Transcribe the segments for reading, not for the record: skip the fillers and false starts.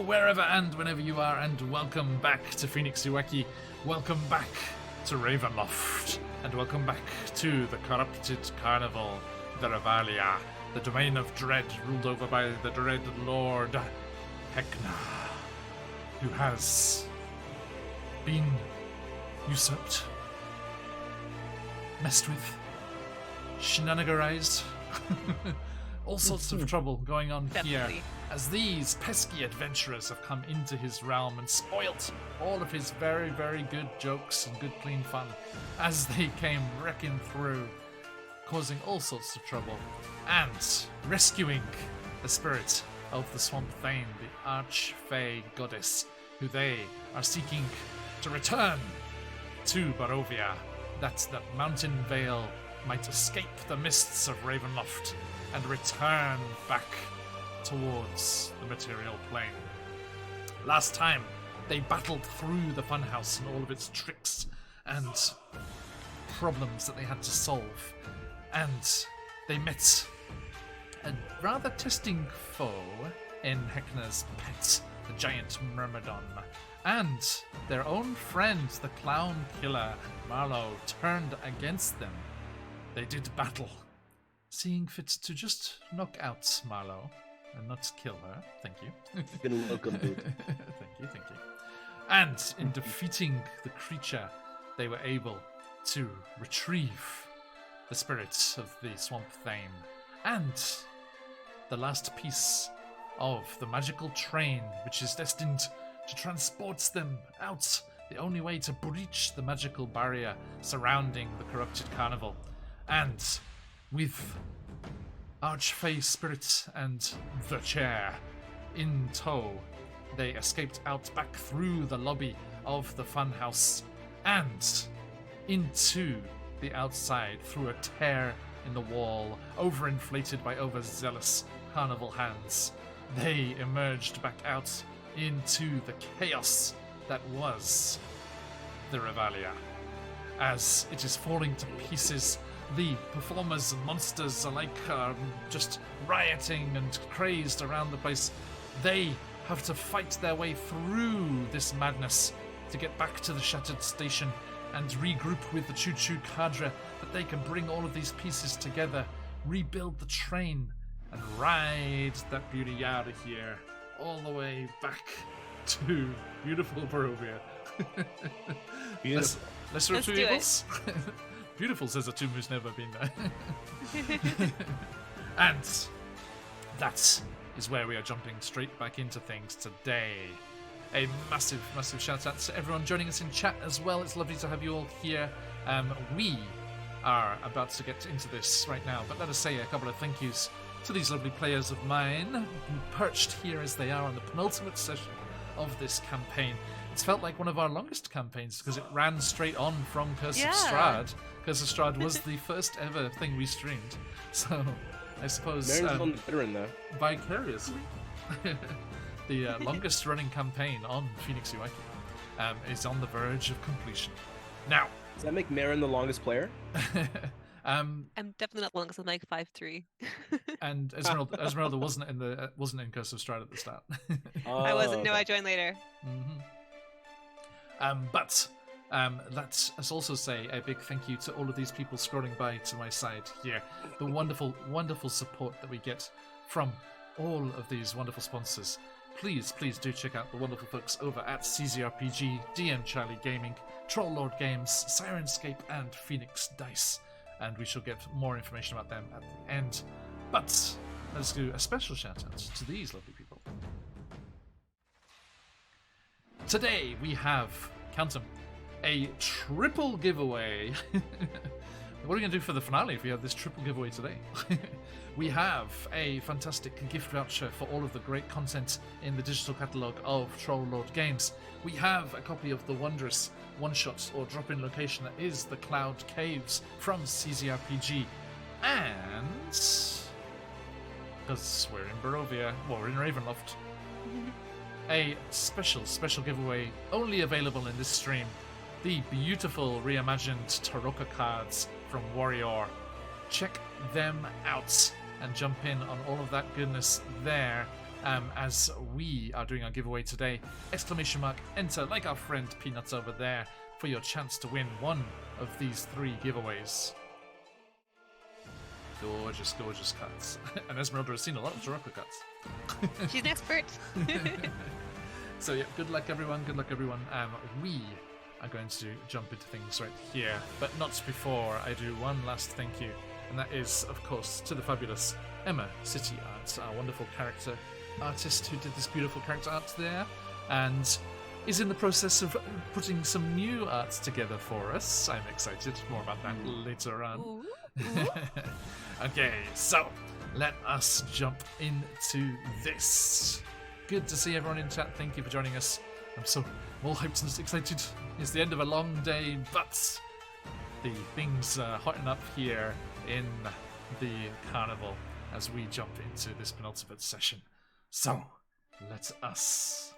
wherever and whenever you are, and welcome back to QuestJunkiesUK. Welcome back to Ravenloft, and welcome back to the corrupted carnival, Barovia, the domain of dread ruled over by the dread Lord Hekna, who has been usurped, messed with, shenanigarized. All sorts of trouble going on here, as these pesky adventurers have come into his realm and spoilt all of his very, very good jokes and good clean fun as they came wrecking through, causing all sorts of trouble, and rescuing the spirit of the Swamp Thane, the Arch-Fae goddess, who they are seeking to return to Barovia, that the mountain vale might escape the mists of Ravenloft and return back towards the material plane. Last time, they battled through the funhouse and all of its tricks and problems that they had to solve, and they met a rather testing foe in Hekna's pet, the giant Myrmidon, and their own friend, the clown killer Marlowe, turned against them. They did battle, seeing fit to just knock out Marlowe and not kill her. Thank you. Been welcome, dude. Thank you. And in defeating the creature, they were able to retrieve the spirits of the Swamp Thane and the last piece of the magical train, which is destined to transport them out, the only way to breach the magical barrier surrounding the corrupted carnival. And with Arch-Fae Spirit and the chair in tow, they escaped out back through the lobby of the funhouse and into the outside through a tear in the wall, overinflated by overzealous carnival hands. They emerged back out into the chaos that was the Revalia. As it is falling to pieces, the performers and monsters alike are just rioting and crazed around the place. They have to fight their way through this madness to get back to the shattered station and regroup with the choo-choo cadre, that they can bring all of these pieces together, rebuild the train, and ride that beauty out of here all the way back to beautiful Barovia. Beautiful. Lesser of two evils. Beautiful, says a tomb who's never been there. And that is where we are jumping straight back into things today. A massive, massive shout out to everyone joining us in chat as well. It's lovely to have you all here. We are about to get into this right now, but let us say a couple of thank yous to these lovely players of mine, perched here as they are on the penultimate session of this campaign. It's felt like one of our longest campaigns because it ran straight on from Curse of Strahd. Curse of Strahd was the first ever thing we streamed, so I suppose Mary's on the veteran though. Vicariously, the longest running campaign on QuestJunkiesUK is on the verge of completion. Now, does that make Marin the longest player? I'm definitely not longest. I'm like 5'3". And Esmeralda wasn't in Curse of Strahd at the start. I wasn't. No, I joined later. Mm-hmm. But let's also say a big thank you to all of these people scrolling by to my side here. The wonderful, wonderful support that we get from all of these wonderful sponsors. Please do check out the wonderful folks over at CZRPG, DM Charlie Gaming, Troll Lord Games, Sirenscape, and Phoenix Dice. And we shall get more information about them at the end. But let's do a special shout out to these lovely people. Today we have, count them, a triple giveaway. What are we going to do for the finale if we have this triple giveaway today? We have a fantastic gift voucher for all of the great content in the digital catalogue of Troll Lord Games. We have a copy of the wondrous one-shot or drop-in location that is the Cloud Caves from CZRPG. And because we're in Barovia, well, we're in Ravenloft, a special giveaway only available in this stream. The beautiful reimagined Tarokka cards from Warrior. Check them out and jump in on all of that goodness there. as we are doing our giveaway today. ! Enter, like our friend Peanuts over there, for your chance to win one of these 3 giveaways. Gorgeous, gorgeous cuts. And Esmeralda has seen a lot of Taroko cuts. She's an expert. So yeah, good luck everyone, good luck everyone. We are going to jump into things right here, but not before I do one last thank you, and that is, of course, to the fabulous Emma City Art, our wonderful character artist who did this beautiful character art there, and is in the process of putting some new art together for us. I'm excited. More about that later on. Ooh. Ooh. Okay, so let us jump into this. Good to see everyone in chat. Thank you for joining us. I'm so all hyped and excited. It's the end of a long day, but the things are hotting up here in the carnival as we jump into this penultimate session. So, let us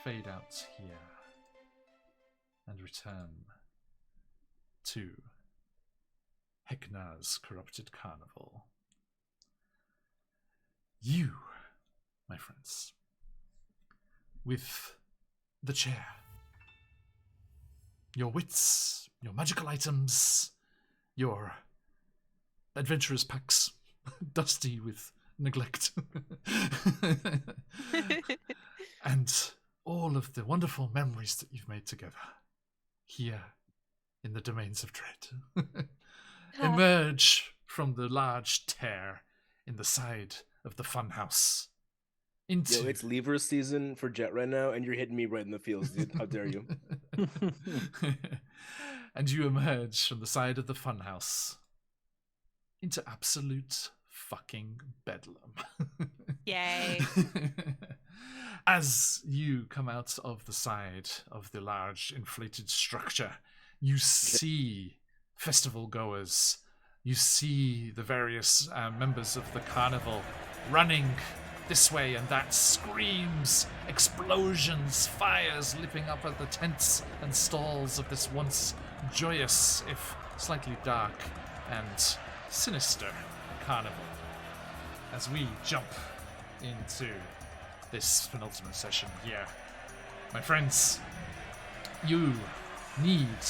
fade out here and return to Hekna's corrupted carnival. You, my friends, with the chair, your wits, your magical items, your adventurers packs, dusty with neglect, and all of the wonderful memories that you've made together here in the domains of dread. Emerge from the large tear in the side of the funhouse. Yo, it's lever season for Jet right now, and you're hitting me right in the feels, dude. How dare you? And you emerge from the side of the funhouse into absolute fucking bedlam. Yay. As you come out of the side of the large inflated structure, you see festival goers. You see the various members of the carnival running this way and that, screams, explosions, fires leaping up at the tents and stalls of this once joyous, if slightly dark and sinister carnival. As we jump into this penultimate session here, my friends, you need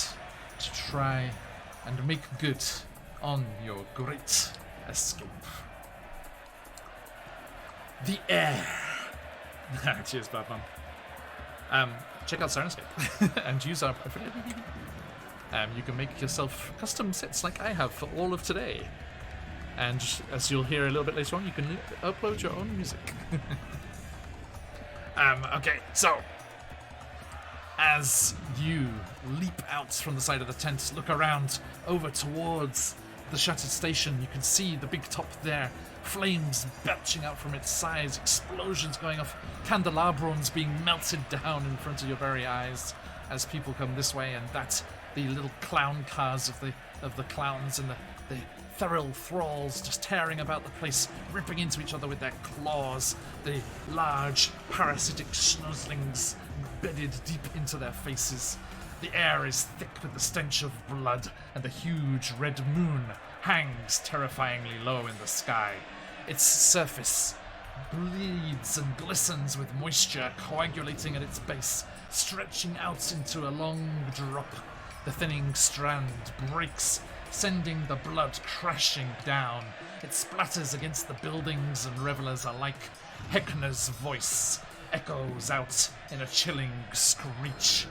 to try and make good on your great escape. The air. Cheers, Batman. Check out Sirenscape and use our affiliate. You can make yourself custom sets like I have for all of today. And as you'll hear a little bit later on, you can upload your own music. Okay, so as you leap out from the side of the tent, look around over towards the shattered station, you can see the big top there, flames belching out from its sides, explosions going off, candelabrons being melted down in front of your very eyes as people come this way and that. The little clown cars of the clowns and the feral thralls just tearing about the place, ripping into each other with their claws, the large parasitic schnozzlings bedded deep into their faces. The air is thick with the stench of blood, and the huge red moon hangs terrifyingly low in the sky. Its surface bleeds and glistens with moisture coagulating at its base, stretching out into a long drop. The thinning strand breaks, sending the blood crashing down. It splatters against the buildings and revelers alike. Hekna's voice echoes out in a chilling screech.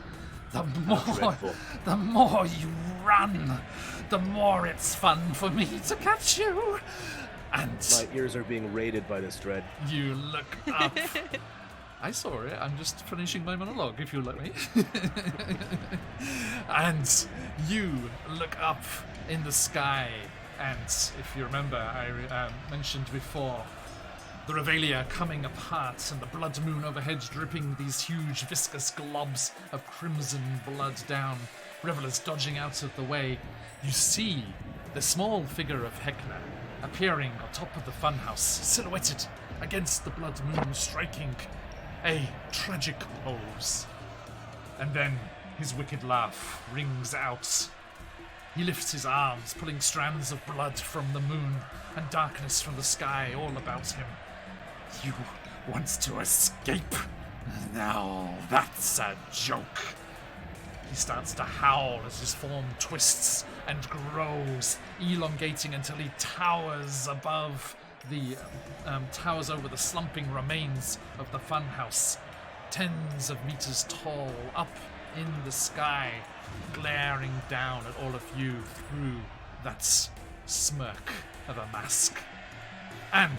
The more you run, the more it's fun for me to catch you. And my ears are being raided by this dread. You look up. I saw it. I'm just finishing my monologue, if you'll let me. And you look up in the sky, and if you remember, I mentioned before the Revelia coming apart and the blood moon overhead dripping these huge viscous globs of crimson blood down, revelers dodging out of the way. You see the small figure of Hekna appearing on top of the funhouse, silhouetted against the blood moon, striking a tragic pose. And then his wicked laugh rings out. He lifts his arms, pulling strands of blood from the moon and darkness from the sky all about him. You wants to escape. Now that's a joke. He starts to howl as his form twists and grows, elongating until he towers above towers over the slumping remains of the funhouse, tens of meters tall, up in the sky, glaring down at all of you through that smirk of a mask. And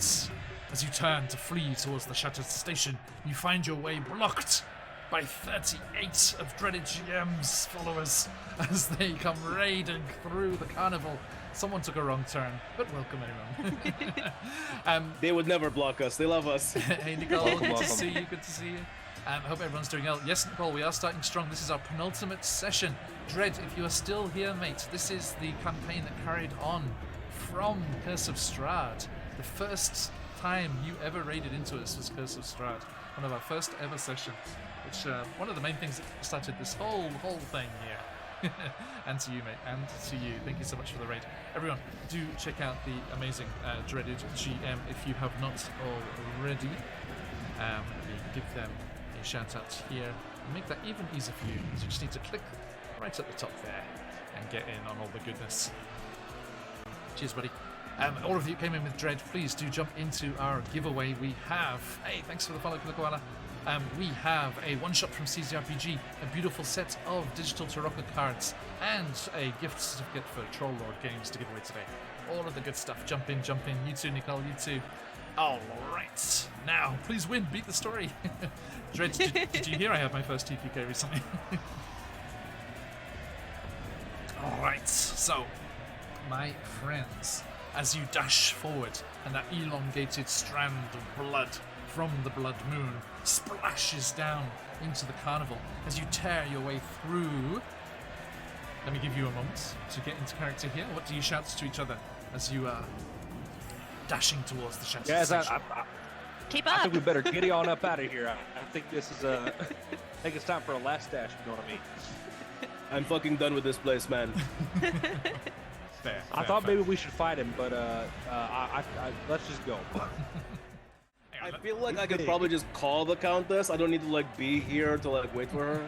as you turn to flee towards the shattered station, you find your way blocked by 38 of Dreaded GM's followers as they come raiding through the carnival. Someone took a wrong turn, but welcome anyone. They would never block us. They love us. Hey Nicole, good to see you. Good to see you. I hope everyone's doing well. Yes, Nicole, we are starting strong. This is our penultimate session. Dread, if you are still here, mate, this is the campaign that carried on from Curse of Strahd. The first time you ever raided into us was Curse of Strahd. One of our first ever sessions, which one of the main things that started this whole thing here. And to you, mate, and to you. Thank you so much for the raid. Everyone, do check out the amazing Dreaded GM if you have not already. Give them a shout out here and make that even easier for you. So you just need to click right at the top there and get in on all the goodness. Cheers, buddy. All of you came in with Dread. Please do jump into our giveaway. We have, hey, thanks for the follow, Koala. We have a one-shot from CZRPG, a beautiful set of digital Tarocca cards, and a gift certificate for Troll Lord Games to give away today. All of the good stuff. Jump in. You too, Nicole, you too. All right. Now, please win. Beat the story. Dread, did you hear I had my first TPK recently? All right. So, my friends, as you dash forward and that elongated strand of blood from the Blood Moon splashes down into the carnival as you tear your way through. Let me give you a moment to get into character here. What do you shout to each other as you are dashing towards the shattered station? Keep up. I think we better get on up out of here. I think this is I think it's time for a last dash, you know what I mean? I'm fucking done with this place, man. Fair, I thought maybe we should fight him, but let's just go. I feel like I could probably just call the Countess. I don't need to be here to wait for her.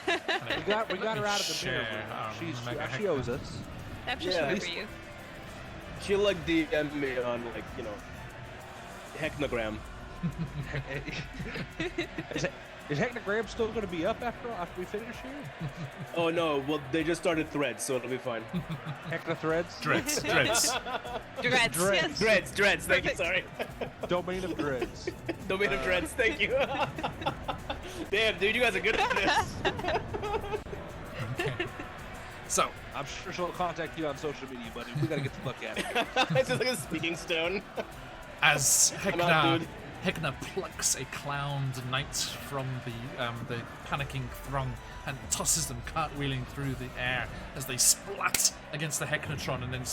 we got her out of the mirror. She owes us. I'm just showing for you. She'll DM me on Hecnogram. Is Hecnogram still going to be up after we finish here? Oh no, well they just started Threads, so it'll be fine. Hecna Threads? Dreads. Dreads, thank you, sorry. Domain of Dreads. Domain of Dreads, thank you. Damn, dude, you guys are good at this. Okay. So, I'm sure she'll contact you on social media, buddy. We gotta get the fuck out of here. It's just like a speaking stone. As Hecna plucks a clowned knight from the panicking throng and tosses them cartwheeling through the air as they splat against the Hecnatron and then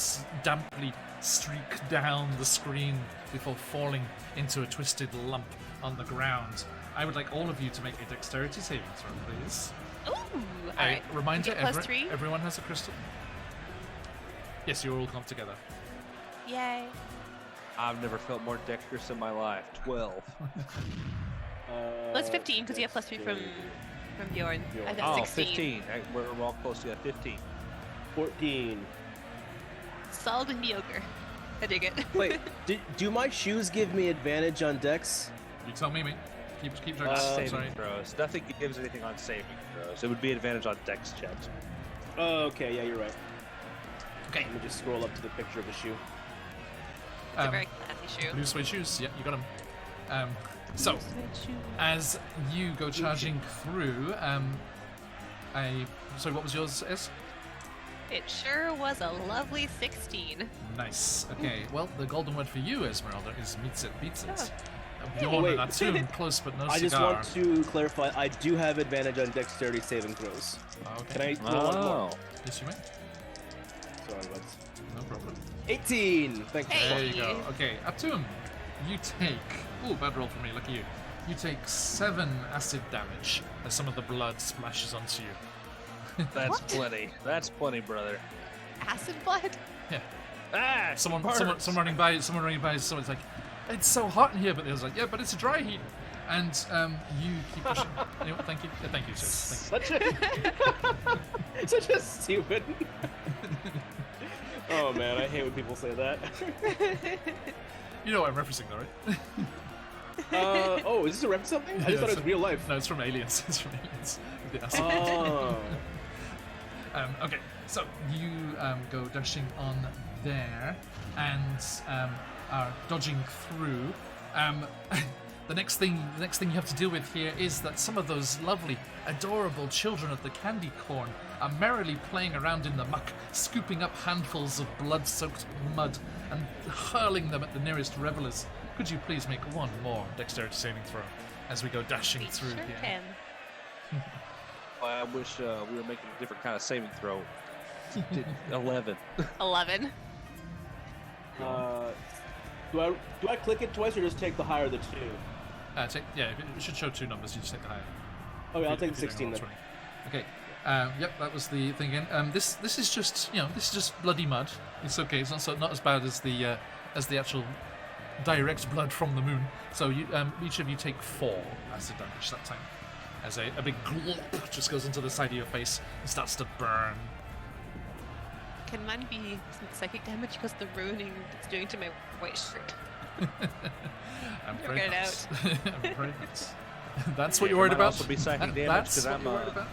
damply streak down the screen before falling into a twisted lump on the ground. I would like all of you to make a dexterity saving throw, please. Ooh! Alright. Reminder, +3? everyone has a crystal. Yes, you all come together. Yay. I've never felt more dexterous in my life. 12. Well, it's 15 because you have +3 from Bjorn. I've got 16. 15. We're all close to 15. 14. Solid and mediocre. I dig it. Wait, do my shoes give me advantage on dex? You tell me, mate. Keep track. Saving throws. Nothing gives anything on saving throws. It would be advantage on dex checks. Oh, okay, yeah, you're right. Okay. Let me just scroll up to the picture of the shoe. It's a very classy shoe. Blue suede shoes. Yeah, you got them. So, as you go charging through, sorry, what was yours, S? It sure was a lovely 16. Nice. Okay. Well, the golden word for you, Esmeralda, is meets it, beats it. Oh. Bjorn and Atum, close but no cigar. I just want to clarify, I do have advantage on dexterity saving throws. Okay. Can I roll one more? Yes, you may. Sorry, buds. No problem. 18! Thank you. There you go. Okay, Atum, you take... Ooh, bad roll for me, look at you. You take 7 acid damage as some of the blood splashes onto you. That's plenty. That's plenty, brother. Acid blood? Yeah. Ah! Someone running by, someone's like, it's so hot in here, but they was like, yeah, but it's a dry heat. And you keep pushing. Anyway, thank you. Yeah, thank you, sir. Such a stupid. Oh man, I hate when people say that. You know what I'm referencing, though, right? Oh, is this a rep something? I just thought it was real life. No, it's from Aliens. It's from Aliens. With the acid. Oh. Okay, so you go dashing on there and are dodging through. The next thing you have to deal with here is that some of those lovely, adorable children of the candy corn are merrily playing around in the muck, scooping up handfuls of blood-soaked mud and hurling them at the nearest revelers. Could you please make one more dexterity saving throw as we go dashing through Sure here? can. I wish we were making a different kind of saving throw. 11. 11. Do I click it twice or just take the higher of the two? It should show two numbers. You just take the higher. Okay, I'll take the If you're 16 doing then. roll 20. Okay. Yep, that was the thing again. This is just this is just bloody mud. It's okay. It's not as bad as the actual direct blood from the moon. So you each of you take 4 acid damage that time, as a big glop just goes into the side of your face and starts to burn. Can mine be some psychic damage because the ruining it's doing to my white shirt? I'm Figure afraid it not. out. I'm afraid not. That's what you're worried Might about. also be psychic damage That's because what you're worried about.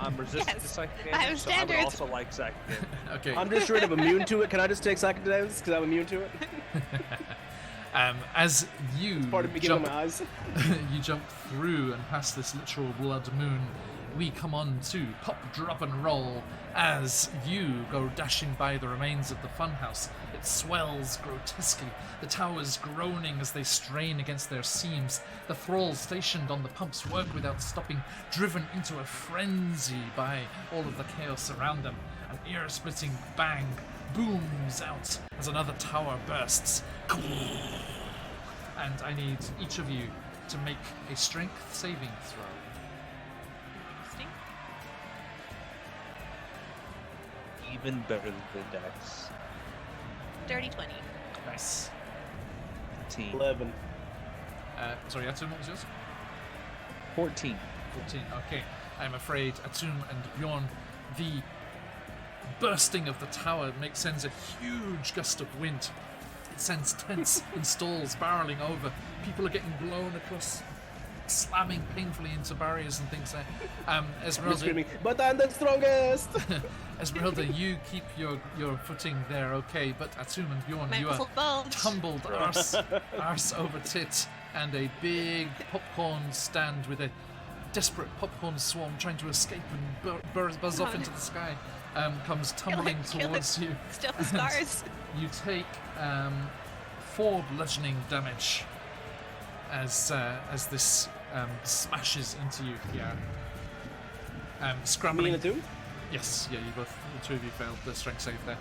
I'm resistant to Yes, psychic I damage, have so I would standards. also like psychic damage. Okay. I'm just straight up immune to it. Can I just take psychic damage because I'm immune to it? As you Part of me getting jump, my eyes. you jump through and past this literal blood moon, we come on to pop, drop, and roll as you go dashing by the remains of the funhouse. It swells grotesquely, the towers groaning as they strain against their seams. The thralls stationed on the pumps work without stopping, driven into a frenzy by all of the chaos around them. An ear-splitting bang booms out as another tower bursts. And I need each of you to make a strength saving throw. Interesting. Even better than the Dex. Dirty 20. Nice. 14. 11. Sorry, Atum, what was yours? 14. 14. Okay. I'm afraid Atum and Bjorn, the bursting of the tower sends a huge gust of wind. It sends tents and stalls barreling over. People are getting blown across, slamming painfully into barriers and things there. I'm Esmeralda, screaming, but I'm the strongest! Esmeralda, you keep your footing there, okay, but Atum and Bjorn, My you are muscle bulge. tumbled arse over tit, and a big popcorn stand with a desperate popcorn swarm trying to escape and buzz off into the sky comes tumbling towards you. Still have scars. You take 4 bludgeoning damage as this smashes into you. Yeah. Scrambling. Me and the two? Yes, yeah, the two of you failed the strength save there.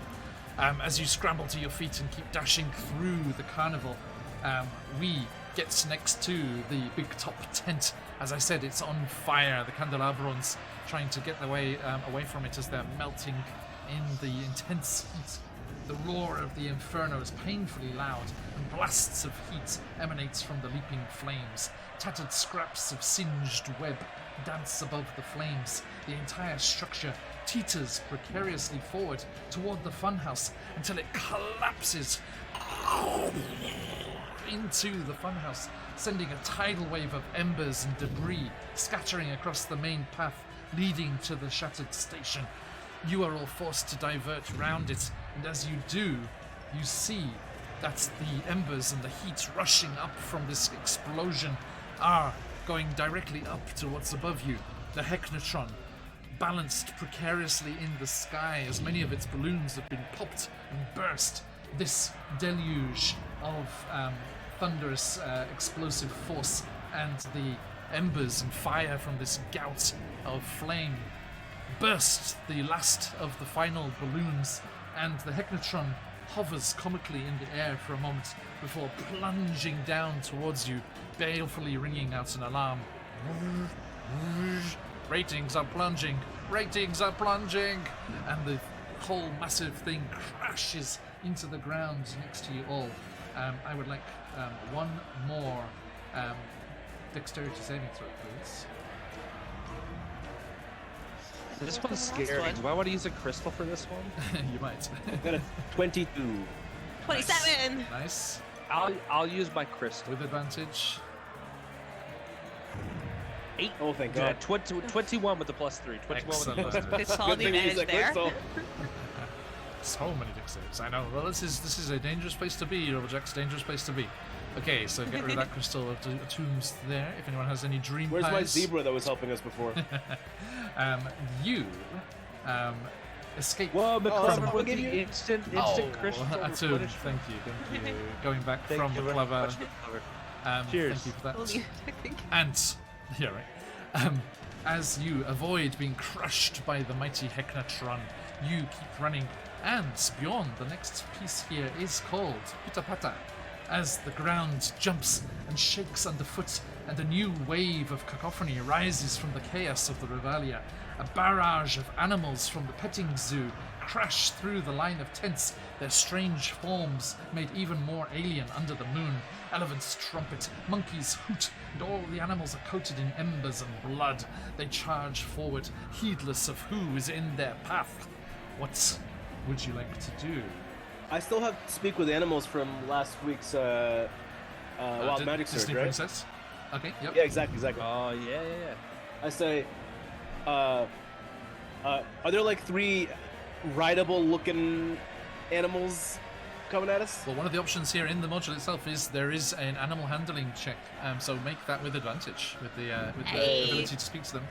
As you scramble to your feet and keep dashing through the carnival, we get next to the big top tent. As I said, it's on fire. The candelabrons trying to get their way away from it as they're melting in the intense heat. The roar of the inferno is painfully loud, and blasts of heat emanates from the leaping flames. Tattered scraps of singed web dance above the flames. The entire structure teeters precariously forward toward the funhouse until it collapses into the funhouse, sending a tidal wave of embers and debris scattering across the main path leading to the shattered station. You are all forced to divert round it, and as you do, you see that the embers and the heat rushing up from this explosion are going directly up to what's above you. The Hechnotron, balanced precariously in the sky as many of its balloons have been popped and burst. This deluge of thunderous explosive force and the embers and fire from this gout of flame burst the last of the final balloons, and the Hechnotron hovers comically in the air for a moment before plunging down towards you, balefully ringing out an alarm. Ratings are plunging! Ratings are plunging! And the whole massive thing crashes into the ground next to you all. I would like one more dexterity saving throw, please. This one's Last scary. one. Do I want to use a crystal for this one? You might. Got a 22. 27. Nice. I'll use my crystal. With advantage. 8. Oh, thank Yeah, God. 21 with the +3. 21 with the Excellent. +3. Good solid Good thing you used advantage that there. crystal. So many dick saves. I know. Well, this is a dangerous place to be, Jack's dangerous place to be. Okay, so get rid of that crystal of tombs there. If anyone has any dream Where's my pies. zebra that was helping us before? You escape. Whoa, McClever I'll with give the you- instant crystal Atum, replenishment. thank you. Going back Thank from you the very clever. much, McClever. Cheers. Thank you for that. Only, I think. And, yeah, right. As you avoid being crushed by the mighty Heknatron, you keep running. And beyond, the next piece here is called Pitapata. As the ground jumps and shakes underfoot, and a new wave of cacophony rises from the chaos of the Revalia. A barrage of animals from the petting zoo crash through the line of tents, their strange forms made even more alien under the moon. Elephants trumpet, monkeys hoot, and all the animals are coated in embers and blood. They charge forward, heedless of who is in their path. What would you like to do? I still have to speak with animals from last week's Wild Magic Surge, Disney right? Princess? Okay, yep. Yeah, exactly. Oh, yeah. I say, are there like 3 rideable-looking animals coming at us? Well, one of the options here in the module itself is there is an animal handling check, so make that with advantage, with the Hey. ability to speak to them.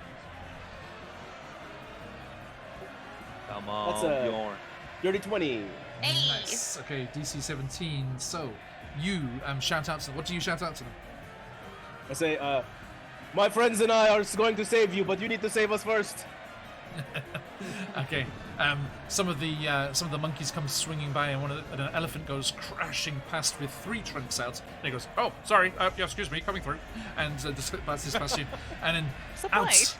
Come on, That's a- Bjorn. Dirty 20. Hey. Nice. Okay, DC 17. So you shout out to them. What do you shout out to them? I say, my friends and I are going to save you, but you need to save us first. Okay. Some of the monkeys come swinging by, and an elephant goes crashing past with 3 trunks out. And he goes, "Oh, sorry. Yeah, excuse me, coming through." And just passes past you, and then Surprise.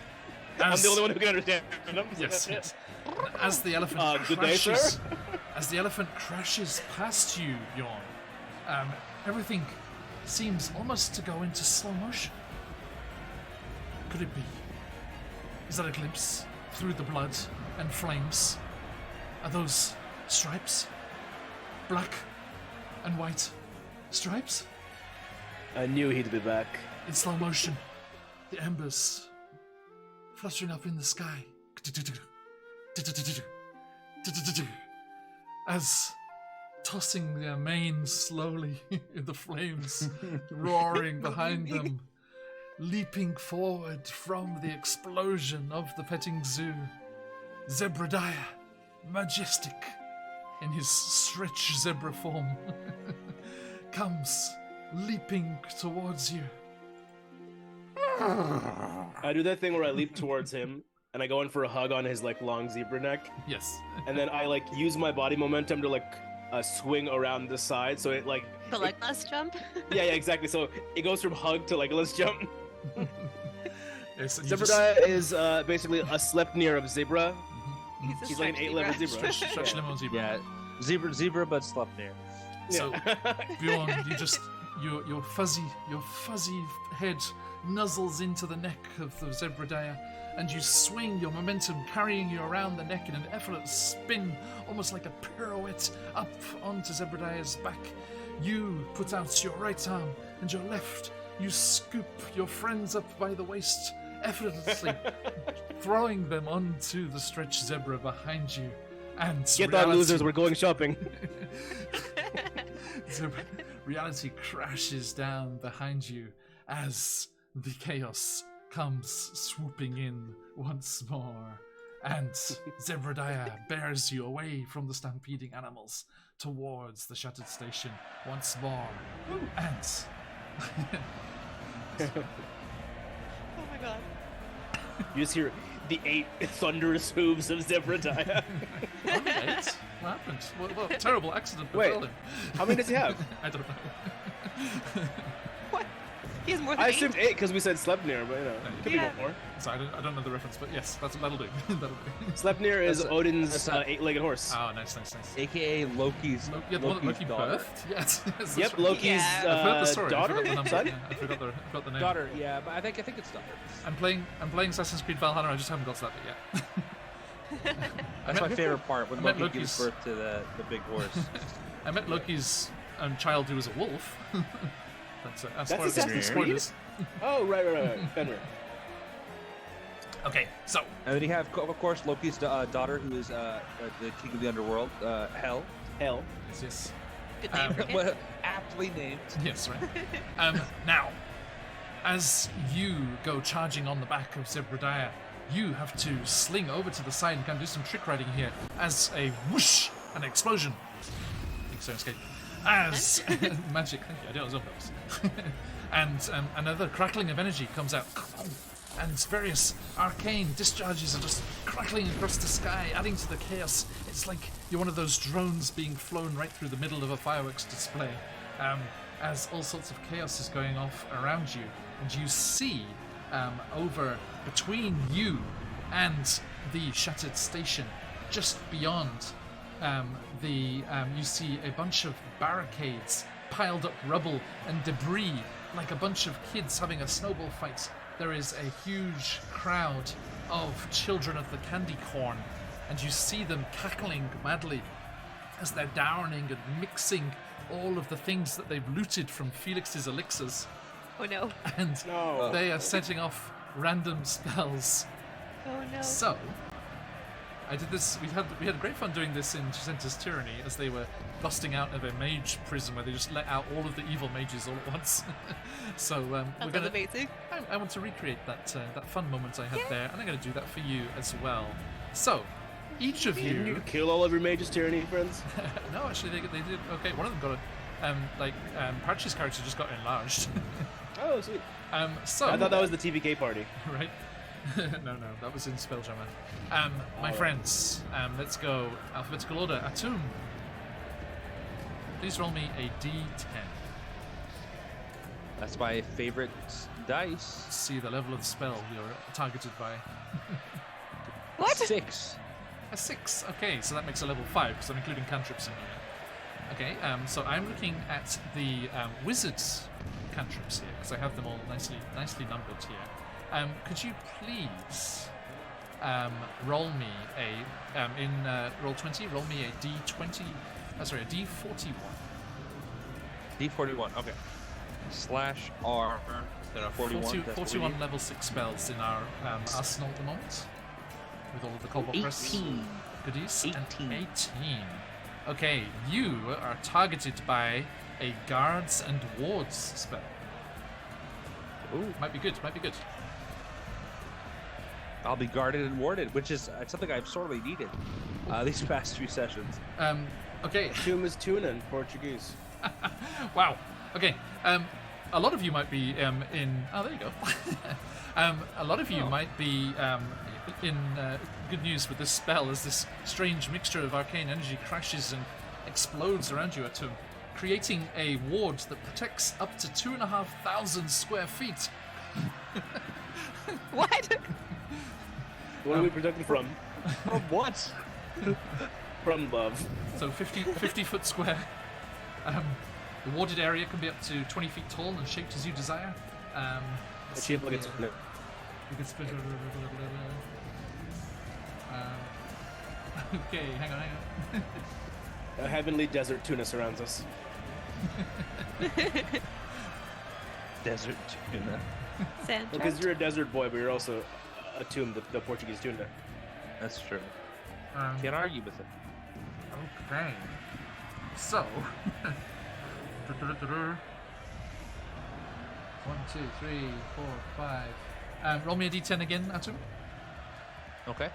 out. I'm the only one who can understand them. so Yes, that's it. yes. As the elephant good day, sir. crashes, as the elephant crashes past you, Bjorn, everything seems almost to go into slow motion. Could it be? Is that a glimpse through the blood and flames? Are those stripes? Black and white stripes? I knew he'd be back. In slow motion, the embers fluttering up in the sky. As tossing their manes slowly in the flames, roaring behind them, leaping forward from the explosion of the petting zoo, Zebradaya, majestic in his stretch zebra form, comes leaping towards you. I do that thing where I leap towards him, and I go in for a hug on his like long zebra neck, Yes. and then I like use my body momentum to like swing around the side, so it like The legless jump. yeah, exactly. So it goes from hug to like let's jump. Yes, and you just- Zebradaya is basically a Sleipnir of zebra. He's, He's like an 8-level zebra. Stretch lemon zebra. Yeah, zebra, but slept near. So Bjorn, your fuzzy head nuzzles into the neck of the Zebradaya, and you swing your momentum, carrying you around the neck in an effortless spin, almost like a pirouette up onto Zebradaya's back. You put out your right arm and your left. You scoop your friends up by the waist, effortlessly throwing them onto the stretched zebra behind you. And Get that, reality- losers! We're going shopping. Reality crashes down behind you as the chaos comes swooping in once more. And Zebradaya bears you away from the stampeding animals towards the shattered station once more. And Oh my god. You just hear the 8 thunderous hooves of Zebradaya. Only 8? What happened? What terrible accident Wait. befell him? How many does he have? I don't know. What? He has more than I 8. assumed 8 because we said Sleipnir, but could Yeah. be more. So I don't know the reference, but yes, that'll do. That'll do. Sleipnir is That's Odin's that's not- 8-legged horse. Oh, nice. AKA Loki's. Yeah, the one that Loki daughter. birthed. Yes. That's Yep, right. Loki's Yeah. I've heard the story. I daughter. forgot the number. Son? Yeah, I forgot the name. Daughter, yeah, but I think it's daughter. I'm playing Assassin's Creed Valhalla. I just haven't got to that bit yet. That's my favorite part when I met Loki gives Loki's- birth to the big horse. I met Loki's child who was a wolf. That's Assassin's Creed? spoilers. Oh, right. Fenrir. Okay, so And then you have, of course, Loki's daughter, who is the king of the underworld, Hel. Hell. yes, Good name for him. Well, aptly named. yes, right. Now, as you go charging on the back of Zebediah, you have to sling over to the side and kind of do some trick riding here. As a whoosh, an explosion. Escape. As magic, thank you. I don't know those. And another crackling of energy comes out, and various arcane discharges are just crackling across the sky, adding to the chaos. It's like you're one of those drones being flown right through the middle of a fireworks display, as all sorts of chaos is going off around you, and you see over between you and the shattered station, just beyond. You see a bunch of barricades, piled up rubble and debris, like a bunch of kids having a snowball fight. There is a huge crowd of children of the candy corn, and you see them cackling madly as they're downing and mixing all of the things that they've looted from Felix's elixirs, Oh no. and No. they are setting off random spells. Oh no. So, I did this. We had great fun doing this in Tricentis Tyranny, as they were busting out of a mage prison where they just let out all of the evil mages all at once. So we're That gonna. sounds amazing. I want to recreate that fun moment I had there, and I'm going to do that for you as well. So, each of Didn't you you. kill all of your mages tyranny friends? No, actually, they did. Okay, one of them got a. Parch's character just got enlarged. Oh, sweet. So I thought that was the TVK party. right. No, that was in Spelljammer. My Alright. friends, let's go alphabetical order. Atum, please roll me a D10. That's my favorite dice. See the level of the spell you're targeted by. What? 6. A 6. Okay, so that makes a level 5 because I'm including cantrips in here. Okay, so I'm looking at the wizard's cantrips here because I have them all nicely numbered here. Could you please roll me a in roll 20? Roll me a D20. Sorry, a D41. D41, okay. Slash R. Then a 41. 41 41 level 6 spells in our arsenal at the moment. With all of the Cobalt Press 18. goodies. 18. And 18. Okay, you are targeted by a guards and wards spell. Ooh. Might be good, might be good. I'll be guarded and warded, which is something I've sorely needed these past 2 sessions. Okay. Tomb is tuna in Portuguese. Wow. Okay. A lot of you might be in. Oh, there you go. A lot of you might be in good news with this spell, as this strange mixture of arcane energy crashes and explodes around you, Atum, creating a ward that protects up to 2,500 square feet. What? What are we protected from? From what? From love. So 50 foot square. The warded area can be up to 20 feet tall and shaped as you desire. Achieve like it's You can split. Okay, hang on. a heavenly desert tuna surrounds us. Desert tuna. Sand Because trout? you're a desert boy, but you're also a tomb, the Portuguese tuna. That's true. Can't argue with it. Okay. So. 1, 2, 3, 4, 5. Roll me a d10 again, Atum. Okay.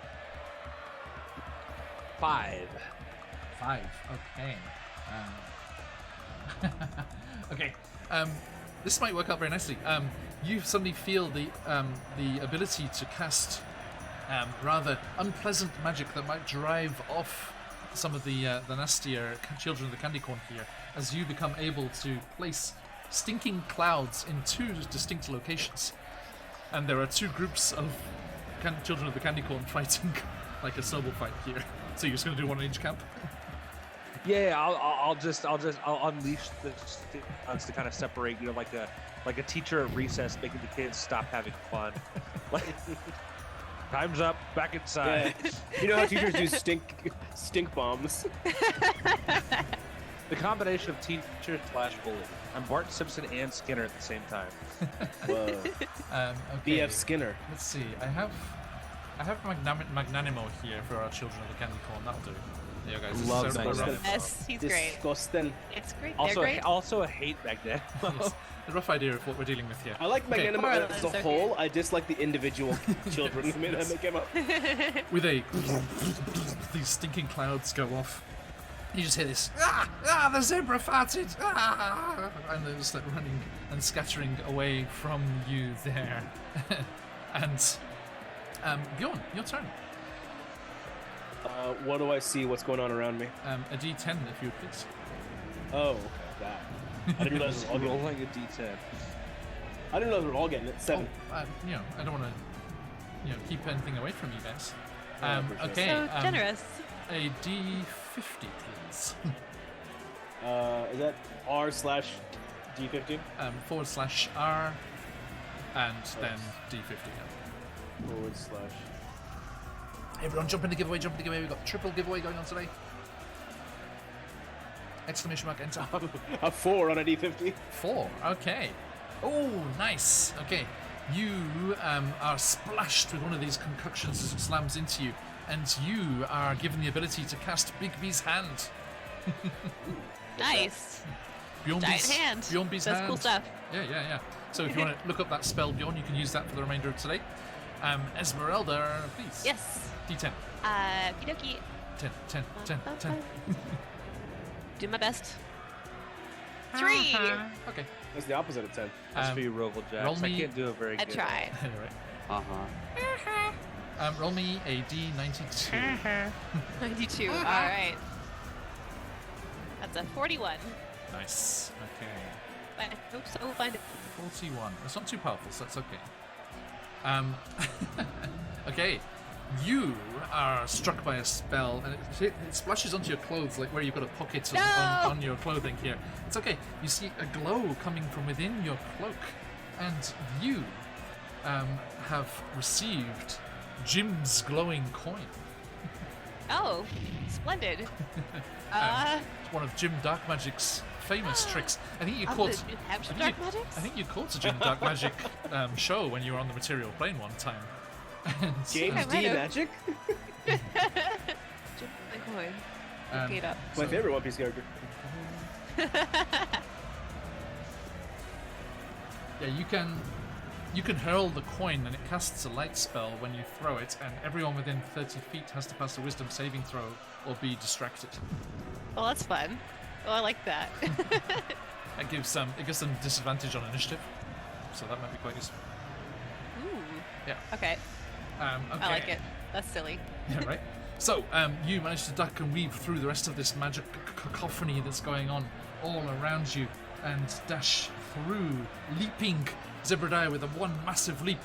5. 5. Okay. Okay. This might work out very nicely. You suddenly feel the ability to cast rather unpleasant magic that might drive off some of the nastier children of the candy corn here, as you become able to place stinking clouds in two distinct locations. And there are two groups of children of the candy corn fighting like a snowball fight here. So you're just going to do one in each camp? Yeah, I'll unleash the sticks to kind of separate, like a teacher at recess making the kids stop having fun. Like, time's up, back inside. Yeah. You know how teachers do stink bombs? The combination of teacher / bully. I'm Bart Simpson and Skinner at the same time. Whoa. Okay. BF Skinner. Let's see. I have Magnanimo here for our children of the candy corn. That'll do. There you guys. Love Cerebral Magnanimo. rough. Yes, he's great. Disgusting. It's great. They're Also, great. also a hate Magnet. Yes. A rough idea of what we're dealing with here. I like Okay. Magnanimo More or as a less, whole. okay. I dislike the individual children who made him up. With a these stinking clouds go off. You just hear this, the zebra farted, and they just start running and scattering away from you there. And Bjorn, your turn. What do I see? What's going on around me? A D10 if you would please. Oh, okay, that. I didn't realize we were all getting it. Rolling a D10. I didn't realize we were all getting it. 7. I don't want to, keep anything away from you guys. I appreciate Okay. So generous. A D50, please. Is that R/D50? /R, and then D50. Yeah. / Hey, everyone, jump in the giveaway, We've got triple giveaway going on today. Exclamation mark, enter. A 4 on a D50. 4, okay. Oh, nice. Okay, you are splashed with one of these concoctions as it slams into you, and you are given the ability to cast Big B's hand. Nice. Beyond Giant B's, hand. Beyond B's That's hand. cool stuff. Yeah. So if you want to look up that spell, Bjorn, you can use that for the remainder of today. Esmeralda, please. Yes. D10. Kidoki. 10. Do my best. 3. Okay. That's the opposite of 10. That's for you, Roval Jacks. roll I me- can't do it very I good. try. Right. Roll me a D92. 92. All right. That's a 41. Nice. Okay. I hope so. We'll find it. 41. It's not too powerful, so that's okay. Okay. You are struck by a spell, and it splashes onto your clothes, like where you've got a pocket on your clothing here. It's okay. You see a glow coming from within your cloak, and you have received Jim's glowing coin. Oh, splendid. It's one of Jim Dark Magic's famous tricks. I think you caught. Dark Magics? I think you caught a Jim Dark Magic show when you were on the material plane one time. And, James I D. might have. Magic? Jim the coin. Look it up. My favorite One Piece character. Yeah, you can hurl the coin, and it casts a light spell when you throw it, and everyone within 30 feet has to pass a Wisdom saving throw or be distracted. Well, that's fun. Oh, I like that. It gives them disadvantage on initiative, so that might be quite useful. Ooh. Yeah. Okay. Okay. I like it. That's silly. Yeah, right. So, you manage to duck and weave through the rest of this magic cacophony that's going on all around you, and dash through, leaping Zebediah with one massive leap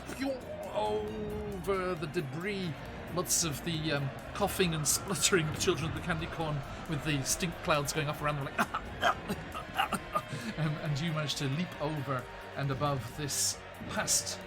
over the debris. Lots of the coughing and spluttering children of the candy corn with the stink clouds going up around them, like and you manage to leap over and above this past.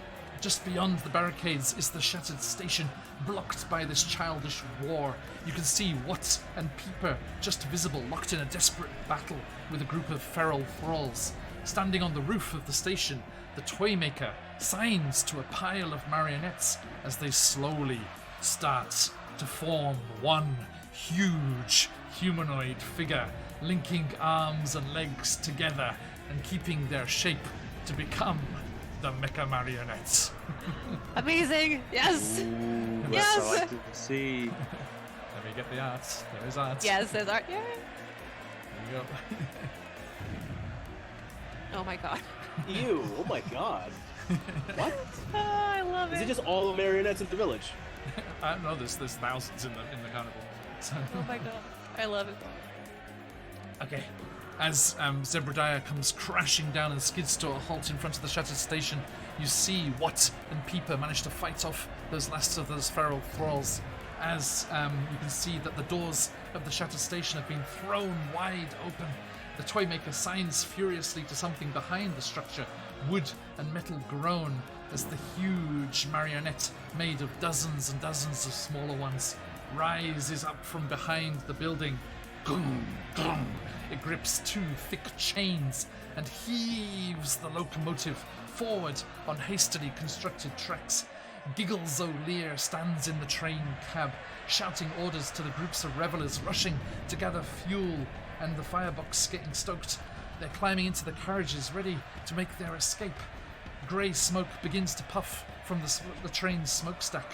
Just beyond the barricades is the shattered station, blocked by this childish war. You can see Watt and Peeper just visible, locked in a desperate battle with a group of feral thralls. Standing on the roof of the station, the Toymaker signs to a pile of marionettes as they slowly start to form one huge humanoid figure, linking arms and legs together and keeping their shape to become the Mecha Marionettes. Amazing. Yes. Ooh, Yes! that's what I like to see. Let me get the art. There is art. Yes, there's art. Yeah. There you go. Oh my god. Ew, oh my god. What? Oh, I love Is it. it just all the marionettes in the village? I don't know. There's thousands in the carnival. So. Oh my god. I love it. Okay. As Zebediah comes crashing down and skids to a halt in front of the shattered station, you see Watt and Peeper manage to fight off those last of those feral thralls. As you can see that the doors of the shattered station have been thrown wide open. The Toymaker signs furiously to something behind the structure. Wood and metal groan as the huge marionette, made of dozens and dozens of smaller ones, rises up from behind the building. Gung, gung. It grips two thick chains and heaves the locomotive forward on hastily constructed tracks. Giggles O'Lear stands in the train cab, shouting orders to the groups of revelers rushing to gather fuel and the firebox getting stoked. They're climbing into the carriages, ready to make their escape. Grey smoke begins to puff from the train's smokestack.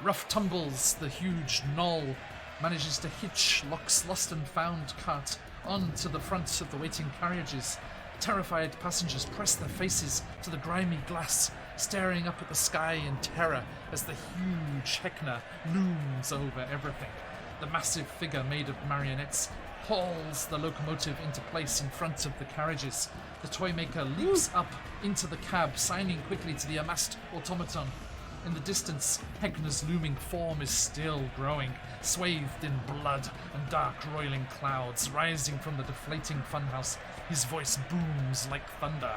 Rough Tumbles, the huge knoll, manages to hitch Locke's lost and found cart onto the front of the waiting carriages. Terrified passengers press their faces to the grimy glass, staring up at the sky in terror as the huge Heckner looms over everything. The massive figure made of marionettes hauls the locomotive into place in front of the carriages. The Toymaker leaps up into the cab, signing quickly to the amassed automaton. In the distance, Heckner's looming form is still growing, swathed in blood and dark roiling clouds rising from the deflating funhouse. His voice booms like thunder.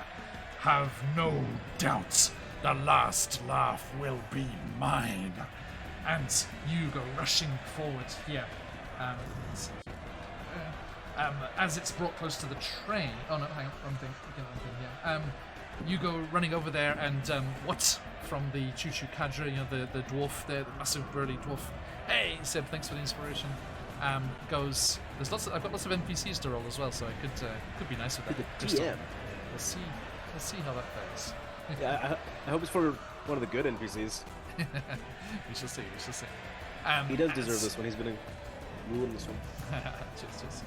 Have no doubt, the last laugh will be mine. And you go rushing forward here. Let's see here. As it's brought close to the train. Oh no, hang on, wrong thing. Yeah. You go running over there, and what from the Choo-Choo Cadre, the dwarf there, the massive burly dwarf. Hey, Seb, thanks for the inspiration. Goes. I've got lots of NPCs to roll as well, so I could be nice with that. The DM. Let's see how that fares. Yeah, I hope it's for one of the good NPCs. We shall see. He does deserve this one. He's been ruining this one. Cheers.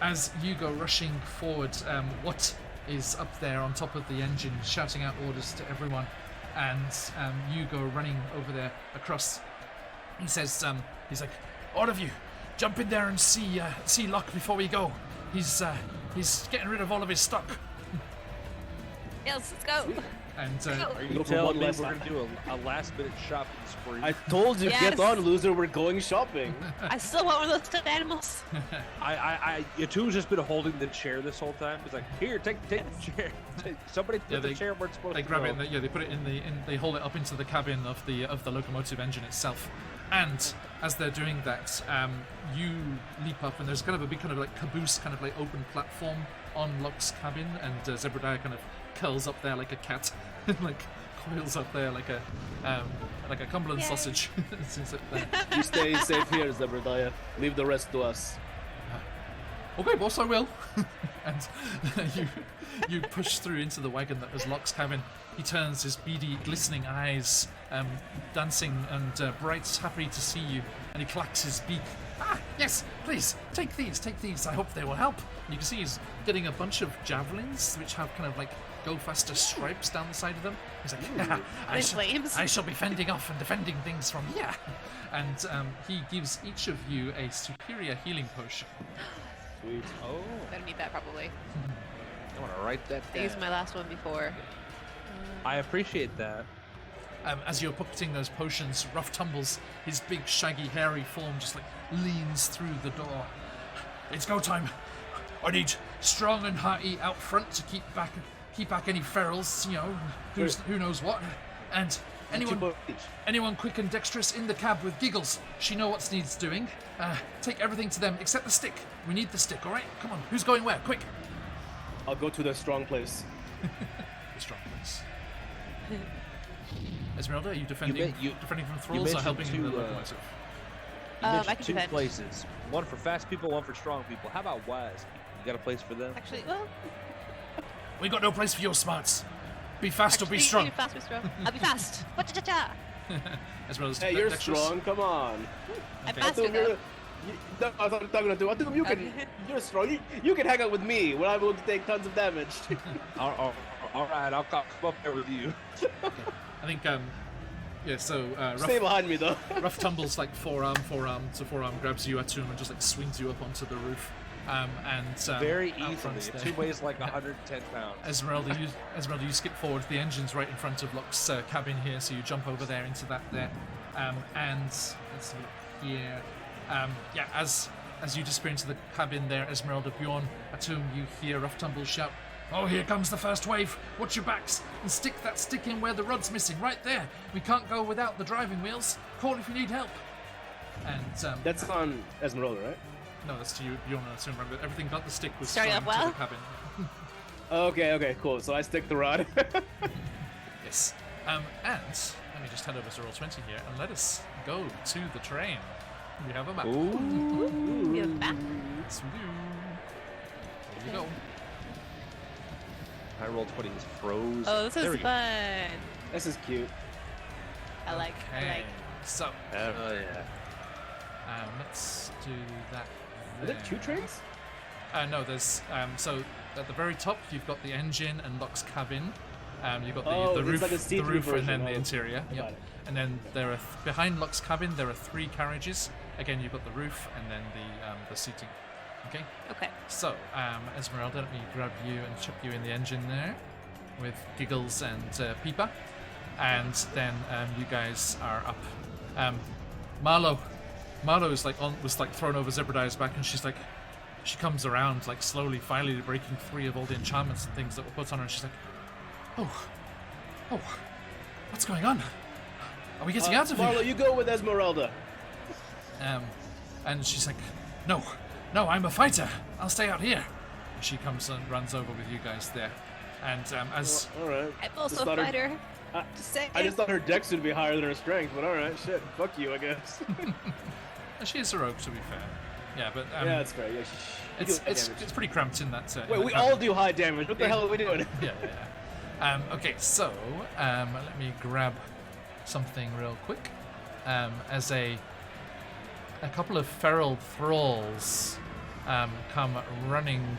As you go rushing forward, what is up there on top of the engine, shouting out orders to everyone, and you go running over there across. He says, he's like, all of you, jump in there and see Locke before we go. He's getting rid of all of his stock. Yes, let's go. And Are you telling me we're going to do a last-minute shopping spree? I told you, Yes. get on, loser. We're going shopping. I still want one of those stuffed animals. Yatu's just been holding the chair this whole time. He's like, here, take the chair. Somebody put the chair where it's supposed they to grab go. it. They put it they hold it up into the cabin of the locomotive engine itself. And as they're doing that, you leap up, and there's kind of a big kind of like caboose, kind of like open platform on Locke's cabin, and Zebediah kind of curls up there like a cat, and like coils up there like a Cumberland Yay. sausage. Sits up there. You stay safe here, Zebediah. Leave the rest to us. Okay, boss, I will. And you push through into the wagon that was Locke's cabin. He turns his beady, glistening eyes, dancing and bright, happy to see you, and he clacks his beak. Ah, yes, please, take these. I hope they will help. And you can see he's getting a bunch of javelins, which have kind of like go faster stripes down the side of them. He's like, I shall be fending off and defending things from here. And he gives each of you a superior healing potion. Sweet. Oh, Gonna need that probably. I want to write that I down. used my last one before. I appreciate that. As you're pocketing those potions, Rough Tumbles, his big, shaggy, hairy form just like leans through the door. It's go time. I need strong and hearty out front to keep back any ferals, who knows what. And anyone quick and dexterous in the cab with Giggles. She know what needs doing. Take everything to them except the stick. We need the stick, all right? Come on, who's going where? Quick. I'll go to the strong place. The strong place. Esmeralda, are you defending from thralls or helping in the locomotive? You I mentioned can two defend. places. One for fast people, one for strong people. How about wise? You got a place for them? Actually, well, We got no place for your smarts. Be fast or be actually, strong. be fast, be strong. I'll be fast. Cha-cha-cha. Esmeralda's Hey, you're dexterous. strong. Come on. I'm Okay. faster though. I thought gonna do. I think you can. You're strong. You can hang out with me when I'm able to take tons of damage. All right, I'll come up there with you. I think Yeah, so Stay behind me though. Rough Tumble's like forearm to forearm, grabs you, Atum, and just like swings you up onto the roof. Very out easily. front It there. two weighs like 110 pounds. Esmeralda, you skip forward. The engine's right in front of Locke's cabin here, so you jump over there into that there. And let's see here. Yeah, as you disappear into the cabin there, Esmeralda, Bjorn, Atum, you hear Rough Tumble shout, "Oh, here comes the first wave. Watch your backs and stick that stick in where the rod's missing, right there. We can't go without the driving wheels. Call if you need help." And That's on Esmeralda, right? no, that's to you, Bjorn and Atum. Remember, everything but the stick was Starting thrown off to well. the cabin. Okay, cool. So I stick the rod. Yes. And let me just head over to Roll20 here and let us go to the train. We have a map. Ooh, we have a map. Yes, we do. Here we go. I rolled 20 is froze. Oh, this There is we go. fun. This is cute. I like. Okay. So, Oh yeah. let's do that. Are there 2 trains? No, there's so at the very top you've got the engine and Locke's cabin. You've got Oh, the it's roof, like a the see-through roof, and version. then the Oh, interior. I got Yep. it. And then there are behind Locke's cabin there are 3 carriages. Again, you've got the roof and then the seating. Okay. Okay. So, Esmeralda, let me grab you and chuck you in the engine there with Giggles and Peepa. And then you guys are up. Marlo is was thrown over Zebradiah's back, and she comes around like slowly, finally breaking free of all the enchantments and things that were put on her, and she's like, oh, what's going on? Are we getting out of Marlo, here? you go with Esmeralda. And she's like, no, I'm a fighter. I'll stay out here. And she comes and runs over with you guys there. And as All right. I'm also Just a thought her- fighter. I- Just saying. I just thought her dex would be higher than her strength, but alright, shit. Fuck you, I guess. she is a rogue, to be fair. Yeah, but yeah, that's fair. Yeah, you do it's damage. pretty cramped in that. Wait, we all do high damage. What the hell are we doing? Yeah. Okay, so let me grab something real quick. As a couple of feral thralls come running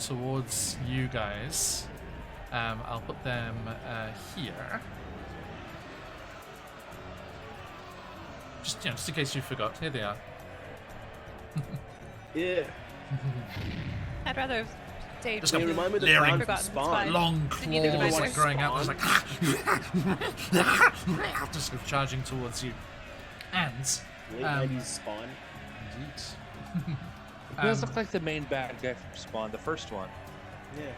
towards you guys. I'll put them here. Just in case you forgot. Here they are. Yeah. I'd rather have stayed. Just Can you got remind me of the leering, clown from Forgotten, it's Spawn? fine. long Didn't you do the claws right like voice? growing out. Just like just charging towards you. And Late 90s Spawn. indeed. He does look like the main bad guy from Spawn, the first one. Yeah.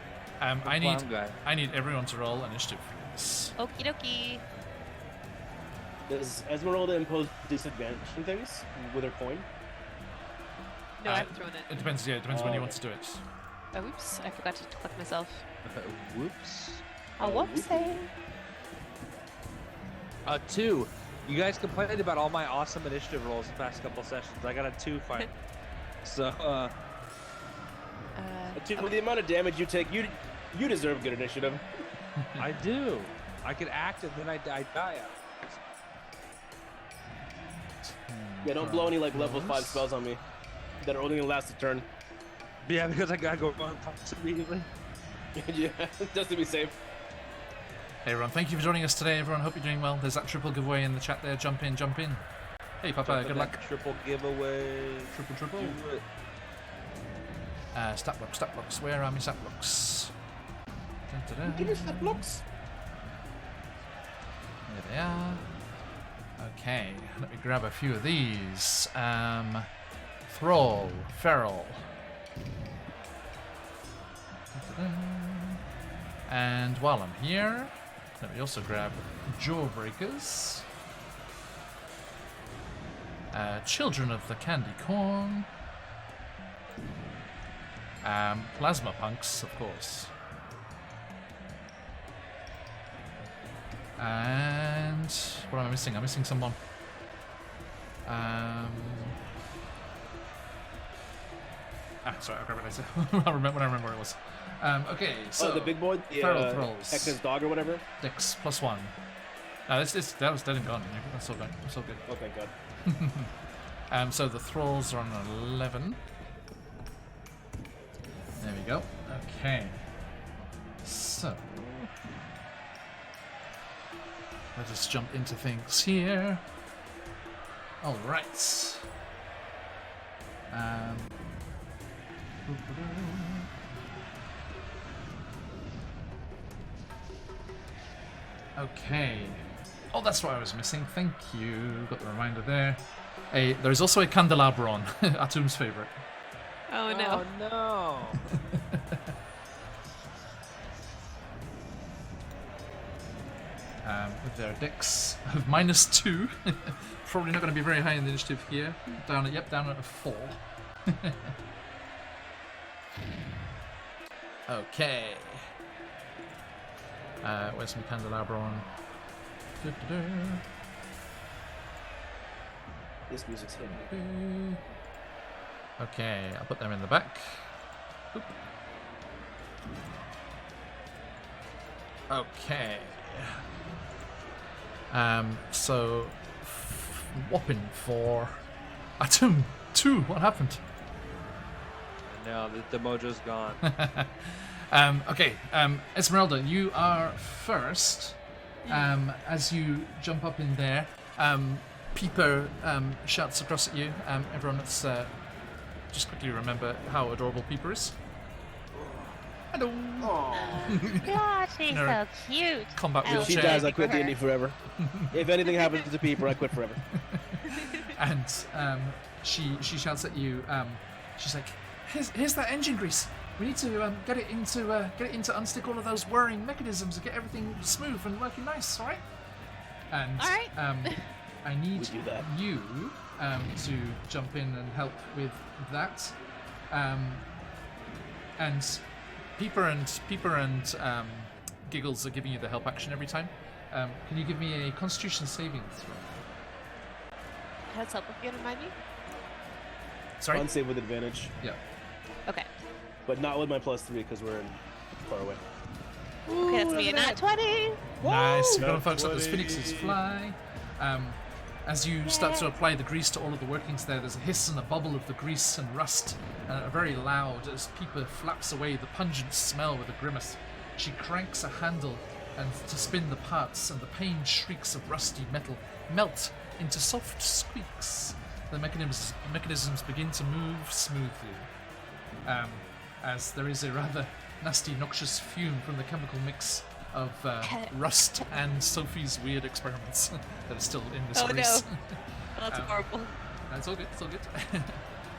Clown guy. I need everyone to roll initiative for this. Okie dokie. Does Esmeralda impose disadvantage on things with her coin? No, I haven't thrown it. It depends. Yeah, it depends when you Oh, want to do it. Oh, oops. I forgot to click myself. Whoops. Oh, whoopsie. 2. You guys complained about all my awesome initiative rolls the past couple sessions. I got a 2 finally. So, Dude, with the amount of damage you take, you deserve good initiative. I do. I could act and then I die out. Yeah, don't blow any like level 5 spells on me that are only gonna last a turn. Yeah, because I gotta go unconscious immediately. Yeah, just to be safe. Hey everyone, thank you for joining us today. Everyone, hope you're doing well. There's that triple giveaway in the chat there. Jump in. Hey Papa, good luck. Triple giveaway. Triple. Do it. Stat blocks. Where are my stat blocks? Dun-dun-dun. Give us that blocks. There they are. Okay, let me grab a few of these. Thrall, Feral. And while I'm here, let me also grab Jawbreakers. Children of the Candy Corn. Plasma Punks, of course. And what am I missing? I'm missing someone. Sorry, I'll grab it later. I'll remember when I remember where it was. Okay, so the big boy, the Feral Thralls. Hector's dog or whatever. Dex +1. That was dead and gone. That's all good. That's all good. Oh, thank God. So the thralls are on 11. There we go. Okay. So let us jump into things here. All right. Okay. Oh, that's what I was missing. Thank you. Got the reminder there. There is also a candelabron, Atum's favorite. Oh no. Oh no. With their dex of -2. Probably not going to be very high in the initiative here. Down at a 4. Okay. Where's my candelabron? This music's hitting. Okay, I'll put them in the back. Oop. Okay. So whopping for Atum 2. What happened? No, the mojo's gone. Okay, Esmeralda, you are first. As you jump up in there, Peeper shouts across at you. Everyone, let's just quickly remember how adorable Peeper is. Hello. God, she's No. so cute. Combat I will If she wheelchair. dies, I quit for her. D&D forever. If anything happens to Peeper, I quit forever. And she shouts at you. She's like, "Here's that engine grease. We need to get it into unstick all of those whirring mechanisms and get everything smooth and working nice. All right." And All right. I need We do that. you to jump in and help with that. And Peeper and Giggles are giving you the help action every time. Can you give me a Constitution saving throw? Heads up, if you don't mind me. Sorry. Unsave with advantage, Yeah. Okay. but not with my +3 because we're far away. Okay, that's me. A nat 20. Nice. We've got to Nat focus on those 20. phoenixes fly. As you start to apply the grease to all of the workings there, there's a hiss and a bubble of the grease and rust, very loud as Peeper flaps away the pungent smell with a grimace. She cranks a handle and to spin the parts, and the pained shrieks of rusty metal melt into soft squeaks. The mechanisms begin to move smoothly, as there is a rather nasty, noxious fume from the chemical mix of rust and Sophie's weird experiments that are still in this Oh, no. grease. Oh, that's horrible. That's all good. It's all good.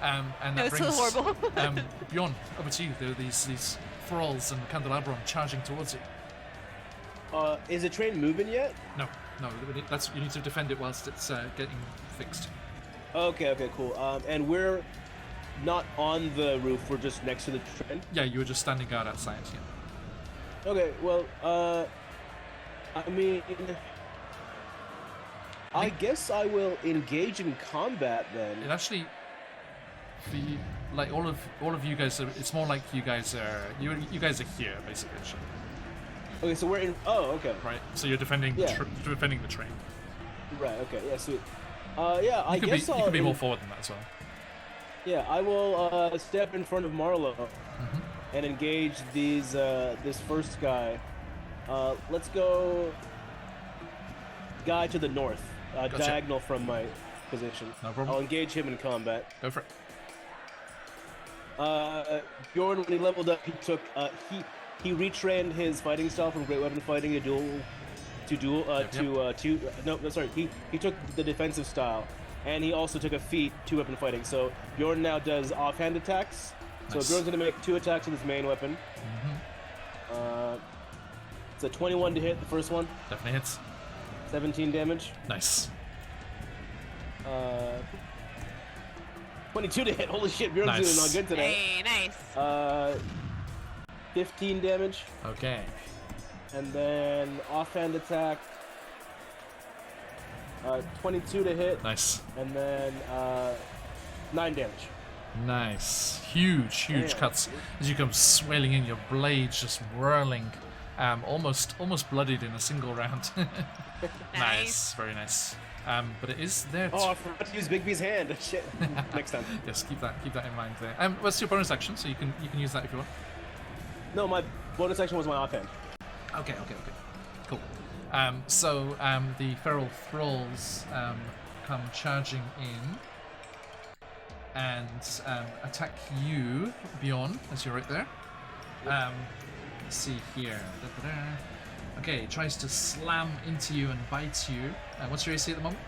And No, that it's brings still horrible. Bjorn, over to you. There are these thralls and candelabrum charging towards you. Is the train moving yet? No, that's you need to defend it whilst it's getting fixed. Okay, cool. And we're not on the roof. We're just next to the train. Yeah, you were just standing guard outside. Yeah. Okay, well, I mean, I guess I will engage in combat then. It actually, all of you guys are. It's more like you guys are. You guys are here basically, actually, Okay, so we're in. Oh, okay. right? So you're defending Yeah. defending the train. Right. Okay. Yeah. Sweet. Yeah. I You guess could I'll. be more forward than that as well. Yeah, I will step in front of Marlowe and engage these this first guy. Let's go. Guy to the north, Gotcha. diagonal from my position. No problem. I'll engage him in combat. Go for it. Bjorn, when he leveled up, he took he retrained his fighting style from great weapon fighting to he took the defensive style, and he also took a feat 2-weapon fighting. So Bjorn now does offhand attacks. Nice. So Bjorn's gonna make 2 attacks with his main weapon. It's a 21 to hit the first one, Definitely hits. 17 damage. Nice. 22 to hit. Holy shit, Bjorn's Nice. doing all good today. Hey, nice. 15 damage, Okay. and then offhand attack. 22 to hit, Nice. and then 9 damage. Nice. Huge Damn. cuts as you come swelling in, your blades just whirling, almost bloodied in a single round. Nice. Very nice. But it is there. Oh, I forgot to use Big B's hand. Shit. Next time. Yes, keep that in mind there. What's your bonus action? So you can use that if you want. No, my bonus action was my offhand. Okay. Cool. So the feral thralls come charging in and attack you, Beyond, as you're right there. Let's see here. Okay, tries to slam into you and bite you. What's your AC at the moment?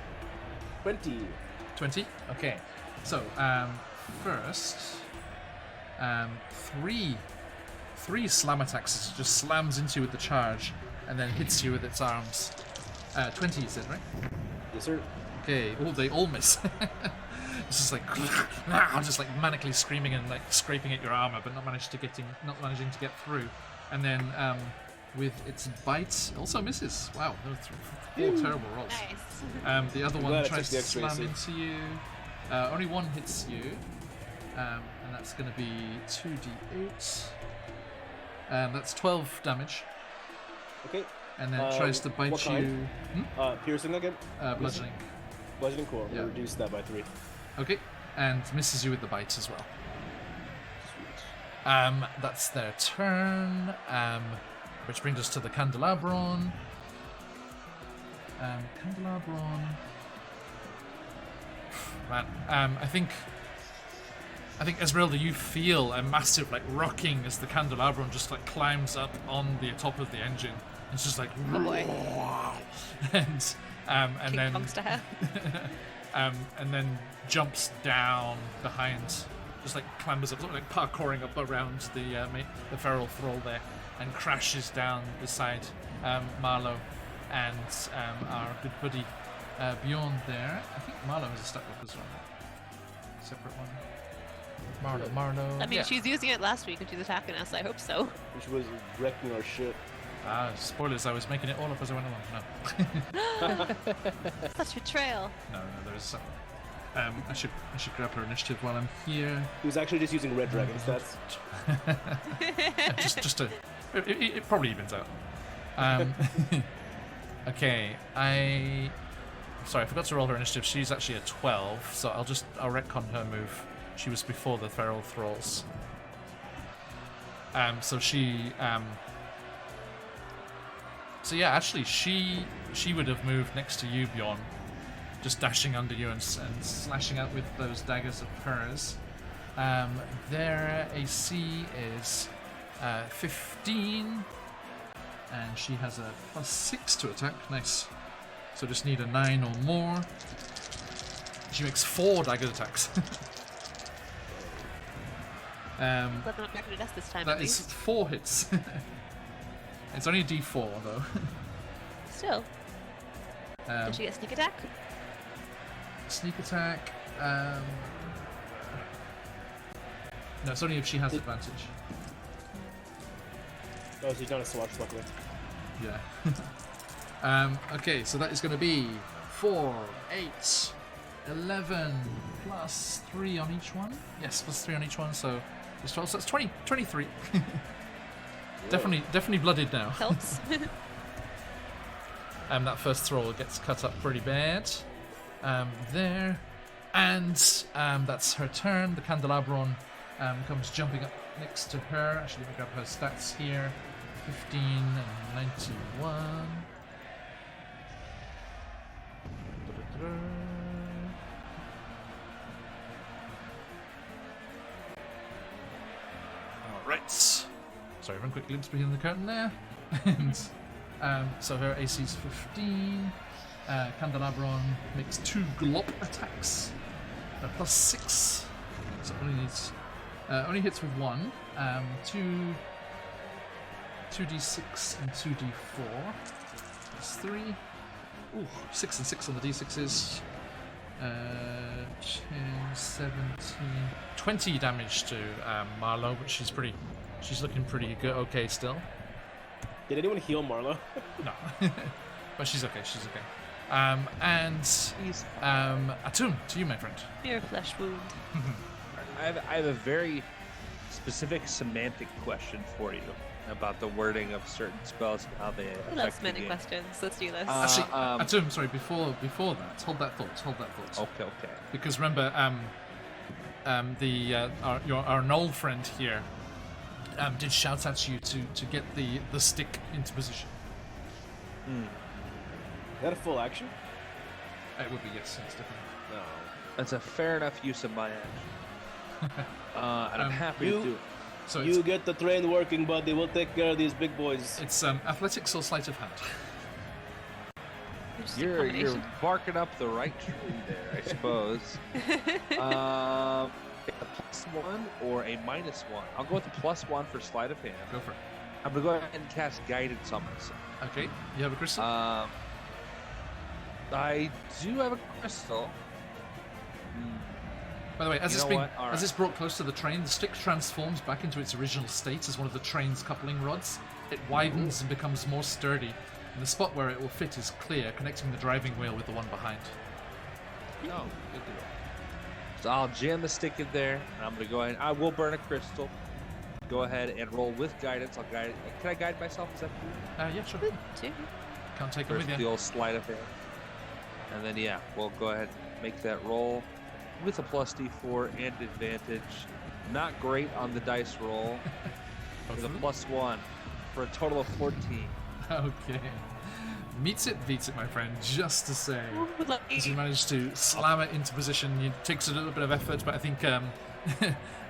20. 20? Okay. So, first, three slam attacks. It just slams into you with the charge and then hits you with its arms. 20 you said, right? Yes, sir. Okay. Oh, they all miss. It's just like, just like manically screaming and like scraping at your armor, but not managing to get through. And then with its bite, also misses. Wow, those 4 terrible rolls. Nice. The other one glad I tries took to the slam extra into you. Only one hits you, and that's going to be 2d8. That's 12 damage. Okay. And then it tries to bite what you. kind? Piercing again? Bludgeoning. Bludgeoning, cool. I'm Yeah. gonna reduce that by 3. Okay, and misses you with the bite as well. Sweet. That's their turn. Which brings us to the Candelabron. Candelabron. Man, I think Esmeralda, you feel a massive like rocking as the Candelabron just like climbs up on the top of the engine. It's just like, Oh boy. and King then Kong style. and then jumps down behind, just like clambers up, sort of like parkouring up around the feral thrall there, and crashes down beside Marlowe and our good buddy Beyond there. I think Marlowe has a stat book as well. Separate one. Marlowe. I mean, yeah. she's using it last week and she's attacking us. I hope so. Which was wrecking our shit. Spoilers, I was making it all up as I went along. No. Such betrayal. No, there is some. I should grab her initiative while I'm here. He was actually just using red dragon stats. just to, it probably evens out. Okay, sorry, I forgot to roll her initiative. She's actually a 12, so I'll retcon her move. She was before the feral thralls. So actually she would have moved next to you, Bjorn, just dashing under you and slashing out with those daggers of hers. Their AC is 15, and she has a +6 to attack. Nice. So just need a 9 or more. She makes 4 dagger attacks. Glad they're not back at us this time. That at is least. 4 hits. It's only a D4 though. Still. Did she get sneak attack? Sneak attack. No, it's only if she has advantage. Oh, so you've done a swashbuckler. Yeah. Okay, so that is going to be 4, 8, 11 plus 3 on each one. Yes, plus 3 on each one, so it's 12. So that's 20, 23. Definitely blooded now. Helps. That first thrall gets cut up pretty bad. There. And that's her turn. The Candelabron comes jumping up next to her. Actually, let me grab her stats here. 15 and 91. Alright. Sorry, one quick glimpse behind the curtain there. And so her AC is 15. Candelabron makes 2 glop attacks. +6. So only hits with 1. 2d6 and 2d4. That's 3. Ooh, 6 and 6 on the d6s. 10, 17, 20 damage to Marlowe, but she's looking pretty good. Okay, still. Did anyone heal Marlowe? No, but she's okay. She's okay. And Atum, to you, my friend. Mere flesh wound. I have a very specific semantic question for you about the wording of certain spells and how they affect We love the many game. questions. Let's do this. Actually, Atum, sorry. Before that, hold that thought. Okay. Because remember, our Knoll friend here did shout at you to get the stick into position. that a full action? It would be, yes. It's different. No. That's a fair enough use of my action. And I'm happy to do it. So You get the train working, buddy. We'll take care of these big boys. it's athletics or sleight of hand. Interesting You're combination. barking up the right tree there, I suppose. A +1 or a -1? I'll go with the +1 for sleight of hand. Go for it. I'm gonna go ahead and cast guidance on myself. Okay. You have a crystal? I do have a crystal. By the way, as you it's know been, what? All as right. it's brought close to the train, the stick transforms back into its original state as one of the train's coupling rods. It widens and becomes more sturdy, and the spot where it will fit is clear, connecting the driving wheel with the one behind. Oh, good deal. So I'll jam the stick in there, and I'm gonna go ahead. I will burn a crystal. Go ahead and roll with guidance. I'll guide. Can I guide myself? Is that cool? Yeah, sure. Two. Can't take it First, with the you. old sleight of hand, and then yeah, we'll go ahead and make that roll with a +D4 and advantage. Not great on the dice roll. With a +1 for a total of 14. Okay. Meets it, beats it, my friend. Just to say, Ooh, lucky. as you manage to slam it into position, it takes a little bit of effort, but I think I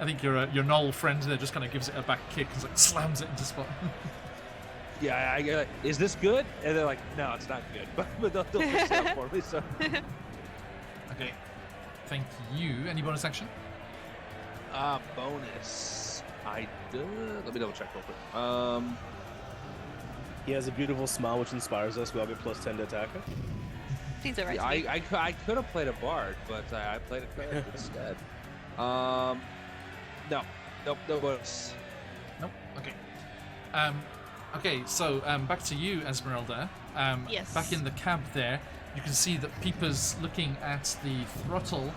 think your Knoll friend there just kind of gives it a back kick and like slams it into spot. Yeah, I is this good? And they're like, no, it's not good. But they'll fix it up for me. So Okay. Thank you. Any bonus action? bonus. I do. Let me double check real quick. He has a beautiful smile which inspires us. We all get +10 to attack. Seems alright Yeah, to me. I could have played a bard, but I played a cleric instead. No, nope, no bonus. Nope. Okay. Okay, so back to you, Esmeralda. Yes. Back in the cab there, you can see that Peeper's looking at the throttle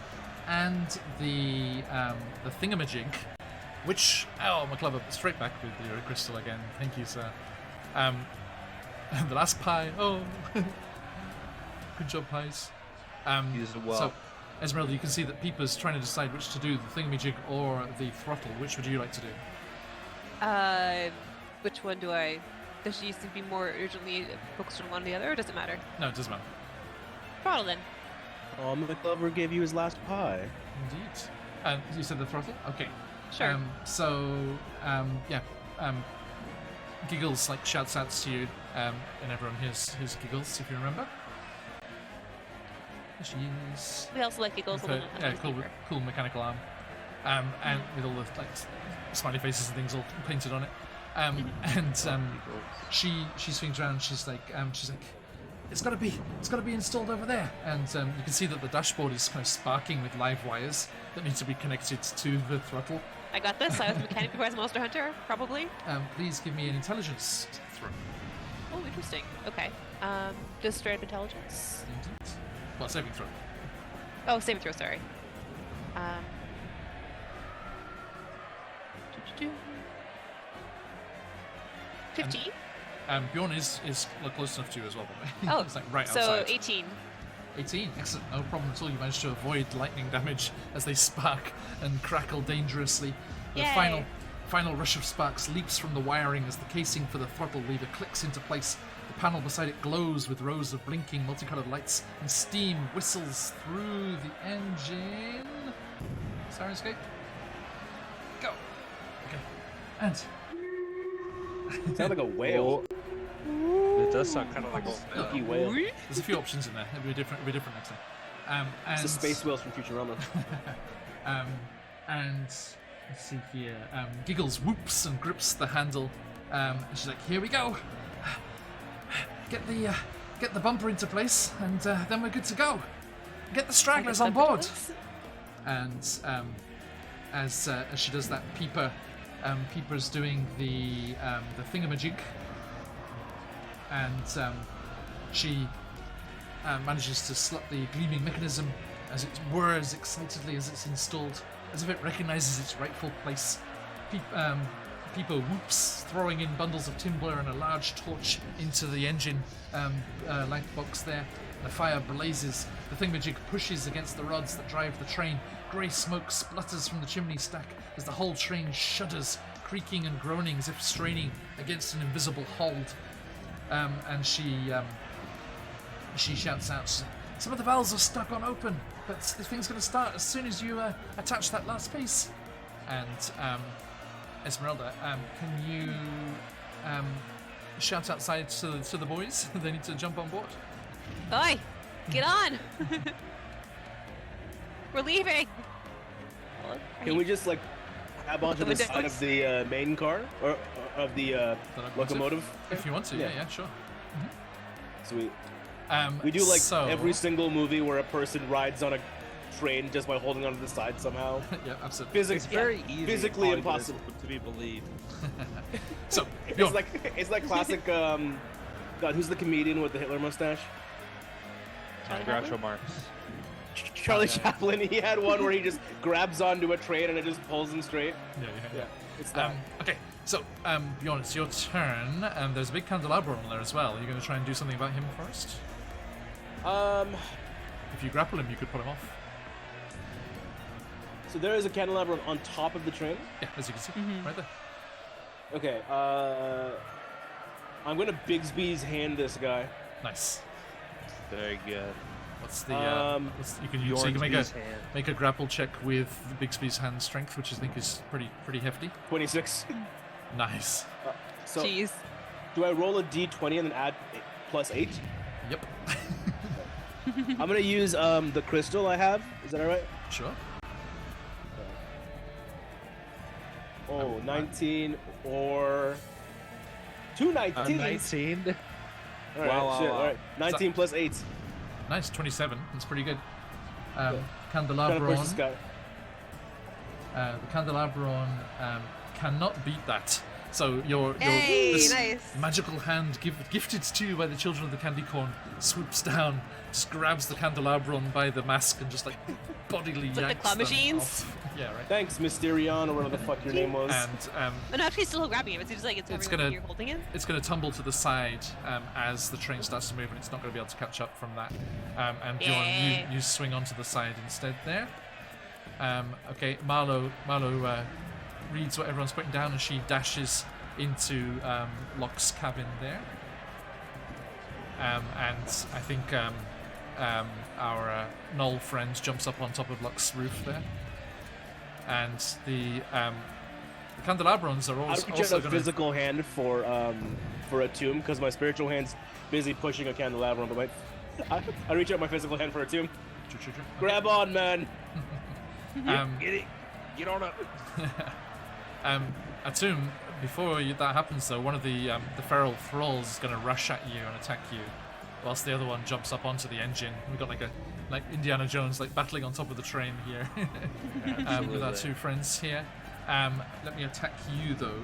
and the thingamajig, which McClever, straight back with your crystal again. Thank you, sir. The last pie. Oh, good job, pies. You did well. So, Esmeralda, you can see that Peeper's trying to decide which to do, the thingamajig or the throttle. Which would you like to do? Which one do I? Does she used to be more urgently focused on one or the other, or does it matter? No, it doesn't matter. Throttle then. Oh, McClover gave you his last pie. Indeed. You said the throttle? Okay. Sure. Giggles like shouts out to you, and everyone hears Giggles, if you remember. There she is. We also like Giggles a little bit. Cool mechanical arm, and with all the like smiley faces and things all painted on it. She swings around. She's like, it's got to be installed over there. And you can see that the dashboard is kind of sparking with live wires that need to be connected to the throttle. I got this. I was a mechanic before I was a monster hunter, probably. Please give me an intelligence throw. Oh, interesting. Okay. Just straight up intelligence. Indeed. Well, saving throw. Oh, saving throw. Sorry. 15. Bjorn is close enough to you as well, but Oh, it's like right so outside. 18. 18, excellent, no problem at all. You managed to avoid lightning damage as they spark and crackle dangerously. The Yay. final rush of sparks leaps from the wiring as the casing for the throttle lever clicks into place. The panel beside it glows with rows of blinking multicolored lights, and steam whistles through the engine. Sirenscape. Go. Okay. And Sounds like a whale. It does sound kind of like Spooky whale. there's a few options in there. It'll be different next time. It's the space whales from Futurama. And let's see here. Giggles whoops and grips the handle. And she's like, "Here we go. Get the bumper into place, and then we're good to go. Get the stragglers on board." And as she does that, Peeper's doing the thingamajig, and she manages to slut the gleaming mechanism as it whirs excitedly as it's installed, as if it recognizes its rightful place. Peeper whoops, throwing in bundles of timber and a large torch into the engine light box there. The fire blazes. The thingamajig pushes against the rods that drive the train. Grey smoke splutters from the chimney stack as the whole train shudders, creaking and groaning as if straining against an invisible hold. And she She shouts out, "Some of the valves are stuck on open, but the thing's going to start as soon as you attach that last piece." And Esmeralda, can you shout outside to the boys? They need to jump on board. Oi, get on! We're leaving. Can we just like grab onto the Windows. side of the main car or of the locomotive? If you want to, yeah, sure. Sweet. Um, We do like so- every single movie where a person rides on a train just by holding onto the side somehow. Yeah, absolutely. It's very easy. physically Hollywood impossible. to be believed. So, It's like classic. God, who's the comedian with the Hitler mustache? Groucho Marx. Charlie Chaplin. He had one where he just grabs onto a train and it just pulls him straight. yeah. It's that. Okay, so Bjorn, it's your turn, and there's a big candelabra on there as well. Are you going to try and do something about him first? If you grapple him, you could pull him off. So there is a candelabra on top of the train. Yeah, as you can see, right there. Okay. I'm gonna Bigsby's hand this guy. Nice. Very good. What's the? You can use. So you can Bjorn's hand. make a grapple check with Bixby's hand strength, which I think is pretty hefty. 26. Nice. So Jeez. do I roll a d20 and then add +8? Yep. I'm gonna use the crystal I have. Is that alright? Sure. Oh, 19 or 2 19s. 19. Alright, Wow, shit. wow. Alright, 19 plus 8. Nice. 27. That's pretty good. Trying to Candelabron. push this guy. The Candelabron cannot beat that. So your Hey, this nice. magical hand gifted to you by the children of the candy corn swoops down, just grabs the Candelabron by the mask and just like bodily It's like the yanks claw them machines? off. Yeah, right. Thanks, Mysterion, or whatever the fuck your name was. And Oh, no, actually, still grabbing him. It seems like it's It's hovering gonna- when you're holding it. it's going to tumble to the side as the train starts to move, and it's not going to be able to catch up from that. And Bjorn, Yeah. you swing onto the side instead there. Okay, Marlo reads what everyone's putting down, and she dashes into Locke's cabin there. And I think our Knoll friend jumps up on top of Locke's roof there. And the Candelabrons are I also, reach out a going to... physical hand for a tomb because my spiritual hand's busy pushing a candelabrum. But I reach out my physical hand for a tomb. Grab on, man. Get it. Get on up. Atum, before that happens though, one of the feral thralls is going to rush at you and attack you, whilst the other one jumps up onto the engine. We've got like Indiana Jones like battling on top of the train here with our two friends here. Let me attack you though.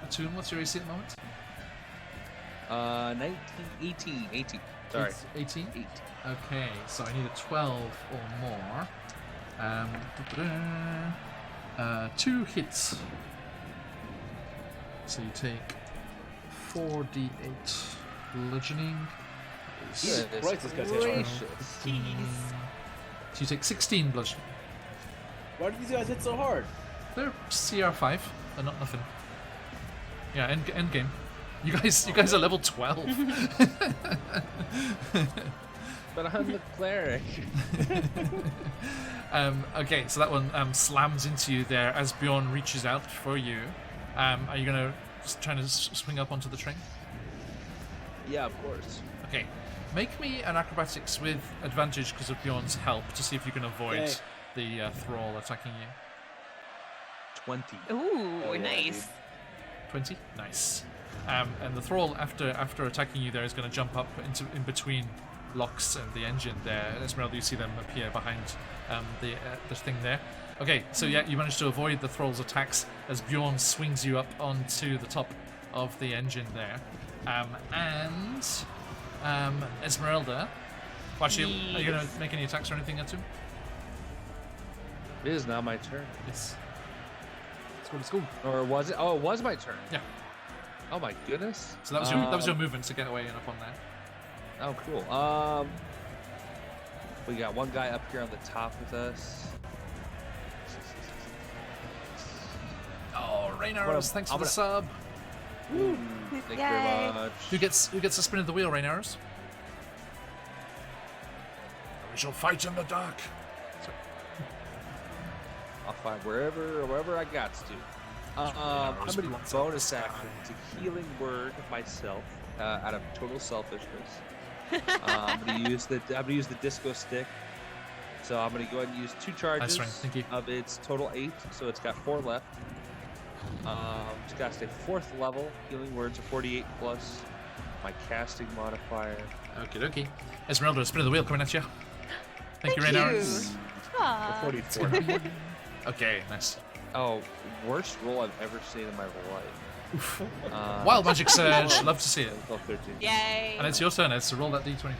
Atum, what's your AC at the moment? 18. Sorry. 18? 8. Okay, so I need a 12 or more. 2 hits. So you take 4d8 bludgeoning. Jesus Christ, this guy's hit hard. Jeez. So you take 16 bludgeoning. Why do these guys hit so hard? They're CR5. They're not nothing. Yeah, end game. You guys are level 12. But I'm the cleric. Okay, so that one slams into you there as Bjorn reaches out for you. Are you gonna try to swing up onto the train? Yeah, of course. Okay, make me an acrobatics with advantage because of Bjorn's help to see if you can avoid Okay. the thrall attacking you. 20. Ooh, Oh, yeah, nice. 20, nice. And the thrall after attacking you there is going to jump up in between Locks and the engine there. Esmeralda, you see them appear behind the thing there. Okay, so yeah, you managed to avoid the thrall's attacks as Bjorn swings you up onto the top of the engine there. And Esmeralda, well, actually, are you going to make any attacks or anything, Atum? It is now my turn. Yes. Let's go. Or was it? Oh, it was my turn. Yeah. Oh my goodness. So that was your movement to get away and up on there. Oh, cool. We got one guy up here on the top with us. Oh, Rainarrows, thanks for the sub. Thank you very much. Who gets a spin of the wheel, Rainarrows? shall fight in the dark. I'll find wherever I got to. I'm going to bonus action to healing word myself out of total selfishness. I'm going to use the disco stick. So I'm going to go ahead and use 2 charges Thank you. of its total 8. So it's got 4 left. It's got to stay 4th level. Healing words are 48 plus my casting modifier. Okie dokie. Esmeralda, spin of the wheel coming at you. Thank you, Raynor. Aw. 44. Okay, nice. Oh, worst roll I've ever seen in my life. Wild Magic Surge, love to see it. Level 13. Yay. And it's your turn, Ed, so roll that d20 for me.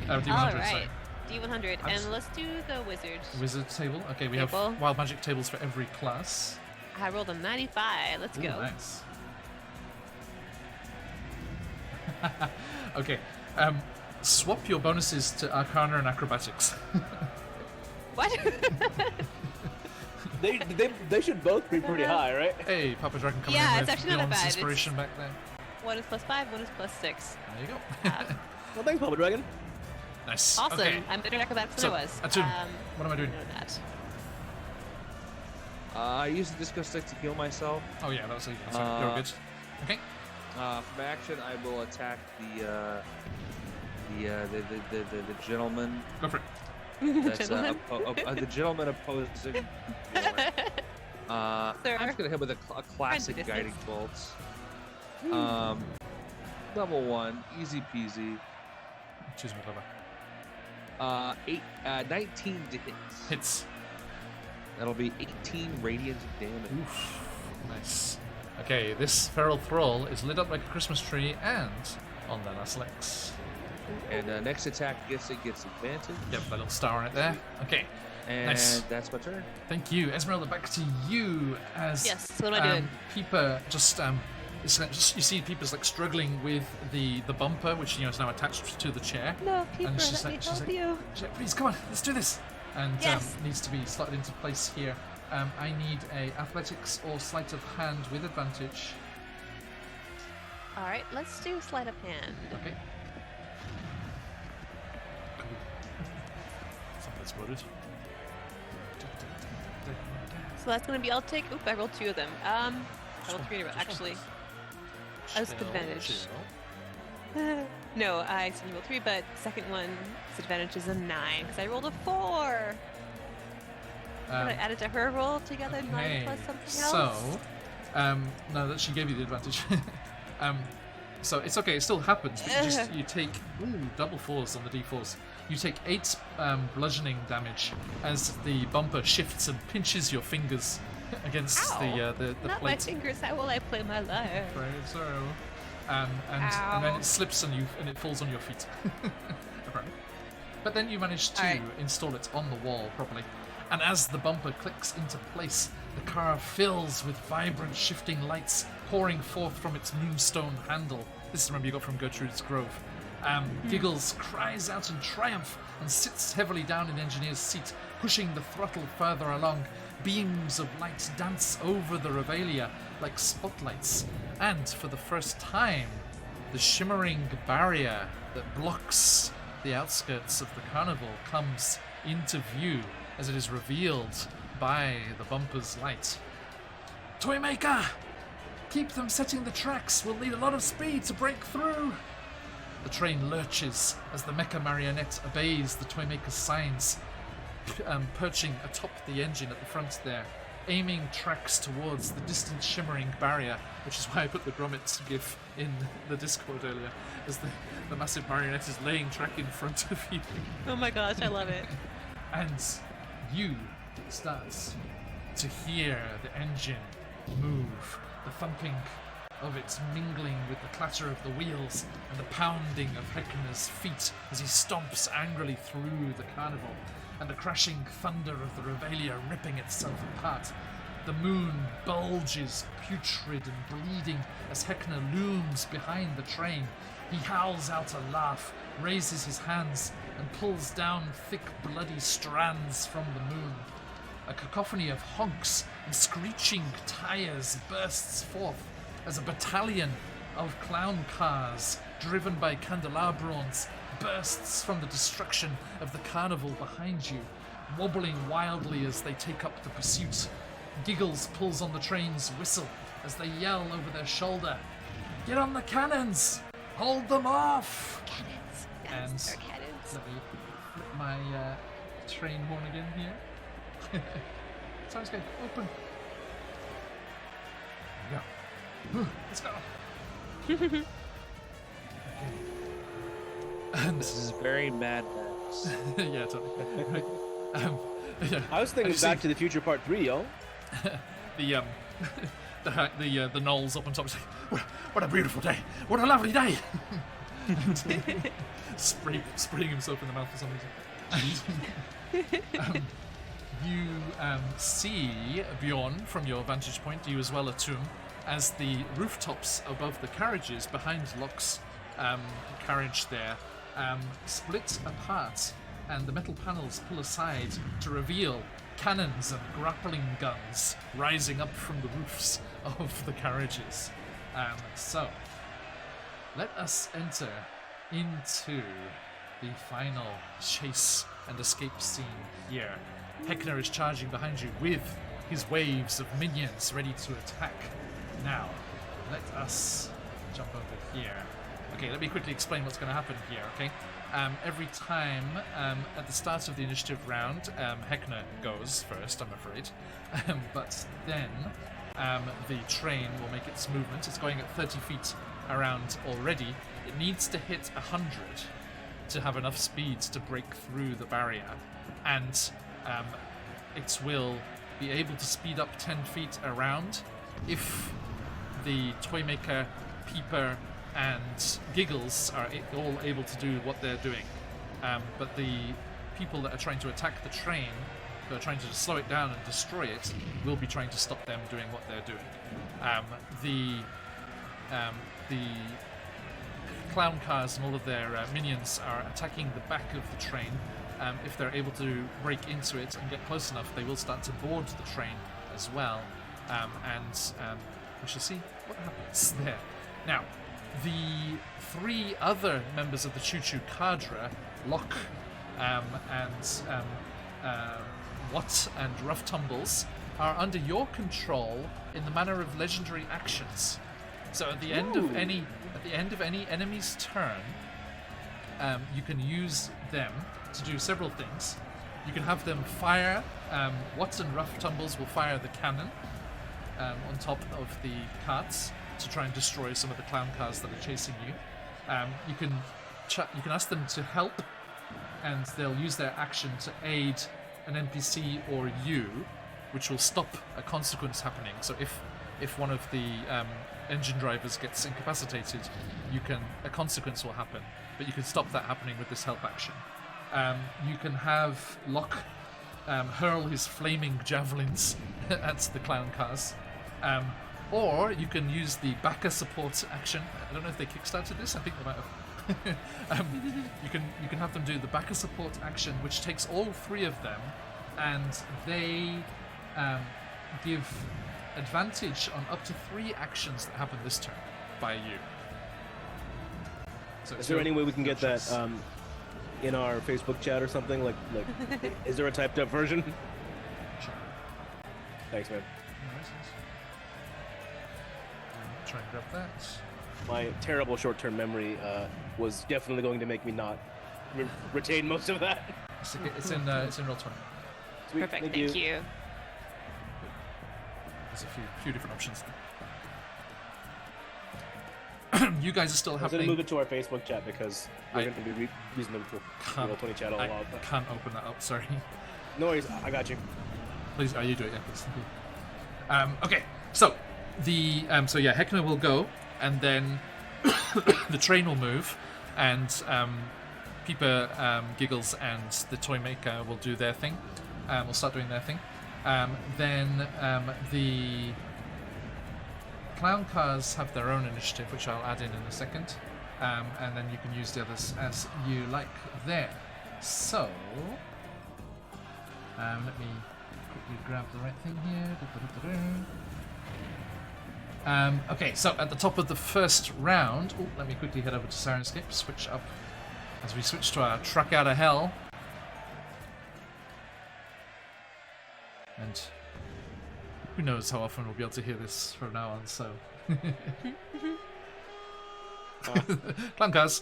D100, All sorry. right. D100. And let's do the wizard. Wizard table. Okay, we Table. have wild magic tables for every class. I rolled a 95. Let's Ooh, go. nice. Okay, swap your bonuses to Arcana and Acrobatics. What? They should both be pretty high, right? Hey, Papa Dragon coming Yeah, in it's with actually not that Beyond's bad. inspiration back there. 1 is plus 5, 1 is plus 6. There you go. Well, thanks, Papa Dragon. Nice. Awesome. Okay. I'm better at acrobatics So, than I was. Atum, what am I doing? know that. I used the disco stick to heal myself. Oh yeah, that was easy. You're good. Okay. From action, I will attack the gentleman. Go for it. That's Gentleman? the gentleman opposing. I'm just gonna hit with a classic Friendly guiding bolts. Level 1, easy peasy. Choose my lover. 19 to hit. Hits. That'll be 18 radiant damage. Oof. Nice. Okay, this feral thrall is lit up like a Christmas tree and on their last legs. And next attack gets advantage. Yep, that little star on it there. Okay. And Nice. that's my turn. Thank you. Esmeralda, back to you as Yes, what am I doing? Peeper just you see Peeper's like struggling with the bumper, which is now attached to the chair. No, Peeper, And she's let me like- help you. She's like, please come on, let's do this. And Yes. needs to be slotted into place here. I need a athletics or sleight of hand with advantage. All right, let's do sleight of hand. Okay. Something exploded. So that's gonna be. I'll take. Oop, I rolled 2 of them. I rolled 3 actually. I was disadvantage. No, I said rolled 3, but second one disadvantage is a 9 because I rolled a 4. Did I add it to her roll together? 9 Okay, plus something else. so, no, that she gave you the advantage. So it's okay, it still happens, but you take double 4s on the d4s. You take 8 bludgeoning damage as the bumper shifts and pinches your fingers against Ow. the Not plate. my fingers. How will I play my life? Right, so, and then Ow. it slips on you and it falls on your feet. Apparently. But then you manage to Alright. install it on the wall properly. And as the bumper clicks into place, the car fills with vibrant shifting lights pouring forth from its moonstone handle. This is, remember, you got from Gertrude's Grove. Giggles cries out in triumph and sits heavily down in the engineer's seat, pushing the throttle further along. Beams of light dance over the Revelia like spotlights. And for the first time, the shimmering barrier that blocks the outskirts of the carnival comes into view as it is revealed by the bumper's light. Toymaker! Keep them setting the tracks. We'll need a lot of speed to break through. The train lurches as the mecha marionette obeys the Toymaker's signs, perching atop the engine at the front there, aiming tracks towards the distant shimmering barrier, which is why I put the Gromit gif in the Discord earlier, as the massive marionette is laying track in front of you. Oh my gosh, I love it. And you start to hear the engine move, the thumping of it mingling with the clatter of the wheels and the pounding of Heckner's feet as he stomps angrily through the carnival, and the crashing thunder of the Revelia ripping itself apart. The moon bulges, putrid and bleeding, as Heckner looms behind the train. He howls out a laugh, raises his hands, and pulls down thick, bloody strands from the moon. A cacophony of honks and screeching tires bursts forth as a battalion of clown cars driven by candelabrons, bursts from the destruction of the carnival behind you, wobbling wildly as they take up the pursuit. Giggles pulls on the train's whistle as they yell over their shoulder, "Get on the cannons! Hold them off!" Cannons. And Yes, they're cannons. let me flip my train horn again here. Sounds good. Open. There we go. Let's go. And This is very Mad Max. yeah, totally. Right. Yeah. I was thinking I've Back seen to the Future Part 3, yo. the the knolls up on top. It's like, what a beautiful day! What a lovely day! Spraying himself in the mouth for some reason. And, you see Bjorn from your vantage point. You as well, Atum, as the rooftops above the carriages behind Locke's carriage there split apart, and the metal panels pull aside to reveal cannons and grappling guns rising up from the roofs of the carriages. So, let us enter into the final chase and escape scene here. Heckner is charging behind you with his waves of minions ready to attack. Now, let us jump over here. Okay, let me quickly explain what's going to happen here, okay? Every time at the start of the initiative round, Heckner goes first, I'm afraid. But then the train will make its movement. It's going at 30 feet around already. It needs to hit 100 to have enough speed to break through the barrier. And it will be able to speed up 10 feet around if the Toymaker, Peeper, and Giggles are all able to do what they're doing. But the people that are trying to attack the train, that are trying to slow it down and destroy it, will be trying to stop them doing what they're doing. The clown cars and all of their minions are attacking the back of the train. If they're able to break into it and get close enough, they will start to board the train as well. We shall see what happens there. Now, the three other members of the Choo Choo cadre, Locke and Watt and Rough Tumbles, are under your control in the manner of legendary actions. So at the end of any enemy's turn, you can use them to do several things. You can have them fire. Watt and Rough Tumbles will fire the cannon on top of the carts to try and destroy some of the clown cars that are chasing you. You can ask them to help, and they'll use their action to aid an NPC or you, which will stop a consequence happening. So if one of the engine drivers gets incapacitated, a consequence will happen, but you can stop that happening with this help action. You can have Locke hurl his flaming javelins at the clown cars. Or you can use the backer support action. I don't know if they kickstarted this. I think they might have. You can have them do the backer support action, which takes all three of them, and they give advantage on up to 3 actions that happen this turn by you. So is there any way we can get that in our Facebook chat or something? Like, is there a typed up version? Sure. Thanks, man. Try and grab that. My terrible short-term memory was definitely going to make me not retain most of that. It's in Roll20. Sweet, Perfect, thank you. There's a few different options. You guys are still I'm going happening. to move it to our Facebook chat because we're going to be using them for Roll20 chat a lot. I can't open that up, sorry. No worries, I got you. Please, you do it, yeah, please. Okay, so Heckner will go, and then the train will move, and Peeper, Giggles, and the Toymaker will do their thing. Will start doing their thing. Then the clown cars have their own initiative, which I'll add in a second, and then you can use the others as you like there. So, let me quickly grab the right thing here. Okay, so at the top of the first round, let me quickly head over to Sirenscape, switch up as we switch to our truck out of hell. And who knows how often we'll be able to hear this from now on, so. Clown cars.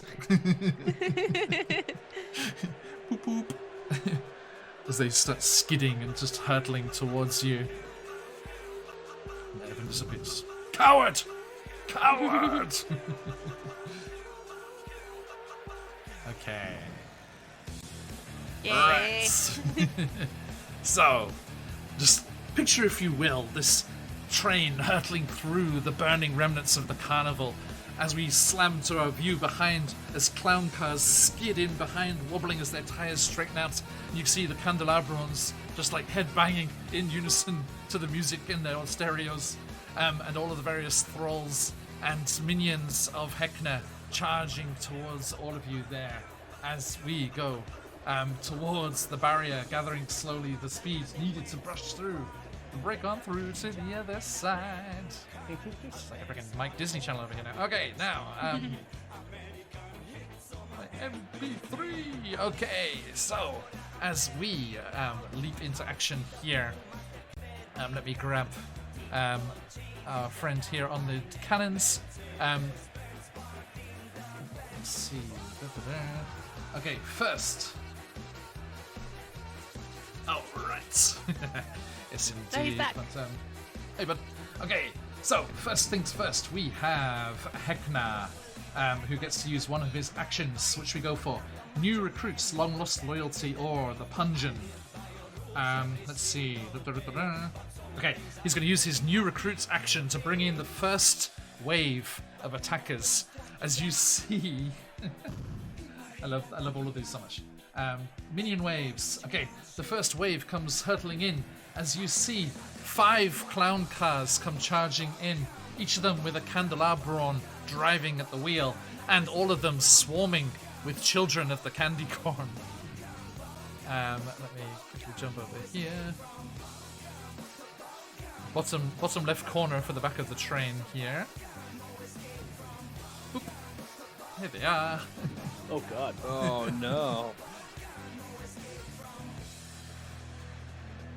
Boop boop. As they start skidding and just hurtling towards you. And Evan disappears. Coward! Coward! Okay. Yay. Right. So, just picture, if you will, this train hurtling through the burning remnants of the carnival as we slam to our view behind as clown cars skid in behind, wobbling as their tires straighten out. You see the candelabrons just like head-banging in unison to the music in their stereos, and all of the various thralls and minions of Heckner charging towards all of you there as we go towards the barrier, gathering slowly the speed needed to brush through and break on through to the other side. It's like a freaking Mike Disney Channel over here now. Okay, now, MP3. Okay, so as we leap into action here, let me grab our friend here on the cannons. Let's see. Okay, first. Oh, right. Yes, indeed. No, he's back. But, hey, bud. Okay, so first things first, we have Heckner, who gets to use one of his actions, which we go for. New recruits, long lost loyalty, or the Pungeon. Let's see. Okay, he's going to use his new recruits action to bring in the first wave of attackers. As you see, I love all of these so much. Minion waves. Okay, the first wave comes hurtling in. As you see, 5 clown cars come charging in, each of them with a candelabron driving at the wheel, and all of them swarming with children of the candy corn. Let me quickly jump over here. Bottom left corner for the back of the train here. Boop. Here they are. Oh god. Oh no.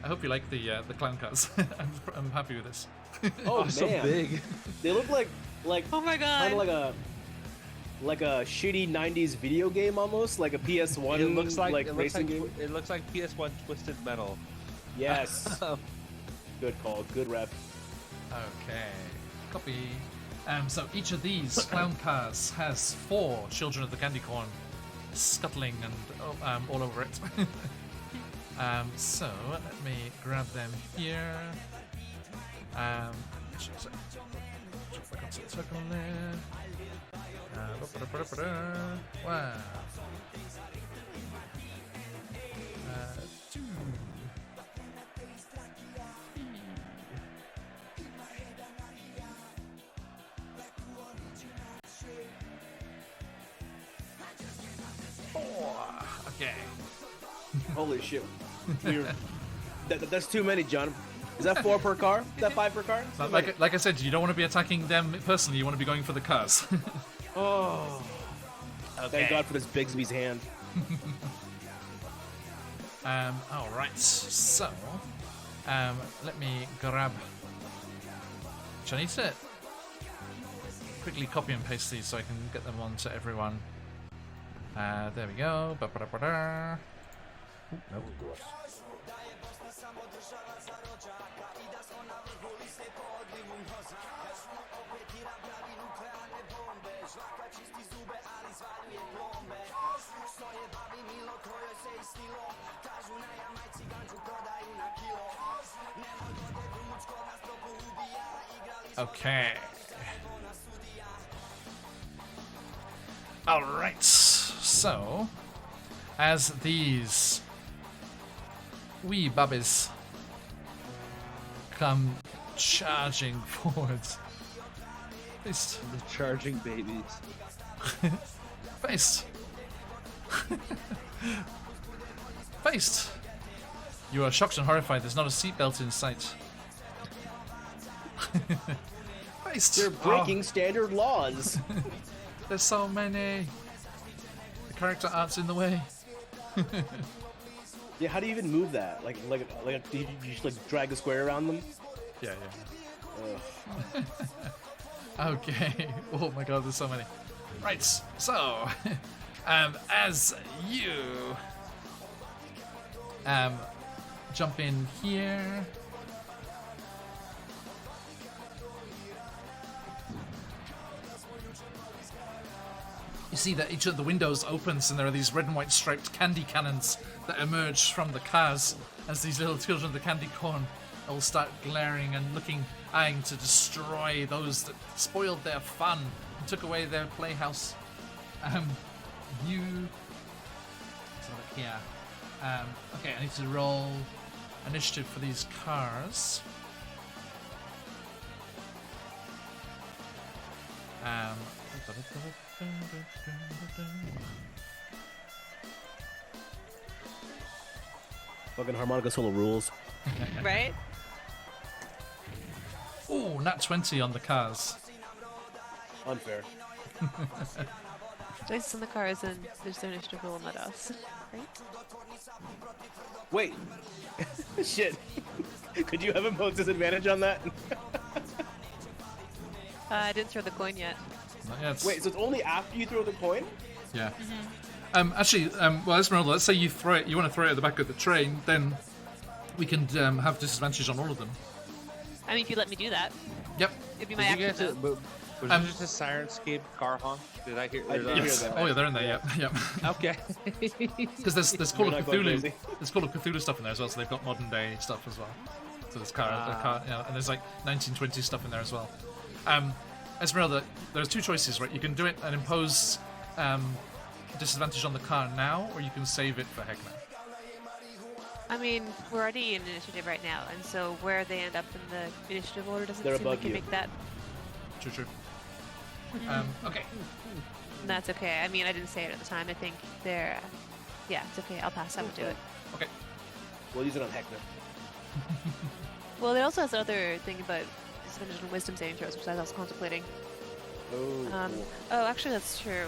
I hope you like the clown cars. I'm happy with this. Oh, so man. big. They look like Oh my god. kind of like a shitty '90s video game almost, like a PS1 It looks like racing game. It looks like PS1 Twisted Metal. Yes. Good call. Good rep. Okay, copy. So each of these clown cars has 4 children of the candy corn scuttling and all over it. So let me grab them here. Jump back onto the circle there. Wow. 2. Okay. Holy shit. That's too many, John. Is that 4 per car? Is that 5 per car? Like I said, you don't want to be attacking them personally. You want to be going for the cars. Oh. Okay. Thank God for this Bigsby's hand. All right. So, let me grab. I need to quickly copy and paste these so I can get them on to everyone. There we go. Ba-ba-da-ba-da. Nope. Okay. All right. So, as these wee bubbies come charging forwards, faced, The charging babies. faced, faced. You are shocked and horrified. There's not a seatbelt in sight. Christ! They're breaking standard laws. There's so many. The character art's in the way. Yeah, how do you even move that? Like, do you just like drag the square around them? Yeah. Ugh. Okay. Oh my god, there's so many. Right. So, as you jump in here. You see that each of the windows opens and there are these red and white striped candy cannons that emerge from the cars as these little children of the candy corn all start glaring and eyeing to destroy those that spoiled their fun and took away their playhouse. You... Let's have a look here. Okay, I need to roll initiative for these cars. Fucking harmonica solo rules. Right? Oh, nat 20 on the cars. Unfair. Dice on the cars and there's their initiative roll, not us. Right? Wait. Shit. Could you have imposed disadvantage on that? I didn't throw the coin yet. Not yet. Wait, so it's only after you throw the coin? Yeah. Actually, well, Esmeralda, let's say you throw it. You want to throw it at the back of the train, then we can have disadvantage on all of them. I mean, if you let me do that, Yep. it'd be my Did you action. guys, though. was there just a Sirenscape car honk? Did I hear? I did hear that. Oh yeah, they're in there. Yep. Okay. Because there's Call We're of not going Cthulhu. crazy. There's Call of Cthulhu stuff in there as well. So they've got modern day stuff as well. So there's car, and there's like 1920s stuff in there as well. Esmeralda, there's two choices, right? You can do it and impose disadvantage on the car now, or you can save it for Heckman. I mean, we're already in initiative right now, and so where they end up in the initiative order doesn't They're seem we above can you. make that. True. Okay. And that's okay. I mean, I didn't say it at the time. I think they're. Yeah, it's okay. I'll pass. I would do it. Okay. We'll use it on Heckman. Well, it also has another thing about disadvantage on wisdom saving throws, which I was contemplating. Oh, cool. Oh, actually, that's true.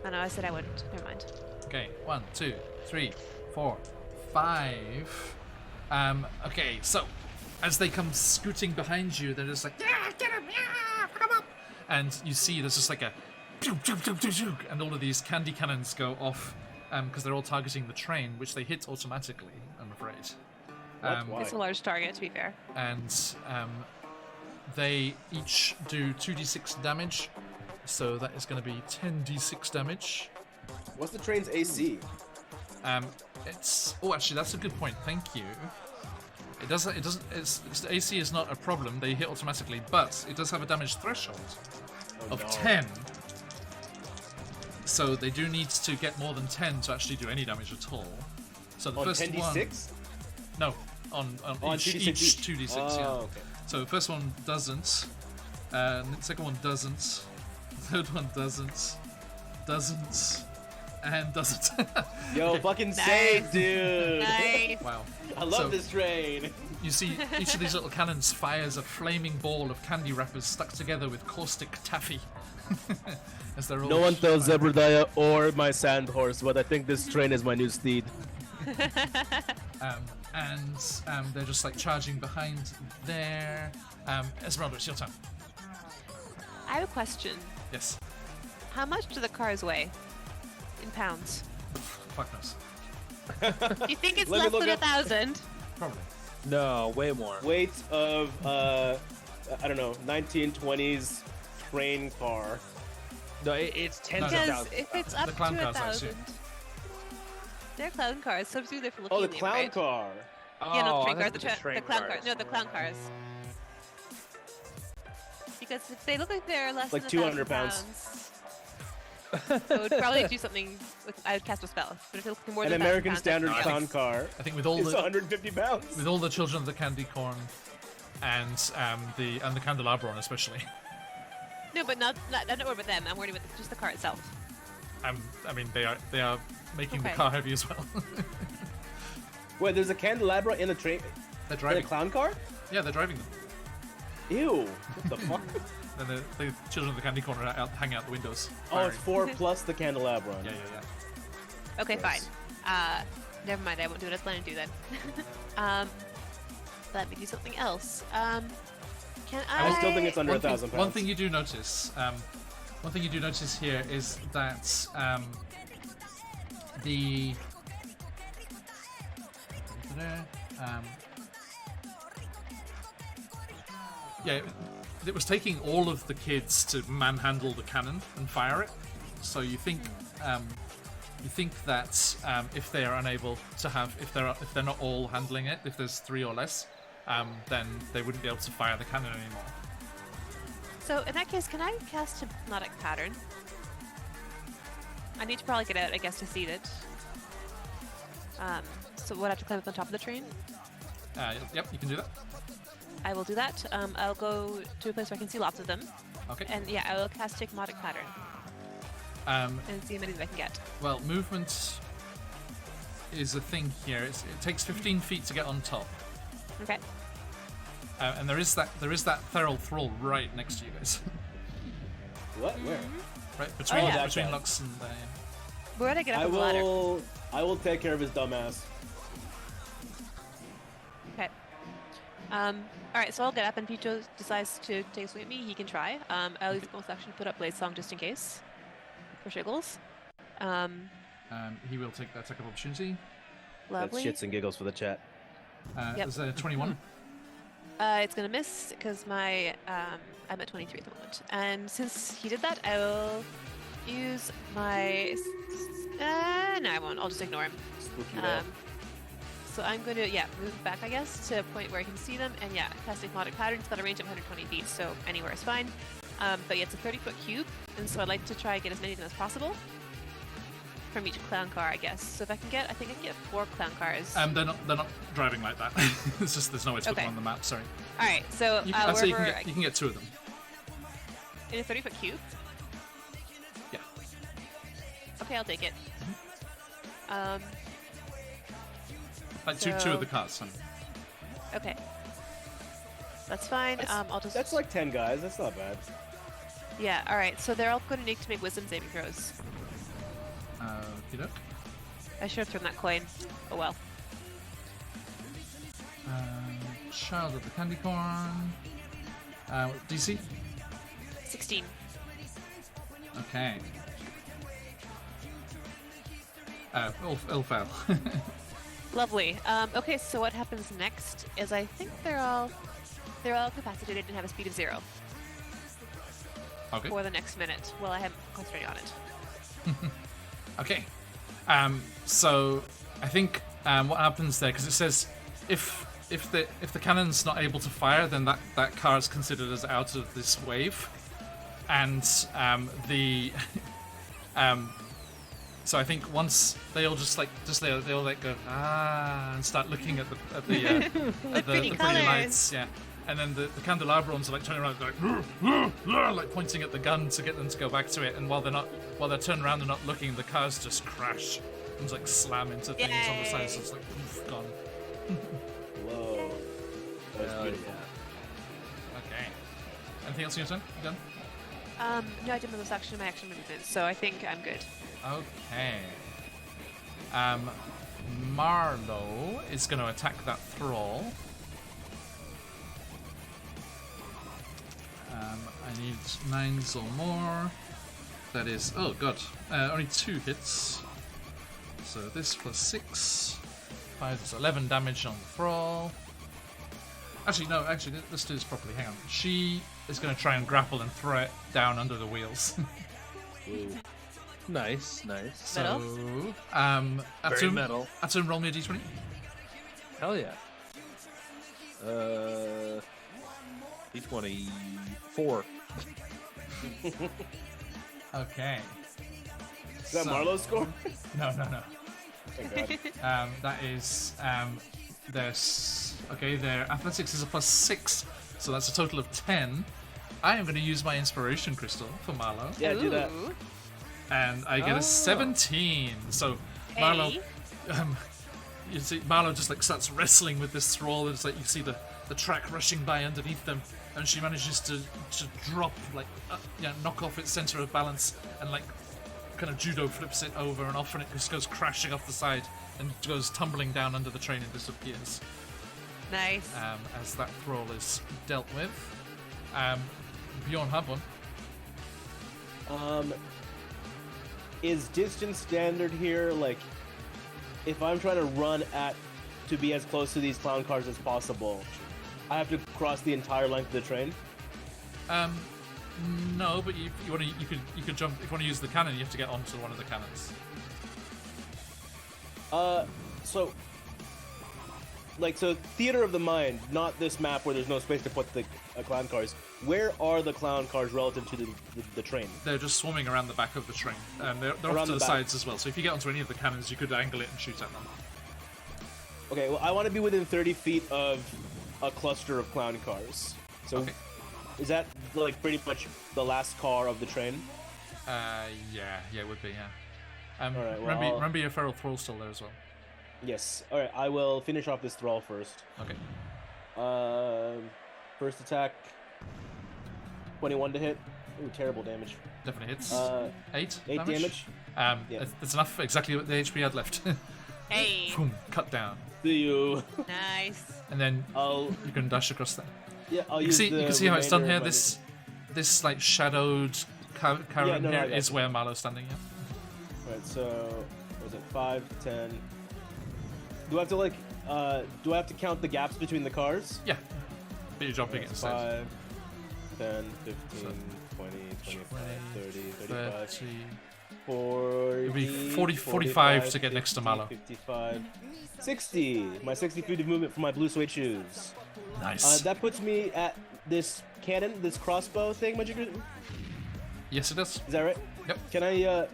Oh no, I said I wouldn't. Never mind. Okay. 1, 2, 3, 4, 5. Okay. So, as they come scooting behind you, they're just like, yeah, get him, yeah, pick him up. And you see there's just like a, and all of these candy cannons go off because they're all targeting the train, which they hit automatically. I'm afraid. That's why. It's a large target, to be fair. And they each do 2d6 damage, so that is going to be 10d6 damage. What's the train's AC? It's actually that's a good point. Thank you. It doesn't. Its AC is not a problem. They hit automatically, but it does have a damage threshold of 10. So they do need to get more than 10 to actually do any damage at all. So the On first 10d6? one, no, on each 2d6 each. 2d6. Oh, yeah. okay. So the first one doesn't, the second one doesn't, the third one doesn't, and doesn't. Yo, Okay. fucking Nice. save, dude! Nice. Wow. I love So- this train! You see, each of these little cannons fires a flaming ball of candy wrappers stuck together with caustic taffy. As they're all No one tells firing. Zebediah or my sand horse, but I think this train is my new steed. And they're just like charging behind there. Esmeralda, it's your turn. I have a question. Yes. How much do the cars weigh? In pounds. Fuck knows. Do you think it's Let me less look than up. 1,000? Probably. No, way more. Weight of, I don't know, 1920s train car. No, it's tens of Because thousands. if it's up The to clown cars, I 1,000, assume. they're clown cars. So they're for Oh, the Looking clown right? car. Yeah, no, Oh, the I train cars. thought it was The clown cars. No, the clown cars. Because if they look like they're less Like than 200 1,000 pounds, I would probably do something with. I would cast a spell. But if they're looking more An than American 1,000 standard pounds, clown car I think with all is the 150 pounds. with all the children of the candy corn and the candelabra especially. no, but not. I'm not worried about them. I'm worried about just the car itself. I mean they are making the Okay. car heavy as well. Wait, there's a candelabra in a train, They're in a driving. clown car? Yeah, they're driving them. Ew. What the fuck? And the children of the candy corner are hanging out the windows. Oh, it's firing. 4 plus the candelabra. Yeah. Okay, Yes. fine. Never mind. I won't do what I was planning to do then. Let me do something else. Can I? I still think it's under One 1,000 thing, pounds. one thing you do notice, here is that the yeah, it was taking all of the kids to manhandle the cannon and fire it. So you think that if they are unable to have, if they're not all handling it, if there's 3 or less, then they wouldn't be able to fire the cannon anymore. So in that case, can I cast Hypnotic Pattern? I need to probably get out, I guess, to see it. So would I have to climb up on top of the train? Yep, you can do that. I will do that. I'll go to a place where I can see lots of them. Okay. And yeah, I will cast Hypnotic Pattern and see how many I can get. Well, movement is a thing here. It takes 15 feet to get on top, Okay. and there is that feral thrall right next to you guys, What? Where? right between yeah. between Okay. Lux and Where would I get up on the ladder? I will take care of his dumbass. Okay. All right, so I'll get up, and if he decides to take a swing at me, he can try. I'll use the bonus action to put up Blade Song just in case, for shiggles. he will take that attack of opportunity. Lovely. That's shits and giggles for the chat. Yep. There's a 21. It's gonna miss because my I'm at 23 at the moment, and since he did that, I will use my. No, I won't. I'll just ignore him. Spooky bad. So I'm going to, move back, I guess, to a point where I can see them, and cast Hypnotic Pattern. It's got a range of 120 feet, so anywhere is fine. But yeah, it's a 30-foot cube, and so I'd like to try and get as many of them as possible from each clown car, I guess. So if I think I can get 4 clown cars. They're not driving like that. It's just there's no way to put them Okay. on the map. Sorry. All right, so I'd say wherever you can get 2 of them. in a 30-foot cube. Yeah. Okay, I'll take it. Like two So- of the cars. Son. Okay, that's fine. I'll just. That's like 10 guys. That's not bad. Yeah. All right. So they're all going to need to make wisdom saving throws. Okey-doke. I should have thrown that coin. Oh well. Child of the candy corn. DC. 16. Okay. It'll fail. Lovely. Okay, so what happens next is I think they're all incapacitated and have a speed of 0 Okay. for the next minute. Well, I haven't concentrated on it. Okay. So I think what happens there, because it says if the cannon's not able to fire, then that car is considered as out of this wave, and the so I think once they all they all go and start looking at the pretty pretty colours. lights, yeah. And then the candelabrons are like turning around, like pointing at the gun to get them to go back to it. And while they're turning around and not looking, the cars just crash and just, like slam into things on the side. So it's like gone. Whoa. That was beautiful. Okay. Anything else on your turn? You done? No, I did bonus action in my action movement, so I think I'm good. Okay. Marlowe is going to attack that thrall. I need 9s or more. That is, oh god, only 2 hits. So this plus 6. 5 is 11 damage on the thrall. Actually, no, let's do this properly. Hang on. She is going to try and grapple and throw it down under the wheels. Ooh. Nice. So, Very Atum, metal. Atum, roll me a d20. Hell yeah. D24. Okay. Is that Marlowe's score? No. Thank God. That is their athletics is a plus 6, so that's a total of 10. I am going to use my inspiration crystal for Marlowe, Yeah, do that. Ooh. and I get a 17. So Marlowe, Hey. you see Marlowe just like starts wrestling with this thrall, and it's like you see the the track rushing by underneath them, and she manages to drop, like, knock off its center of balance, and like kind of judo flips it over and off, and it just goes crashing off the side and goes tumbling down under the train and disappears. Nice. As that thrall is dealt with. Bjorn have one. Is distance standard here? Like, if I'm trying to run to be as close to these clown cars as possible, I have to cross the entire length of the train? No, but you could jump. If you want to use the cannon, you have to get onto one of the cannons. So theater of the mind, not this map where there's no space to put the clown cars. Where are the clown cars relative to the train? They're just swarming around the back of the train. They're off to the sides as well. So if you get onto any of the cannons, you could angle it and shoot at them. Okay, well, I want to be within 30 feet of a cluster of clown cars. So, okay. Is that like pretty much the last car of the train? Yeah, it would be, yeah. All right, well, remember your feral thrall's still there as well. Yes. All right, I will finish off this thrall first. Okay. First attack, 21 to hit. Ooh, terrible damage. Definitely hits. 8 damage. Yeah. That's enough. Exactly what the HP I had left. Hey. Boom, cut down. See you. Nice. And then you can dash across there. Yeah, you can see how it's done here. This like shadowed caravan here is where Marlo's standing. Yeah. Right. So was it 5, 10? Do I have to count the gaps between the cars? Yeah. But you're jumping instead. 5, 10, 15, 20, 25, 30, 35, 30. 40, It'll be 45 to get next to Marlo. 55, 60. My 60 feet of movement for my blue suede shoes. Nice. That puts me at this cannon, this crossbow thing, Majigger? Yes, it does. Is that right? Yep. Can I,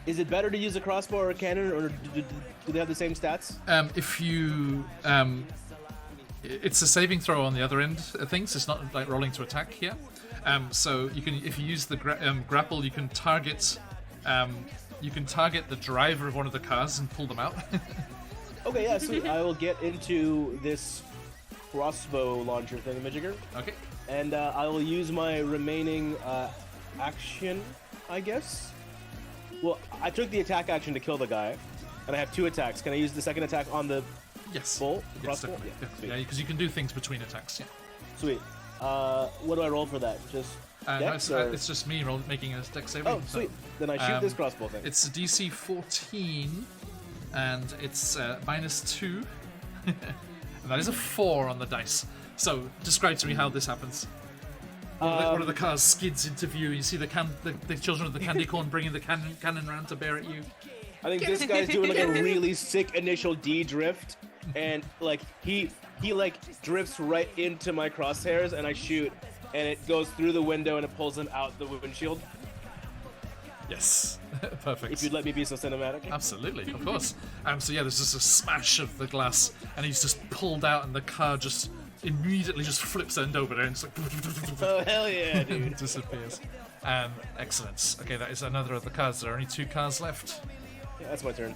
is it better to use a crossbow or a cannon, or do they have the same stats? If you, it's a saving throw on the other end of things. It's not like rolling to attack here. So you can, if you use the grapple, you can target the driver of one of the cars and pull them out. Okay, yeah, sweet. I will get into this crossbow launcher thingamajigger. Okay. And I will use my remaining action, I guess. Well, I took the attack action to kill the guy, and I have 2 attacks. Can I use the second attack on the crossbow? Yes, yeah, because you can do things between attacks. Yeah. Sweet. What do I roll for that? Just dex, it's just me making a dex saving. Oh, sweet. Then I shoot this crossbow thing. It's a DC 14, and it's -2. And that is a 4 on the dice. So, describe to me how this happens. One of the cars skids into view. You see the children of the candy corn bringing the cannon round to bear at you. I think this guy's doing like a really sick initial D drift, and like he like drifts right into my crosshairs, and I shoot, and it goes through the window and it pulls him out the windshield. Yes, perfect. If you'd let me be so cinematic. Absolutely, of course. So yeah, there's just a smash of the glass, and he's just pulled out, and the car just immediately just flips end over there, and it's like oh hell yeah, dude! Disappears. Excellent. Okay, that is another of the cars. There are only 2 cars left. Yeah, that's my turn.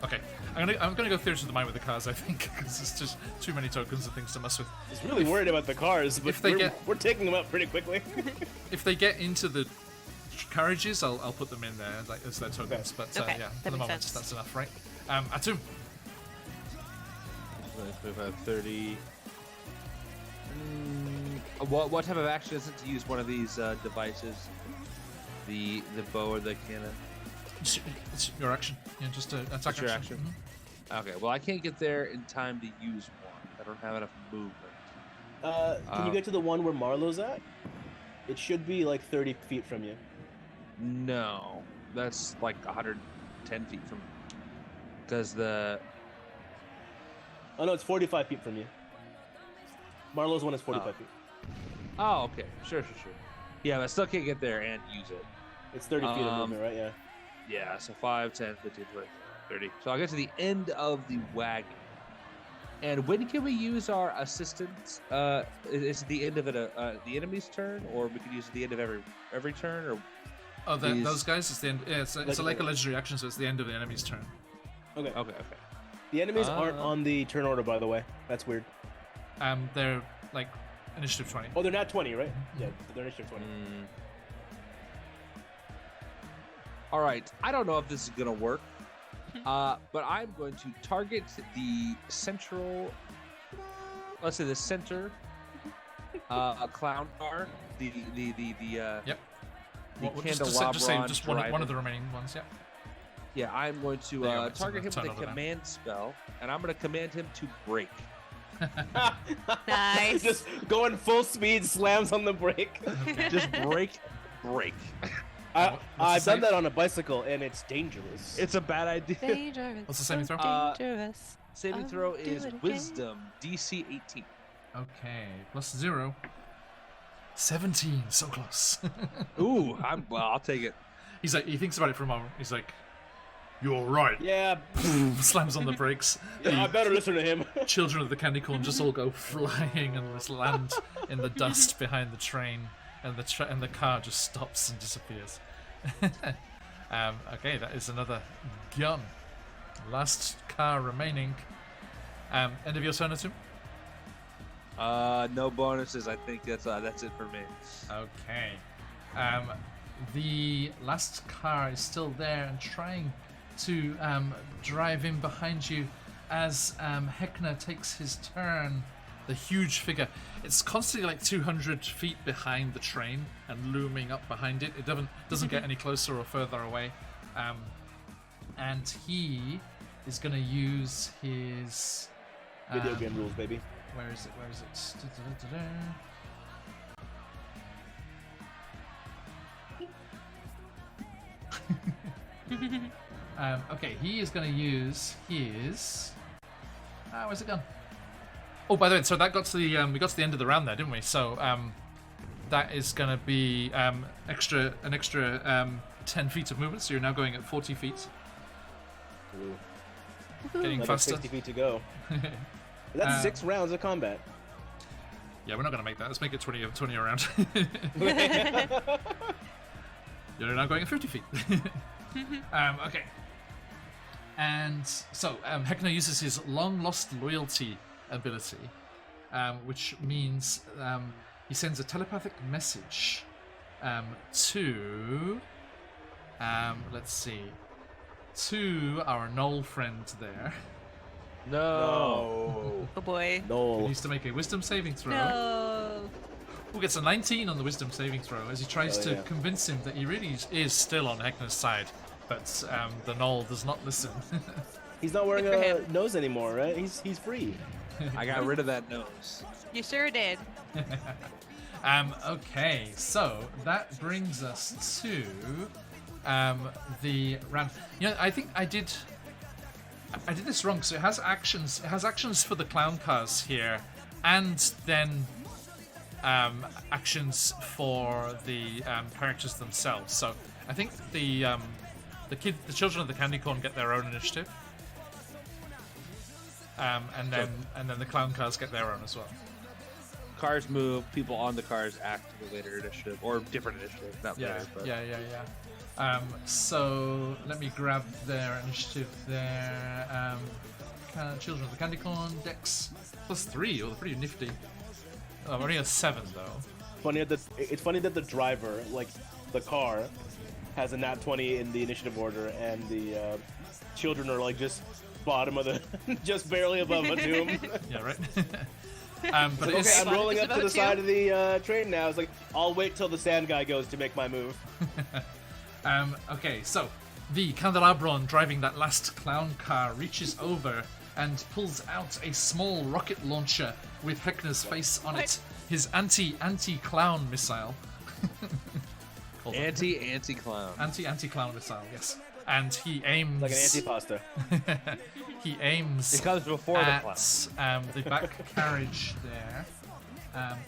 Okay, I'm gonna go through to the mine with the cars, I think, because it's just too many tokens and things to mess with. I was really worried about the cars, but we're taking them out pretty quickly. If they get into the carriages, I'll put them in there like as their tokens. Okay. But yeah, for the moment, that's enough, right? Atum. 25, 30. What type of action is it to use one of these devices? The bow or the cannon? It's your action. Yeah, just attack. It's your action. Mm-hmm. Okay. Well, I can't get there in time to use one. I don't have enough movement. Can you get to the one where Marlo's at? It should be like 30 feet from you. No, that's like 110 feet from. Because the. Oh no, it's 45 feet from you. Marlo's one is 45 feet. Oh, okay. Sure. Yeah, but I still can't get there and use it. It's 30 feet of movement, right? Yeah. Yeah, so 5, 10, 15, 20, 30. So I'll get to the end of the wagon. And when can we use our assistance? Is it the end of the enemy's turn, or we could use it at the end of every turn? Or oh, those guys? It's the end. Yeah, it's like a legendary action, so it's the end of the enemy's turn. Okay. The enemies aren't on the turn order, by the way. That's weird. They're like initiative 20. Oh, they're not 20, right? Yeah, they're initiative 20. All right. I don't know if this is gonna work, but I'm going to target the central. Let's say the center clown car. The Yep. The Just say just one driver. of the remaining ones. Yeah. Yeah, I'm going to There you go, target him turn with over a there. command spell, and I'm going to command him to break. Nice. Just going full speed, slams on the brake. Just break. I've done save? that on a bicycle, and it's dangerous. It's a bad idea. Dangerous. What's the saving throw? Dangerous. Saving I'll throw do is it again. Wisdom, DC 18. Okay, plus 0. 17, so close. Ooh, I'll take it. He's like, he thinks about it for a moment. He's like, "You're right." Yeah, Slams on the brakes. I better listen to him. Children of the candy corn just all go flying and just land in the dust behind the train, and the car just stops and disappears. Okay, that is another gun. Last car remaining. End of your turn, Atum? No bonuses. I think that's it for me. Okay. The last car is still there and trying to drive in behind you as Heckner takes his turn. The huge figure. It's constantly like 200 feet behind the train and looming up behind it. It doesn't get any closer or further away. And he is going to use his... Video game rules, baby. Where is it? Okay, he is going to use his. Where's it gone? Oh, by the way, so that got to the we got to the end of the round there, didn't we? So that is going to be an extra 10 feet of movement. So you're now going at 40 feet, Ooh. getting Another faster. 60 feet to go. That's 6 rounds of combat. Yeah, we're not going to make that. Let's make it 20 around. You're now going at 50 feet. Okay. And so Heckner uses his long lost loyalty ability, which means he sends a telepathic message to, let's see, to our Knoll friend there. No. Oh boy. He No. needs to make a wisdom saving throw. No. Who gets a 19 on the wisdom saving throw as he tries Oh, to yeah. convince him that he really is still on Heckner's side, but the Knoll does not listen. He's not wearing Good for a him. nose anymore, right? He's free. I got rid of that nose. You sure did. Okay, so that brings us to the round. You know, I think I did this wrong. So it has actions. It has actions for the clown cars here, and then actions for the characters themselves. So I think the children of the candy corn get their own initiative, and then the clown cars get their own as well. Cars move. People on the cars act to the later initiative or different initiative. Not Yeah, later, but yeah. So let me grab their initiative there. Children of the Candy Corn, Dex +3. Oh, they're pretty nifty. Oh, we're only at 7 though. It's funny that the driver, like the car, has a nat 20 in the initiative order, and the children are like just bottom of the, just barely above a doom. Yeah, right. But it Okay, is, I'm rolling up to the About side two. of the train now. It's like, I'll wait till the sand guy goes to make my move. okay, so the Candelabron driving that last clown car reaches over and pulls out a small rocket launcher with Heckner's face on it. His anti-clown missile. Hold on. anti-clown. Anti-clown missile, yes. And he aims Like an antipasta. he aims It comes before the at clown. the back carriage there.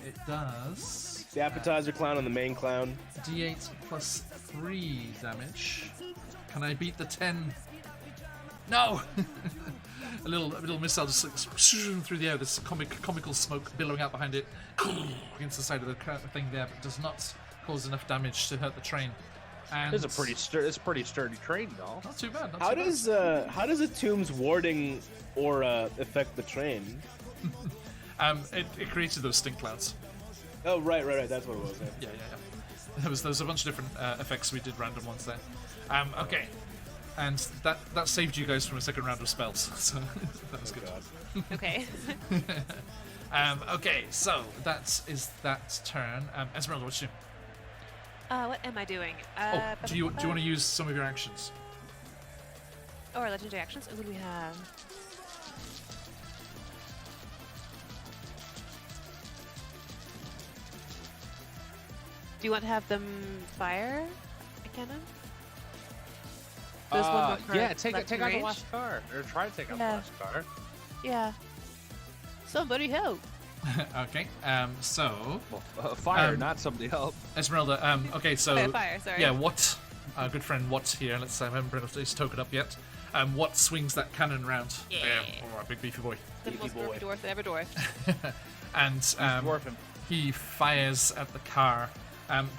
It does The appetizer clown and the main clown. D8 +3 damage. Can I beat the 10? No! a little missile just like through the air. This comical smoke billowing out behind it against the side of the thing there, but does not cause enough damage to hurt the train. And It's a pretty sturdy train, though. not too bad. How does a tomb's warding aura affect the train? It created those stink clouds. Oh, right. That's what it was. Yeah. There was a bunch of different effects. We did random ones there. Okay, and that saved you guys from a second round of spells. So that was good. Okay. Okay, so that is that turn. Esmeralda, what you do? What am I doing? Do you want to use some of your actions? Or legendary actions? What do we have? Do you want to have them fire a cannon? There's one more card Yeah, take left out in the range. last car, or try to take out the Yeah. last car. Yeah. Somebody help. Okay, so Fire, not somebody else. Esmeralda. Okay, so Okay, fire, sorry. yeah, what? Good friend Watt here. Let's I haven't brought his token up yet. Watt swings that cannon round. Yeah. Oh, a big beefy boy. The Beefy most boy. dwarfy dwarf that ever dwarfed. And Dwarf him. he fires at the car.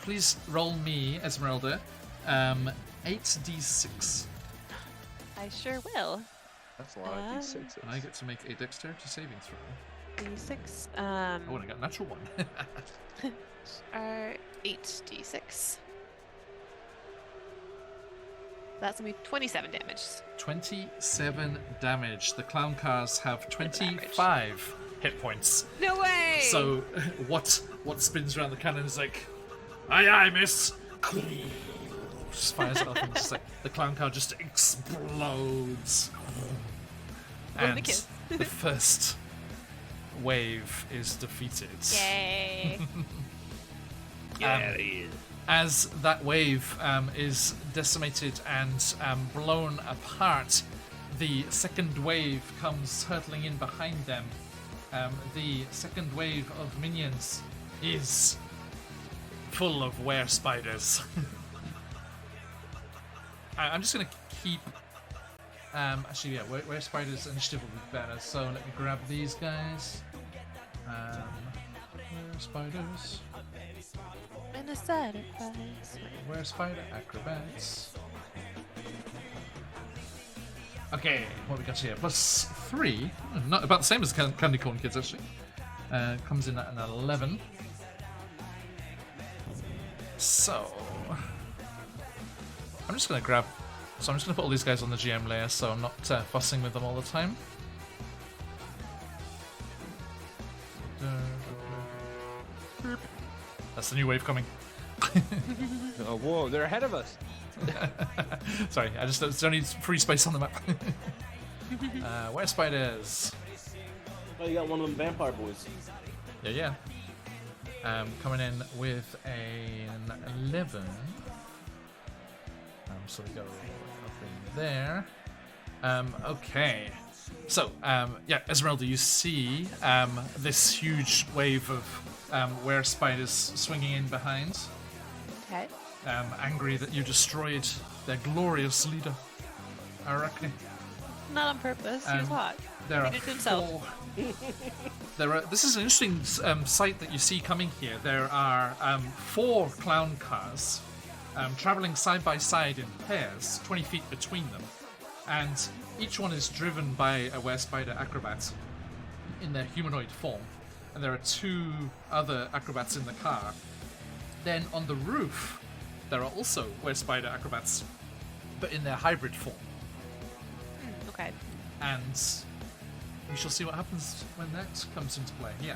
Please roll me, Esmeralda, 8d6. I sure will. That's a lot of D6s. And I get to make a dexterity saving throw. D6. Oh, and I got a natural one. Are 8d6. That's gonna be 27 damage. 27 damage. The clown cars have 25 hit points. No way! So what spins around the cannon is like, aye, miss. Just fires it off, and just like the clown car just explodes. And kiss. the first wave is defeated. Yay! As that wave is decimated and blown apart, the second wave comes hurtling in behind them. The second wave of minions is full of were spiders. I'm just going to keep... actually, yeah, were spiders initiative will be better, so let me grab these guys. Were spiders... And a side effects. Where spider acrobats? Okay, what we got here? +3. Not about the same as Candy Corn Kids actually. Comes in at an 11. So I'm just gonna grab. So I'm just gonna put all these guys on the GM layer, so I'm not fussing with them all the time. That's the new wave coming. Oh, whoa, they're ahead of us. Sorry, I just don't need free space on the map. Where spiders? Oh, you got one of them vampire boys. Yeah. Coming in with an 11. So we go up in there. Okay. So, yeah, Esmeralda, you see this huge wave of were spiders swinging in behind. Okay. Angry that you destroyed their glorious leader, Arachne. Not on purpose. He was hot. There He are did it to himself. This is an interesting sight that you see coming here. There are 4 clown cars traveling side by side in pairs, 20 feet between them. And each one is driven by a were spider acrobat in their humanoid form. And there are 2 other acrobats in the car. Then on the roof, there are also were spider acrobats, but in their hybrid form. Okay. And we shall see what happens when that comes into play. Yeah.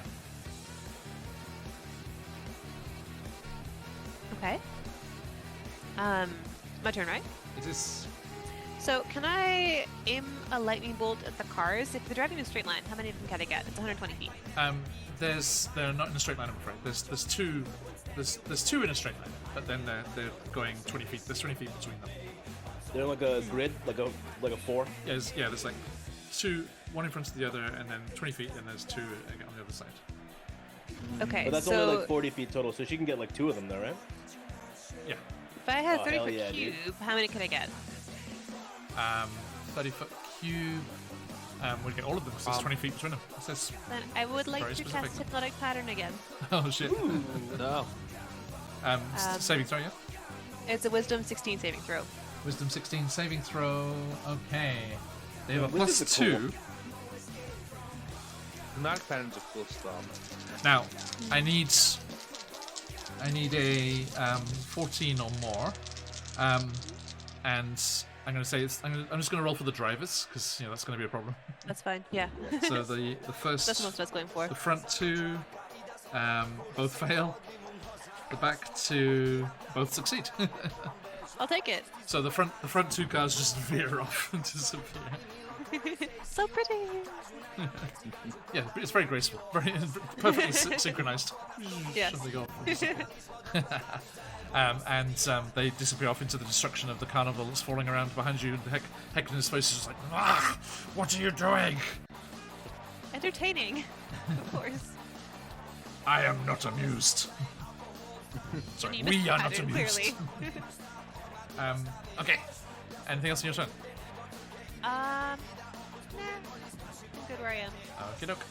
Okay. My turn, right? It is. So, can I aim a lightning bolt at the cars? If they're driving in a straight line, how many of them can I get? It's 120 feet. They're not in a straight line, I'm afraid. There's two in a straight line, but then they're going 20 feet. There's 20 feet between them. They're like a grid, like a 4. Yeah, there's like 2, one in front of the other, and then 20 feet, and there's 2 on the other side. Okay, But that's so only like 40 feet total, so she can get like 2 of them there, right? Yeah. if I had a Oh, 30 hell foot yeah, cube, dude. how many could I get? 30-foot cube. We'll get all of them. So there's 20 feet between them. It says, Then I would like Very to specific. cast Hypnotic Pattern again. oh shit. No. Saving throw, yeah. It's a Wisdom 16 saving throw. Wisdom 16 saving throw. Okay. They have a Wizards plus are 2. cool. Pneumatic patterns are cool stuff. Now, I need a 14 or more, and I'm going to say I'm just going to roll for the drivers because that's going to be a problem. That's fine. Yeah. So the first, That's what I was going for. the front two, both fail. The back two both succeed. I'll take it. So the front two cars just veer off and disappear. So pretty. Yeah, it's very graceful, very perfectly synchronized. Yes. They go off. And they disappear off into the destruction of the carnival that's falling around behind you. And Hecklin's face is just like, ah, what are you doing? Entertaining, of course. I am not amused. Sorry, You we missed the are not pattern, amused. clearly. Okay. Anything else in your turn? Nah. I'm good where I am. Okay, doke.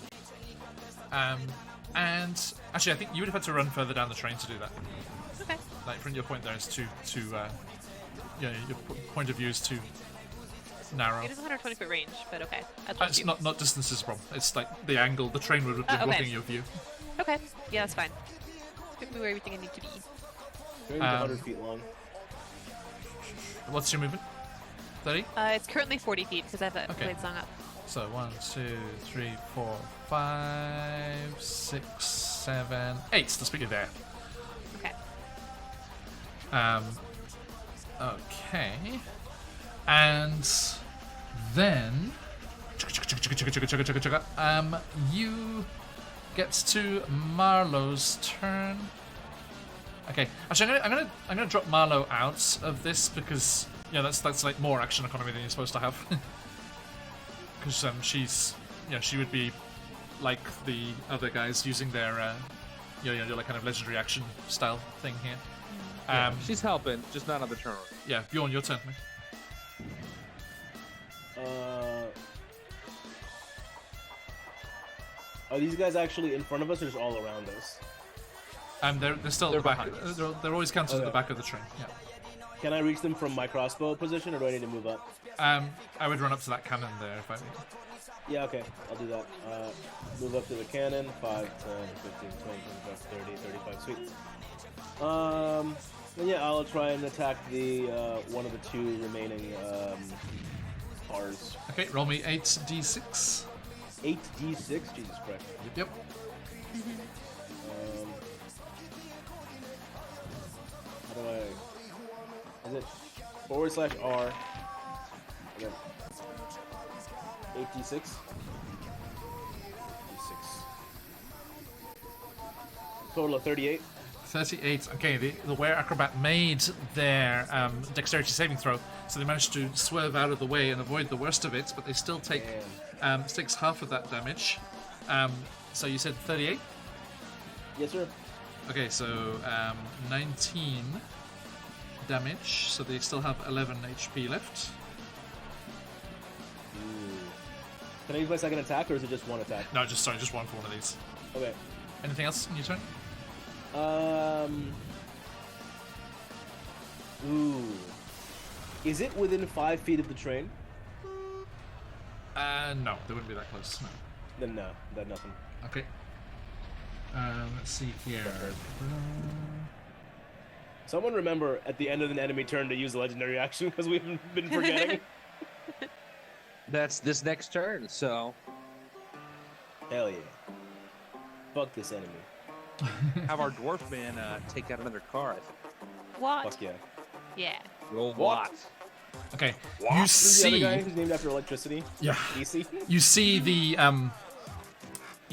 And actually, I think you would have had to run further down the train to do that. Okay. Like, from your point there is too your point of view is too narrow. It is 120 foot range, but okay. I trust It's you. not distance is a problem. It's like the angle. The train would have been okay. blocking your view. Okay. Yeah, that's fine. Put me where everything I need to be. Train's 100 feet long. What's your movement? 30? It's currently 40 feet because I have that Okay. blade song up. So 1, 2, 3, 4, 5, 6, 7, 8. The speed of there. Okay. Okay. And then you get to Marlowe's turn. Okay. Actually, I'm gonna drop Marlowe out of this because that's like more action economy than you're supposed to have. Because she's she would be like the other guys using their like kind of legendary action style thing here. She's helping, just not on the turn. Yeah, Bjorn, your turn. Mate. Are these guys actually in front of us or just all around us? They're still at They're the back. behind us. They're always counted at the Okay. back of the train. Yeah. Can I reach them from my crossbow position, or do I need to move up? I would run up to that cannon there if I were you. Yeah, okay, I'll do that. Move up to the cannon. 5, 10, 15, 20, 25, 30, 35. Sweet. And yeah, I'll try and attack the one of the two remaining cars. Okay, roll me 8d6. 8d6. Jesus Christ. Yep. How do I? Is it /R? Again. 8d6. 8d6. Total of 38. 38. Okay, the Were Acrobat made their dexterity saving throw, so they managed to swerve out of the way and avoid the worst of it, but they still take takes half of that damage. So you said 38? Yes, sir. Okay, so 19 damage, so they still have 11 HP left. Can I use my second attack, or is it just one attack? No, just one for one of these. Okay. Anything else in your turn? Is it within 5 feet of the train? No, they wouldn't be that close. No. Then no, then nothing. Okay. Let's see here. Someone remember at the end of an enemy turn to use the legendary action because we've been forgetting. That's this next turn, so Hell yeah. Fuck this enemy. have our dwarf man take out another car. I think. What? Fuck yeah. Yeah. Roll What? what? Okay. What? You Who's the other see. guy who's named after electricity? Yeah. DC? You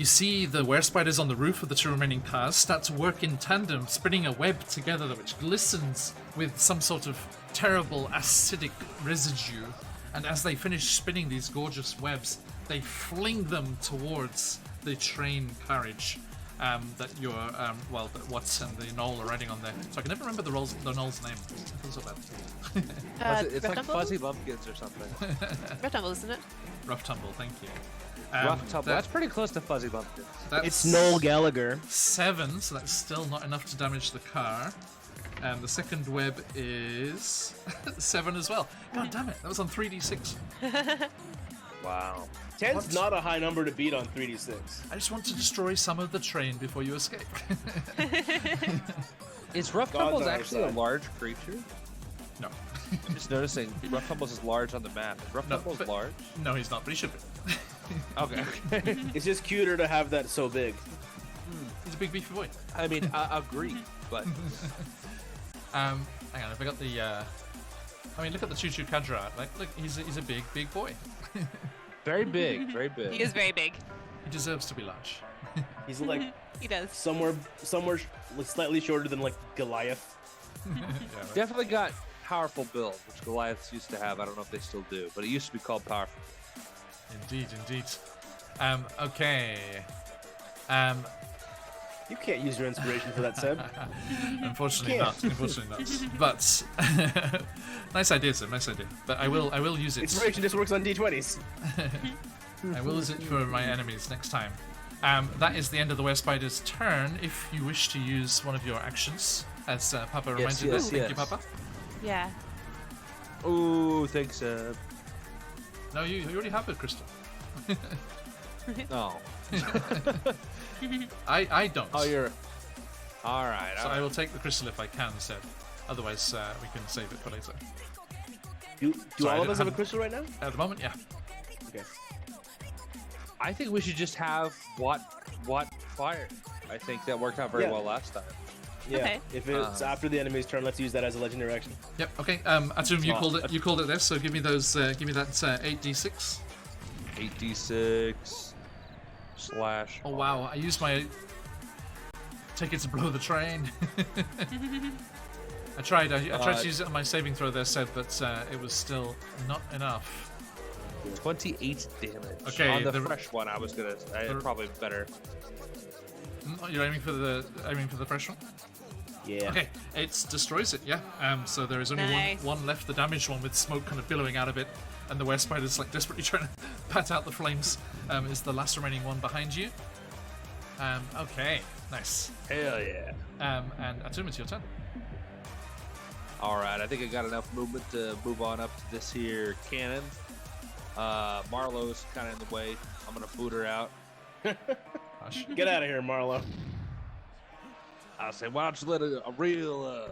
see the were spiders on the roof of the two remaining cars start to work in tandem, spinning a web together which glistens with some sort of terrible acidic residue. And as they finish spinning these gorgeous webs, they fling them towards the train carriage that you're, that Watts and the Knoll are riding on there. So I can never remember the Knoll's name. I feel so bad. It's like Tumble? Fuzzy Lumpkins or something. Red Tumble, isn't it? Rough Tumble, thank you. Rough Tumble. That's pretty close to Fuzzy Lumpkins. That's It's Noel Gallagher. 7, so that's still not enough to damage the car. The second web is 7 as well. God damn it, that was on 3d6. Wow. 10's What? not a high number to beat on 3d6. I just want to destroy some of the train before you escape. Is Rough God's Tumbles on our actually a side. large creature? No. I'm just noticing Rough Tumbles is large on the map. Is Rough No, Tumbles but- large? No, he's not, but he should be. Okay. It's just cuter to have that so big. He's a big beefy boy. I mean, I agree, but Hang on, have I got the? I mean, look at the Choo Choo Kadra art. Like, look, he's a big boy. very big, very big. He is very big. He deserves to be large. He's like He does. somewhere slightly shorter than like Goliath. Yeah, right. Definitely got powerful build, which Goliaths used to have. I don't know if they still do, but it used to be called powerful. Indeed. Okay. You can't use your inspiration for that, Seb. Unfortunately Can't. not. Unfortunately not. But nice idea, sir. Nice idea. But I will use it. Inspiration just works on d20s. I will use it for my enemies next time. That is the end of the Were Spider's turn. If you wish to use one of your actions, as Papa reminded yes, us. Thank you, yes. Papa. Yeah. Ooh, thanks, No, you already have it, Crystal. No. I don't. Oh, you're. All right. So all I right. will take the crystal if I can instead. Otherwise, we can save it for later. Do Sorry, I all of didn't us have a have- crystal right now? At the moment, yeah. Okay. I think we should just have what fire. I think that worked out very Yeah. well last time. Yeah. Okay. If it's after the enemy's turn, let's use that as a legendary action. Yep. Okay. Atum, you Oh, called it. You called it this. So give me those. Give me that 8d6. 8d6 slash. Oh wow! I used my ticket to blow the train. I tried. I tried to use it on my saving throw there, Seb, but it was still not enough. 28 damage. Okay, On the the- fresh one, I was gonna. Probably better. You're aiming for the fresh one. Yeah. Okay, it destroys it. Yeah. So there is only Nice. one left, the damaged one with smoke kind of billowing out of it, and the Were Spider's like desperately trying to pat out the flames. Is the last remaining one behind you? Okay, nice. Hell yeah. And Atum, it's your turn. All right, I think I got enough movement to move on up to this here cannon. Marlowe's kind of in the way. I'm gonna boot her out. Hush. Get out of here, Marlo. I'll say, why don't you let a real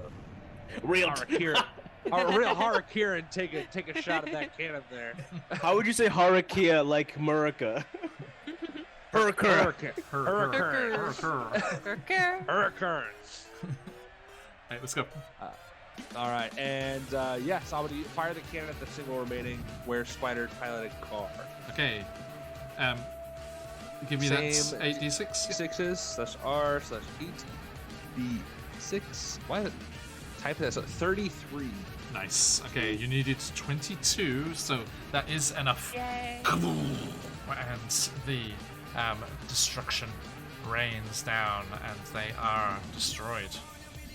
Real. Harakiri, a real Harakiri take a shot at that cannon there. How would you say Harakia like Murica? Hurricane. Hurricane. Alright, let's go. All right, and yes, I'm gonna fire the cannon at the single remaining Were Spider piloted car. Okay. Give me Same- that 8d6. 6s slash R slash 8d6. Why did type that? So 33. Nice. Okay, you needed 22, so that is enough. Yay. Kaboom! And the destruction rains down, and they are destroyed.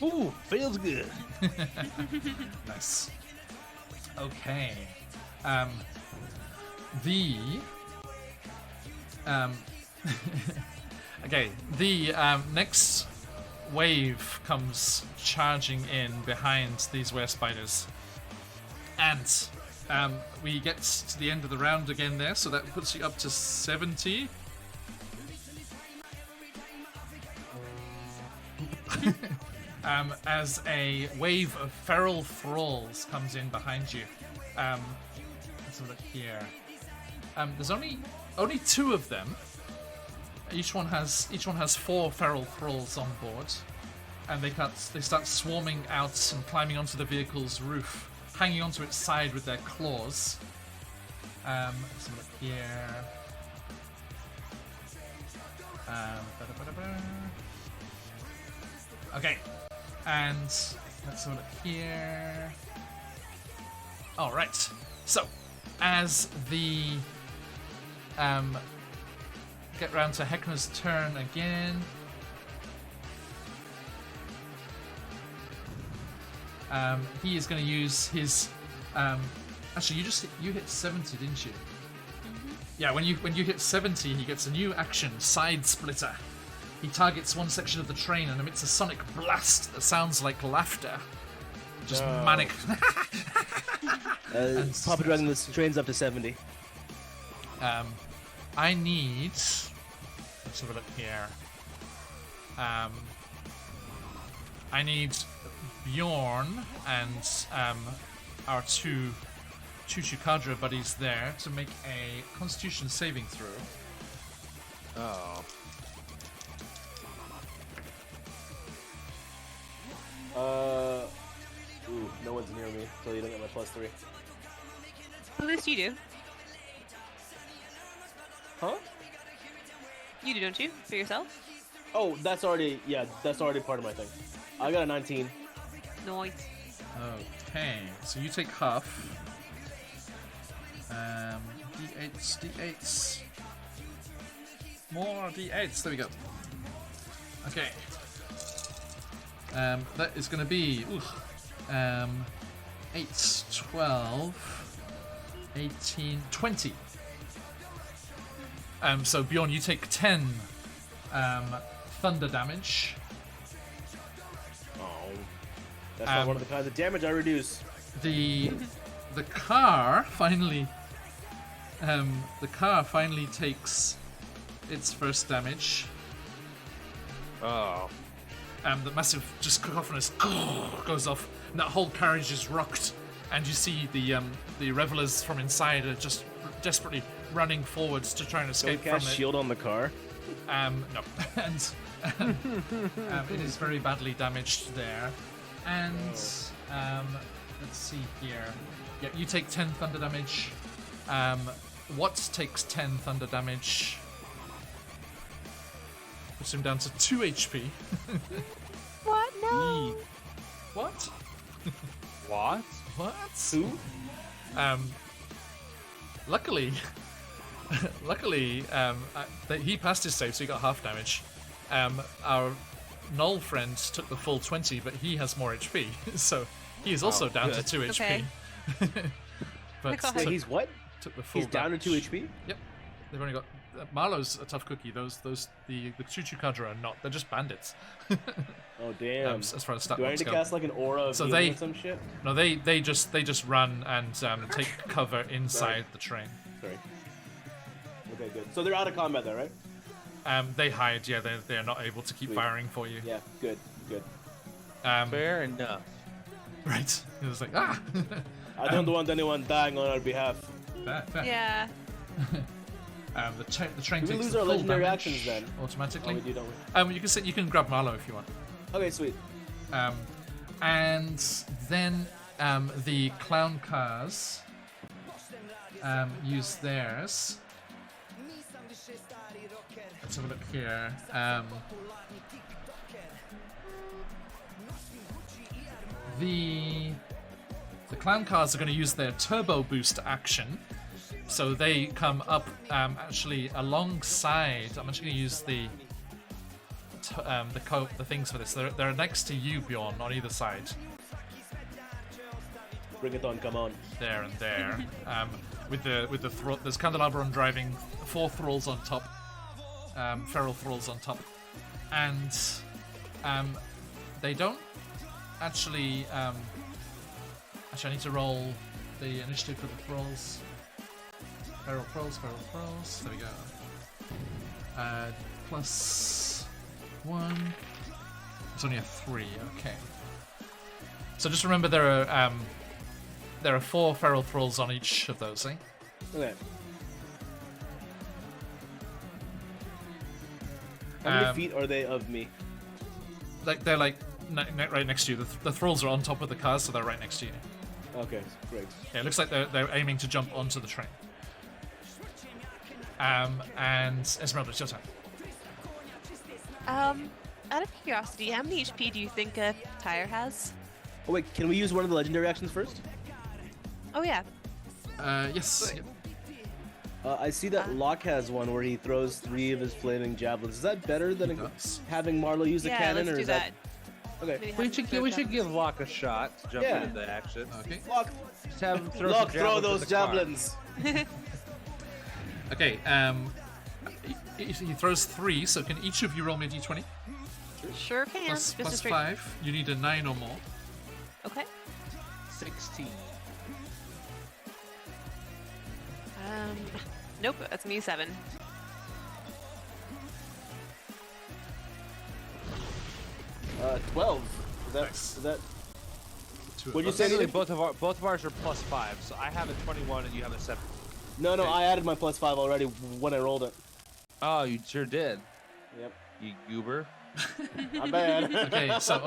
Ooh, feels good. Nice. Okay. The okay. The next wave comes charging in behind these Were Spiders, and we get to the end of the round again there, so that puts you up to 70. As a wave of feral thralls comes in behind you. Let's look here. There's only two of them. Each one has 4 feral thralls on board, and they start swarming out and climbing onto the vehicle's roof, hanging onto its side with their claws. Let's look here. Okay, and let's have a look here. All right. So, as the get round to Heckner's turn again. He is going to use his. Actually, you hit 70, didn't you? Yeah. When you hit 70, he gets a new action, Side Splitter. He targets one section of the train and emits a sonic blast that sounds like laughter. Just manic. Papa dragging the trains up to 70. I need. Let's have a look here. I need Bjorn and our two Chukadra buddies there to make a Constitution saving throw. Oh. Ooh, no one's near me, so you don't get my +3. At least you do. Huh? You do, don't you? For yourself? Oh, that's already part of my thing. I got a 19. Nice. Okay, so you take half. D8s. More D8s. There we go. Okay. That is going to be 8, 12, 18, 20. So Bjorn, you take 10 thunder damage. Oh, that's not one of the kinds of damage I reduce. The car finally takes its first damage. Oh. The massive just cacophonous goes off, and that whole carriage is rocked, and you see the revelers from inside are just desperately running forwards to try and escape Don't from cast it. shield on the car. No, and it is very badly damaged there. And let's see here. Yep, you take 10 thunder damage. Watt takes 10 thunder damage. Puts him down to 2 HP. What? No. What? What? What? Who? Luckily, he passed his save, so he got half damage. Our Null friend took the full 20, but he has more HP, so he is also down good. to 2 Okay. HP. But Wait, Wait, he's what? took the full He's down to damage. 2 HP? Yep. They've only got Marlowe's a tough cookie. The Chuchukadra are not. They're just bandits. Oh damn. As far as stat Do I need points to go. cast like an aura of So healing they- or some shit? No, they just run and take cover inside the train. Sorry. Okay, good. So they're out of combat though, right? They hide. Yeah, they're not able to keep Sweet. firing for you. Yeah, good. Fair enough. Right. It was like I don't want anyone dying on our behalf. fair. Yeah. The train Do we takes lose the our full legendary damage actions then? Oh, automatically. we do, don't we? You can grab Marlowe if you want. Okay, sweet. And then the clown cars use theirs. Let's have a look here. The clown cars are going to use their turbo boost action, so they come up actually alongside. I'm actually going to use the things for this. They're next to you, Bjorn, on either side. Bring it on, come on. There and there. With the there's Candelabron driving, 4 thralls on top, feral thralls on top, and they don't actually. Actually, I need to roll the initiative for the thralls. Feral thralls. There we go. +1. It's only a 3. Okay. So just remember there are 4 feral thralls on each of those, eh? Okay. How many feet are they of me? They're right next to you. The thralls are on top of the cars, so they're right next to you. Okay, great. Yeah, it looks like they're aiming to jump onto the train. And Esmeralda, it's your turn. Out of curiosity, how many HP do you think a tire has? Oh wait, can we use one of the legendary actions first? Oh yeah. Yes. Yep. I see that Locke has one where he throws 3 of his flaming javelins. Is that better than does. having Marlowe use a Yeah, cannon, let's or do is that. Okay. Maybe We have should some give Locke a shot to jump Yeah. into action. Okay. Locke, Just have him throw Locke, some throw javelins those at the car. javelins. Okay. He throws 3, so can each of you roll me a d20? Sure can. Plus Just a straight. 5. You need a 9 or more. Okay. 16. Nope, that's me 7. 12. Nice. Is that? Two of What'd you us. say? Technically, both of ours are +5, so I have a 21 and you have a 7. No, Okay. I added my +5 already when I rolled it. Oh, you sure did. Yep. You goober. Not bad. Okay, so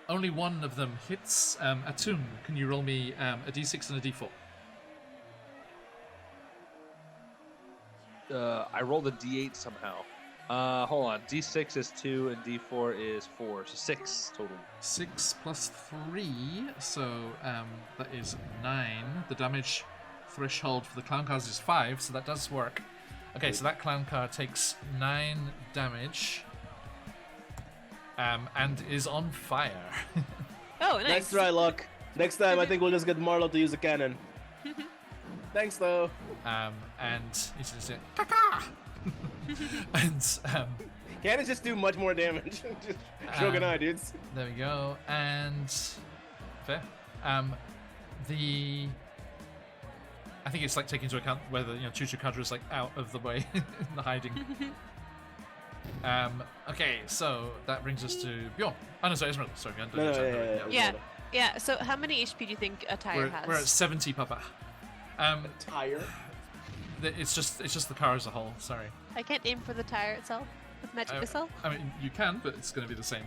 only one of them hits. Atun, can you roll me a d6 and a d4? I rolled a d8 somehow. Hold on. D6 is 2 and D4 is 4, so 6 total. 6 plus 3, so that is 9. The damage threshold for the clown cars is 5, so that does work. Okay, so that clown car takes 9 damage and is on fire. Oh, nice. Nice try, Luck. Next time, I think we'll just get Marlo to use a cannon. Thanks, though. And he's just like, caca! And Cannons just do much more damage. Just Shogun Eye, dudes. there we go. And fair. I think it's like taking into account whether Chuchu Kadra is like out of the way in the hiding. Okay, so that brings us to Bjorn. Oh no, sorry, Esmeralda. Sorry, No, Yeah. Yeah, so how many HP do you think a tire has? We're at 70, Papa. Tire. It's just the car as a whole. Sorry. I can't aim for the tire itself with magic missile? I mean, you can, but it's going to be the same.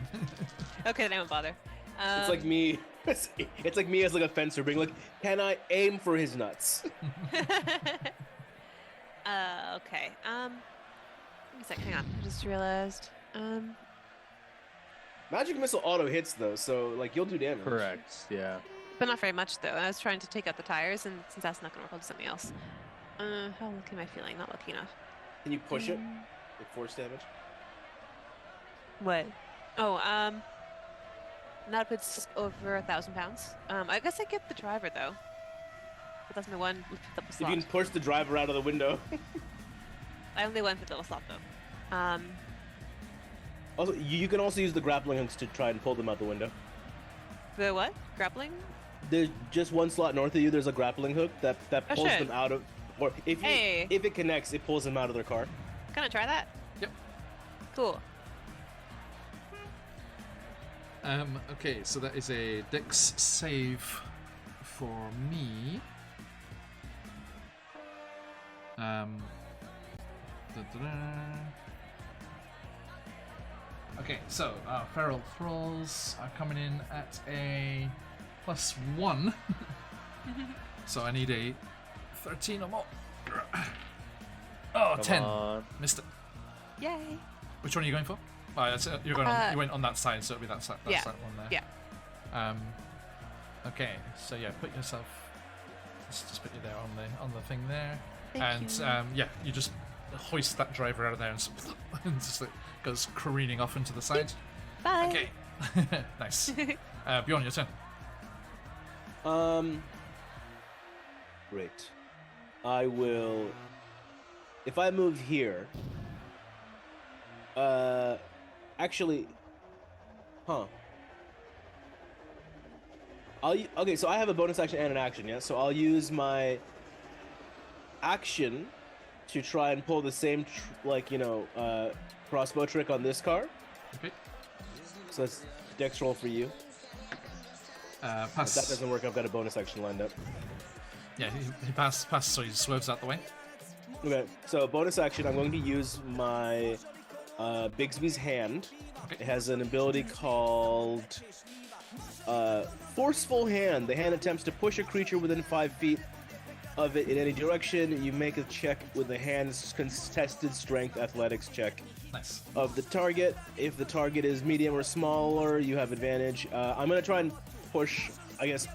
Okay, then I won't bother. It's like me. It's like me as like a fencer being like, can I aim for his nuts? Okay. Give me a sec, hang on. I just realized. Magic missile auto hits though, so like you'll do damage. Correct, yeah. But not very much, though. I was trying to take out the tires, and since that's not going to work, I'll do something else. How lucky am I feeling? Not lucky enough. Can you push it? Like force damage? What? Oh, that puts over 1,000 pounds. I guess I get the driver, though. But that's my one with double If slot. you can push the driver out of the window. I only went for double slot, though. Also, you can also use the grappling hooks to try and pull them out the window. The what? Grappling? There's just one slot north of you. There's a grappling hook that Oh, pulls shit. them out of, or if Hey. it connects, it pulls them out of their car. Can I try that? Yep. Cool. Okay, so that is a Dex save for me. Okay, so feral thralls are coming in at a +1. So I need a 13 or more. Oh, Come 10. on. Missed it. Yay. Which one are you going for? Oh, that's, you're going on, you went on that side, so it'll be that side. That's Yeah. that one there. Yeah. Okay, so yeah, put yourself. Let's just put you there on the thing there, Thank and you. yeah, you just hoist that driver out of there and, and just like goes careening off into the side. Bye. Okay, nice. Bjorn, your turn. Great. I will. If I move here. Actually. Huh. Okay, so I have a bonus action and an action, yeah? So I'll use my action to try and pull the same, crossbow trick on this car. Okay. So that's dex roll for you. Pass. If that doesn't work, I've got a bonus action lined up. Yeah, he passes, so he swerves out the way. Okay, so bonus action, I'm going to use my Bigsby's Hand. Okay. It has an ability called Forceful Hand. The hand attempts to push a creature within 5 feet of it in any direction. You make a check with the hand's contested strength athletics check Nice. of the target. If the target is medium or smaller, you have advantage. I'm going to try and push, I guess.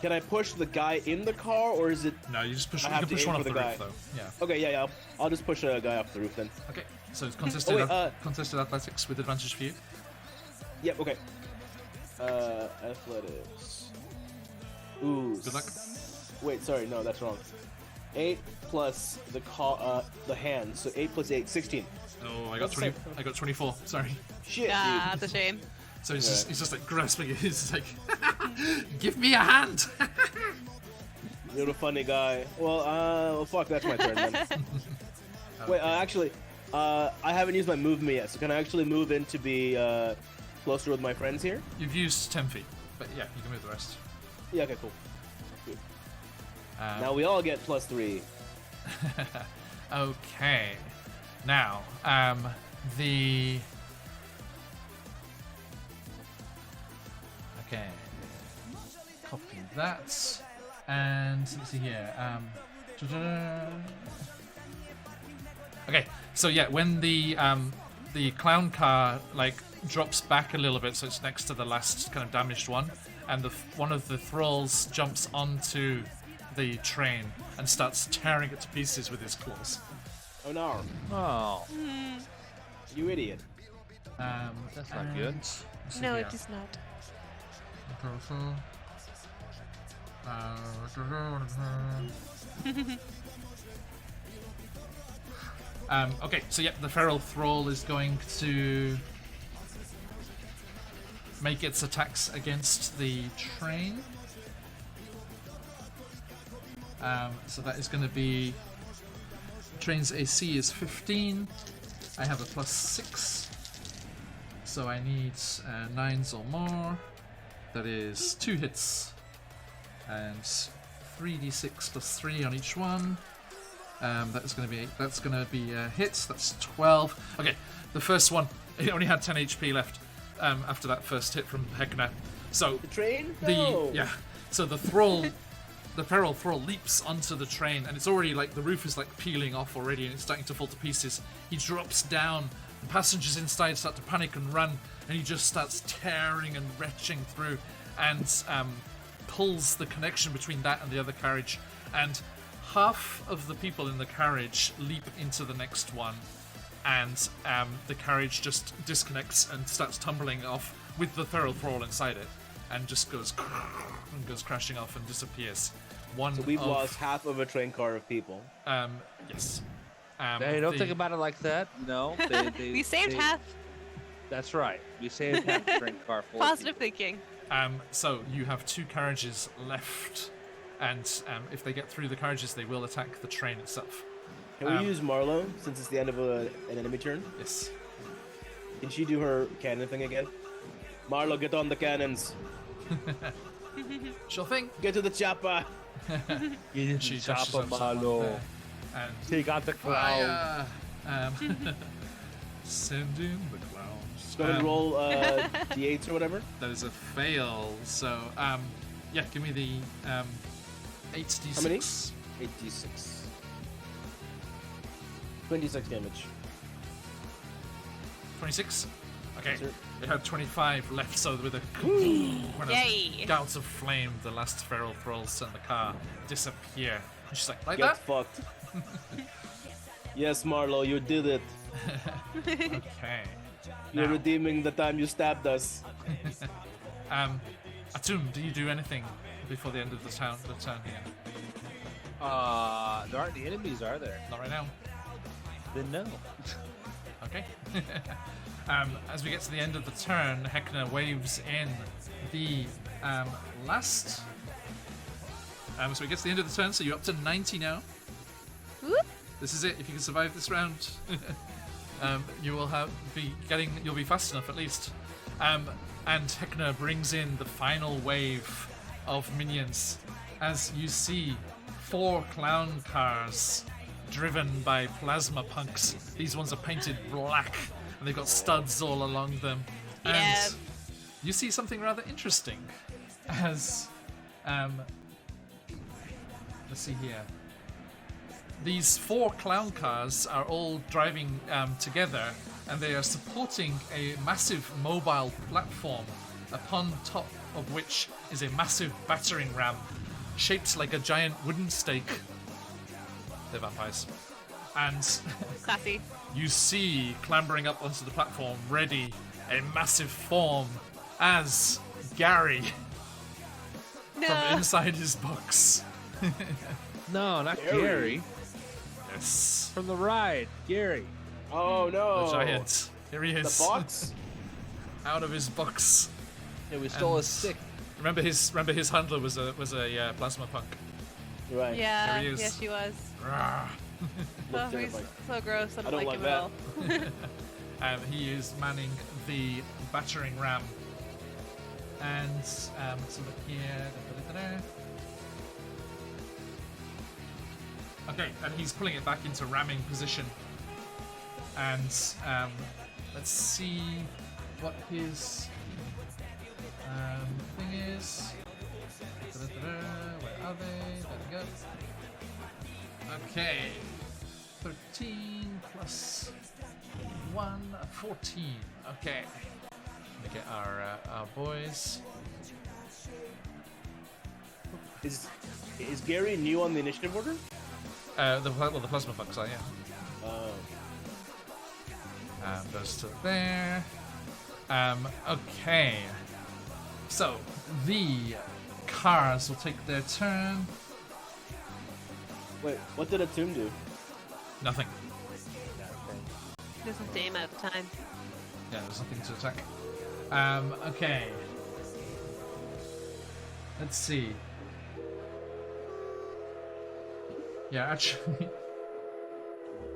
Can I push the guy in the car, or is it... No, you just push. I You have can to push aim one for off the the guy. roof, though. Yeah. Okay, yeah, I'll just push a guy off the roof then. Okay. So it's contested. Oh, wait, contested athletics with advantage for you. Yep, okay. Athletics. Ooh. Good luck. Wait, sorry, no, that's wrong. 8 plus the hand, so 8 plus 8, 16. Oh, I got That's 20. safe. I got 24. Sorry. Shit, Ah, dude. that's a shame. So he's Yeah. just like grasping it. He's like, "Give me a hand." You're the funny guy. Well, fuck, that's my turn then. Wait, actually, I haven't used my movement yet, so can I actually move in to be closer with my friends here? You've used 10 feet, but yeah, you can move the rest. Yeah, okay, cool. Good. Now we all get +3. Okay. Now, the... Okay. Copy that. And let's see here. Okay, so yeah, when the clown car like drops back a little bit, so it's next to the last kind of damaged one, and one of the thralls jumps onto the train and starts tearing it to pieces with his claws. Oh no! Oh, You idiot! that's not good. No, it is not. Okay, so yeah, the feral thrall is going to make its attacks against the train. So that is going to be... Train's AC is 15. I have a +6. So I need 9s or more. That is 2 hits. And 3d6 plus 3 on each one. That's going to be a hit. That's 12. Okay, the first one, it only had 10 HP left after that first hit from Heckner. So The train? No. So the thrall, the feral thrall leaps onto the train, and it's already like the roof is like peeling off already, and it's starting to fall to pieces. He drops down. The passengers inside start to panic and run, and he just starts tearing and retching through, and pulls the connection between that and the other carriage, and half of the people in the carriage leap into the next one, and the carriage just disconnects and starts tumbling off with the feral thrall inside it, and just goes crashing off and disappears. So we've lost half of a train car of people. Yes. Hey, don't think about it like that. No, We saved half. That's right. We saved half the train car full. Positive thinking. So you have 2 carriages left, and if they get through the carriages, they will attack the train itself. Can we use Marlo since it's the end of an enemy turn? Yes. Can she do her cannon thing again? Marlo, get on the cannons. Sure thing. Get to the chopper. She dashes up Malo. and Take out the clown. send in the clowns. Go ahead and roll d8s or whatever. That is a fail. So yeah, give me the 8d6. How many? 8d6. 26 damage. 26. Okay. Sir. It had 25 left, so with a when Yay. gouts of flame, the last feral thralls in the car disappear. And she's like Get that? fucked. Yes, Marlo, you did it. Okay. You're Now, redeeming the time you stabbed us. Atum, do you do anything before the end of the turn here? There aren't any enemies, are there? Not right now. Then no. Okay. As we get to the end of the turn, Heckner waves in the last. So we get to the end of the turn, so you're up to 90 now. Whoop. This is it. If you can survive this round, you will you'll be fast enough at least. And Heckner brings in the final wave of minions as you see 4 clown cars driven by plasma punks. These ones are painted black and they've got studs all along them. Yeah. And you see something rather interesting as let's see here. These 4 clown cars are all driving together, and they are supporting a massive mobile platform, upon top of which is a massive battering ram shaped like a giant wooden stake. They're vampires. And Classy. you see clambering up onto the platform, ready, a massive form as Gary No. from inside his box. No, not Gary. Gary. Yes. From the ride, Gary. Oh no! The giant. Here he The is. box? Out of his box. Yeah, we stole And- his stick. Remember his handler was a plasma punk. Right. Yeah, There he is. yes, she was. Rah. Oh, he's terrifying. so gross. I I don't, don't like like him at all. He is manning the battering ram. And let's look here. Okay, and he's pulling it back into ramming position. And let's see what his thing is. Where are they? There we go. Okay. 13 plus 1, 14. Okay. Let me get our boys. Is Gary new on the initiative order? The plasma bugs are, yeah. Oh. Goes to there. Okay. So, the cars will take their turn. Wait, what did a tomb do? Nothing. There's a aim at the time. Yeah, there's nothing to attack. Okay. Let's see. Yeah, actually...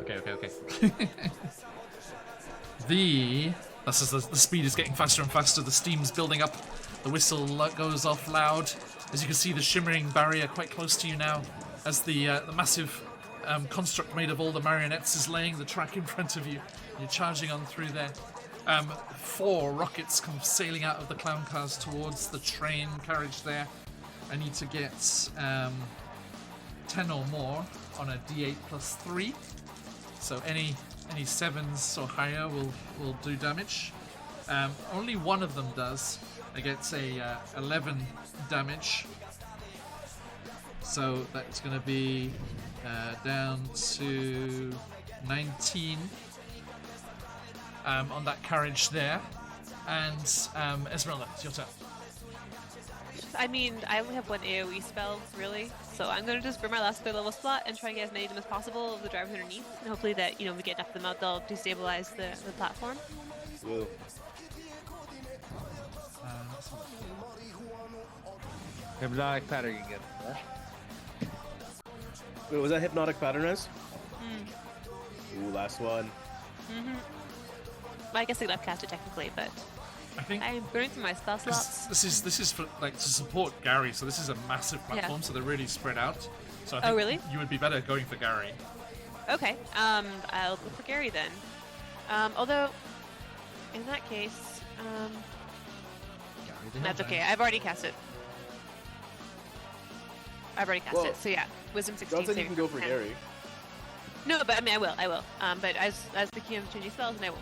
Okay. The speed is getting faster and faster, the steam's building up, the whistle goes off loud. As you can see, the shimmering barrier quite close to you now, as the massive construct made of all the marionettes is laying the track in front of you. You're charging on through there. 4 rockets come sailing out of the clown cars towards the train carriage there. I need to get 10 or more on a d8 plus 3. So any 7s or higher will do damage. Only one of them does. It gets a 11 damage. So that's going to be down to 19 on that carriage there. And Esmeralda, it's your turn. I mean, I only have one AoE spell, really, so I'm gonna just burn my last 3rd level slot and try and get as many of them as possible of the drivers underneath, and hopefully that, we get enough of them out, they'll destabilize the platform. Whoa. Hypnotic pattern again. Wait, was that hypnotic pattern as? Mm. Ooh, last one. Well, I guess I could upcast it technically, but I think I'm burning through my spell slots. this is for to support Gary, so this is a massive platform, so they're really spread out. So I think really? you would be better going for Gary. Okay, I'll go for Gary then. Although, in that case, that's okay. I've already cast it. Well, So yeah, Wisdom 16. Sounds like you saving can go for 10. Gary. No, but I mean, I will. But as the key of changing spells, and I won't.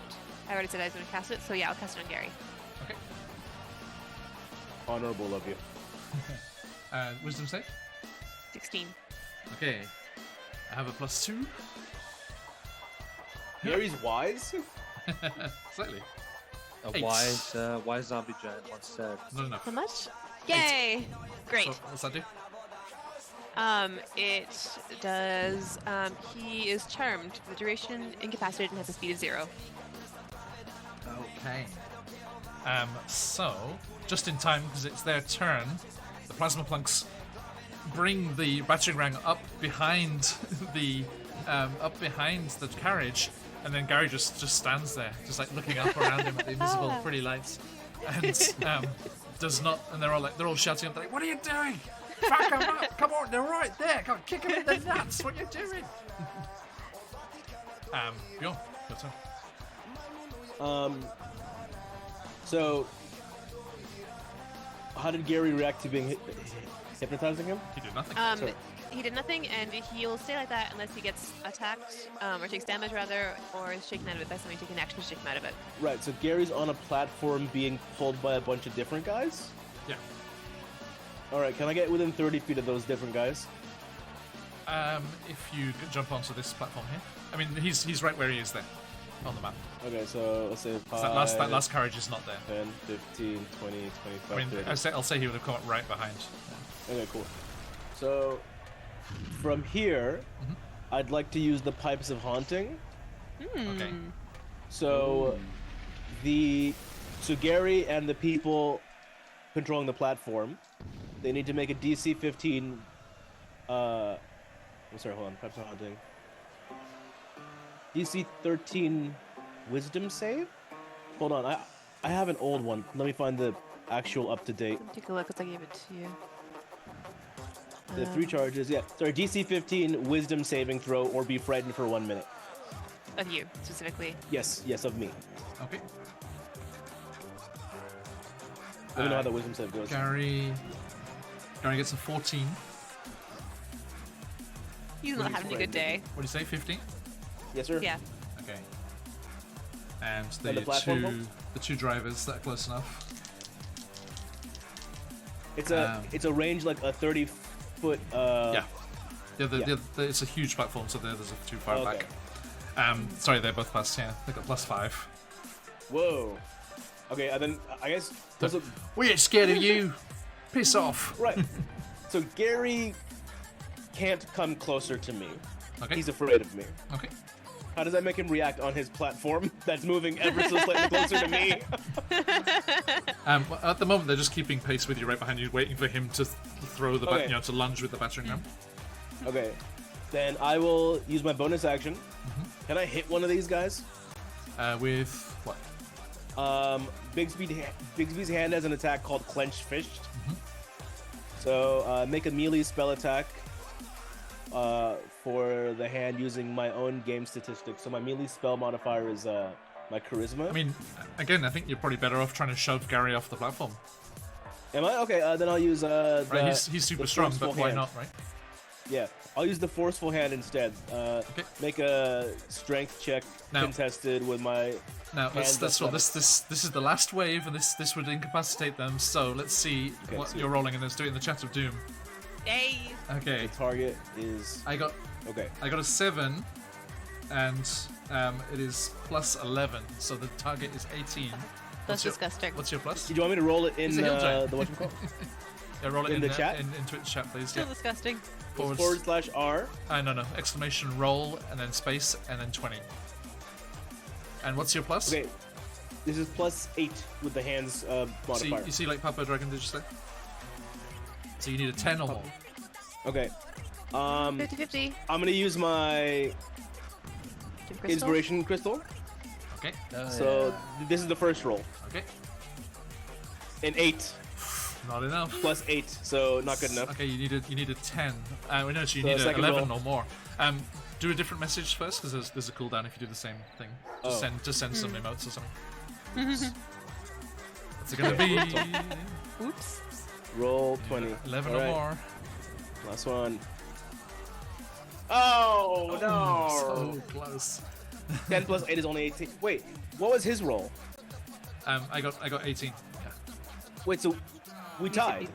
I already said I was going to cast it, so yeah, I'll cast it on Gary. Okay. Honorable of you. Wisdom save. 16. Okay. I have a +2. Gary's wise? Slightly. A 8. wise zombie giant once said. Not enough. How much? Yay! Great. So, what's that do? It does. He is charmed for the duration, incapacitated, and has a speed of 0. Okay. So, just in time, because it's their turn, the plasma plunks bring the battering ram up behind the carriage, and then Gary just stands there, just like looking up around him at the invisible pretty lights, and does not. And they're all shouting up, like, "What are you doing? Back them up! Come on, they're right there! Come on, kick them in the nuts! What are you doing?" Bjorn, your turn. So, how did Gary react to being hypnotizing him? He did nothing. Sorry. He did nothing, and he'll stay like that unless he gets attacked, or takes damage rather, or is shaken out of it by somebody taking action to shake him out of it. Right, so Gary's on a platform being pulled by a bunch of different guys? Yeah. Alright, can I get within 30 feet of those different guys? If you jump onto this platform here, I mean, he's right where he is there on the map. Okay, so let's say 5, That last carriage is not there. 10, 15, 20, 25, I mean, 30. I'll say he would have come up right behind. Okay, cool. So, from here, I'd like to use the Pipes of Haunting. Okay. So, Gary and the people controlling the platform, they need to make a DC 15 I'm sorry, hold on. Perhaps not hunting. DC 13 Wisdom save? Hold on, I have an old one. Let me find the actual up-to-date. Take a look as I gave it to you. The 3 charges, yeah. Sorry, DC 15 Wisdom saving throw or be frightened for 1 minute. Of you, specifically. Yes, of me. Okay. Let me know how the Wisdom save goes. Gary gets a 14. He's not having a good day. What do you say, 15? Yes, sir? Yeah. Okay. And And the platform the two drivers that are close enough. It's a range like a 30-foot. Yeah. Yeah. It's a huge platform, so there's a too far Okay. back. Sorry, they're both plus. Yeah, they got +5. Whoa. Okay, and then I guess those are, We ain't scared of you. Piss off. right. So Gary can't come closer to me. Okay. He's afraid of me. Okay. How does that make him react on his platform that's moving ever so slightly closer to me? Well, at the moment, they're just keeping pace with you right behind you, waiting for him to throw the Okay. to lunge with the battering ram. Okay. Then I will use my bonus action. Mm-hmm. Can I hit one of these guys? With what? Bigsby's hand has an attack called Clenched Fist. Mm-hmm. So make a melee spell attack for the hand using my own game statistics. So my melee spell modifier is my charisma. I mean, again, I think you're probably better off trying to shove Gary off the platform. Am I? Okay, then I'll use Right, he's super the strong, forceful but why hand. not, right? Yeah, I'll use the forceful hand instead. Okay. Make a strength check Now- contested with my. Now let's Hands roll. up. This is the last wave, and this would incapacitate them. So let's see Okay, what so- you're rolling, and let's do it in the chat of doom. Yay! Okay, The target is I got okay. a 7, and it is +11, so the target is 18. That's your- disgusting. What's your plus? Do you want me to roll it in He's a hill giant. the whatchamacallit? Yeah, roll it in the chat? in Twitch chat, please. Still Yeah. disgusting. /R. No. Exclamation roll and then space and then 20. And what's your plus? Okay, this is +8 with the hands So modifier. you see, like Papa Dragon did just say. So you need a 10 or more. Okay. 50-50. I'm gonna use my Crystal? inspiration crystal. Okay. So this is the first roll. Okay. An 8 Not enough. +8, so not good enough. Okay, you need a 10. No, so you So need a second 11 roll. or more. Do a different message first, because there's a cooldown if you do the same thing. Just Oh. send some emotes or something. What's it gonna be? Oops. Roll 20. 11 All or right, more. Last one. Oh no! So close. 10 + 8 is only 18. Wait, what was his roll? I got 18. Yeah. Wait, so we tied.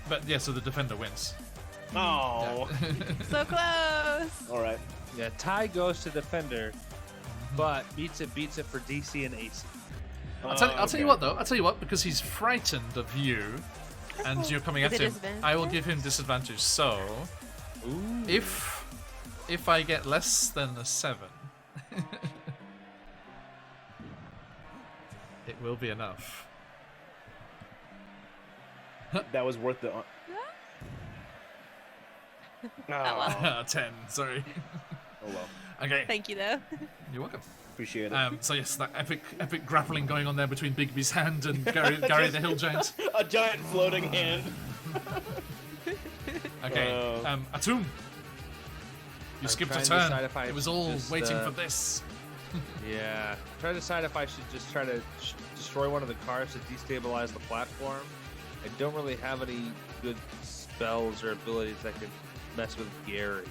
But yeah, so the defender wins. Oh. So close. All right. Yeah, tie goes to defender, but beats it for DC and AC. I'll tell you what though. I'll tell you what, because he's frightened of you, and you're coming Is at it him. I will give him disadvantage. So, if I get less than a 7, it will be enough. That was worth the. well. 10. Sorry. Oh well. Okay. Thank you, though. You're welcome. Appreciate it. So yes, that epic grappling going on there between Bigby's hand and Gary the Hill Giant. A giant floating hand. Okay. Atum. You I'm skipped a trying to turn. decide if I It was all just, waiting for this. Yeah, trying to decide if I should just try to destroy one of the cars to destabilize the platform. I don't really have any good spells or abilities that could mess with Gary.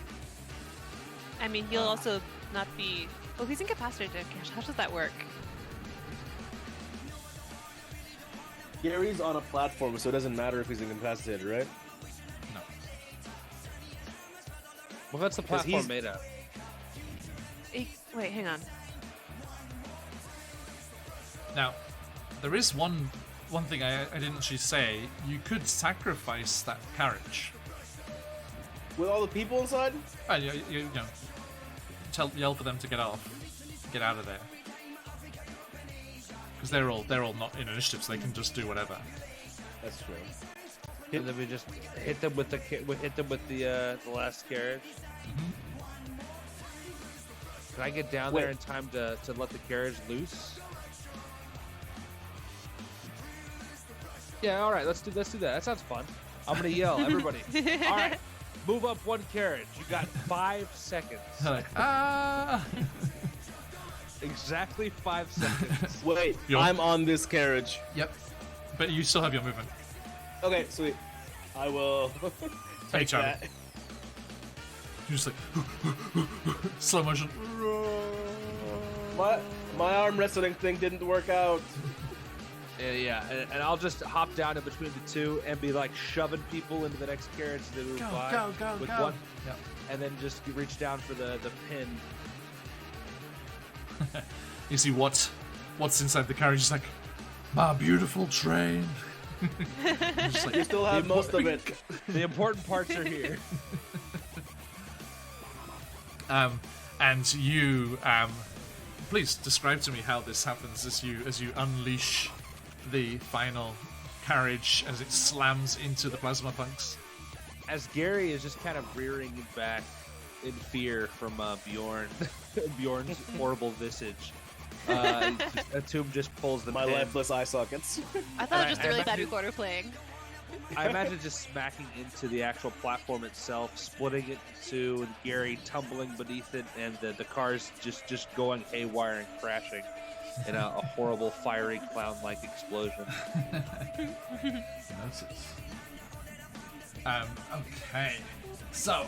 I mean, he'll also not be. Oh, he's incapacitated. Gosh, how does that work? Gary's on a platform, so it doesn't matter if he's incapacitated, right? No. Well, that's the 'Cause platform he's- made of. Wait, hang on. Now, there is one thing I didn't actually say. You could sacrifice that carriage. With all the people inside? You know, yell for them to get out of there. Because they're all not in initiative, so they can just do whatever. That's true. And then we just hit them with the last carriage. Can I get down there in time to let the carriage loose? Yeah, all right, let's do that. That sounds fun. I'm gonna yell, everybody. All right, move up one carriage. You got 5 seconds. Exactly 5 seconds. Wait, I'm on this carriage. Yep. But you still have your movement. Okay, sweet. I will take that. You just like slow motion. My arm wrestling thing didn't work out. Yeah, and I'll just hop down in between the two and be like shoving people into the next carriage as they move by with one, and then just reach down for the pin. You see what's inside the carriage? It's like my beautiful train. Like, you still have most of it. The important parts are here. And you please describe to me how this happens as you unleash the final carriage as it slams into the plasma punks. As Gary is just kind of rearing back in fear from Bjorn's horrible visage. Atum just pulls the my pin. lifeless eye sockets. I thought it was just a really bad recorder playing. I imagine just smacking into the actual platform itself, splitting it in two, and Gary tumbling beneath it, and the cars just going haywire and crashing in a horrible, fiery, clown-like explosion. Okay. So,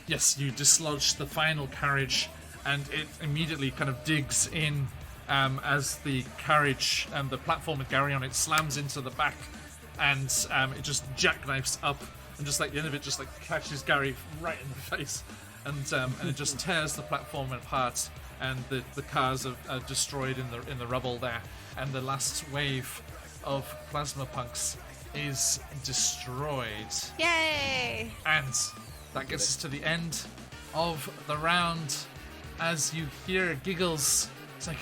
yes, you dislodge the final carriage, and it immediately kind of digs in as the carriage and the platform with Gary on it slams into the back, and it just jackknifes up, and just like the end of it just like catches Gary right in the face, and it just tears the platform apart, and the cars are destroyed in the rubble there, and the last wave of plasma punks is destroyed. Yay! And that gets us to the end of the round. As you hear giggles, it's like,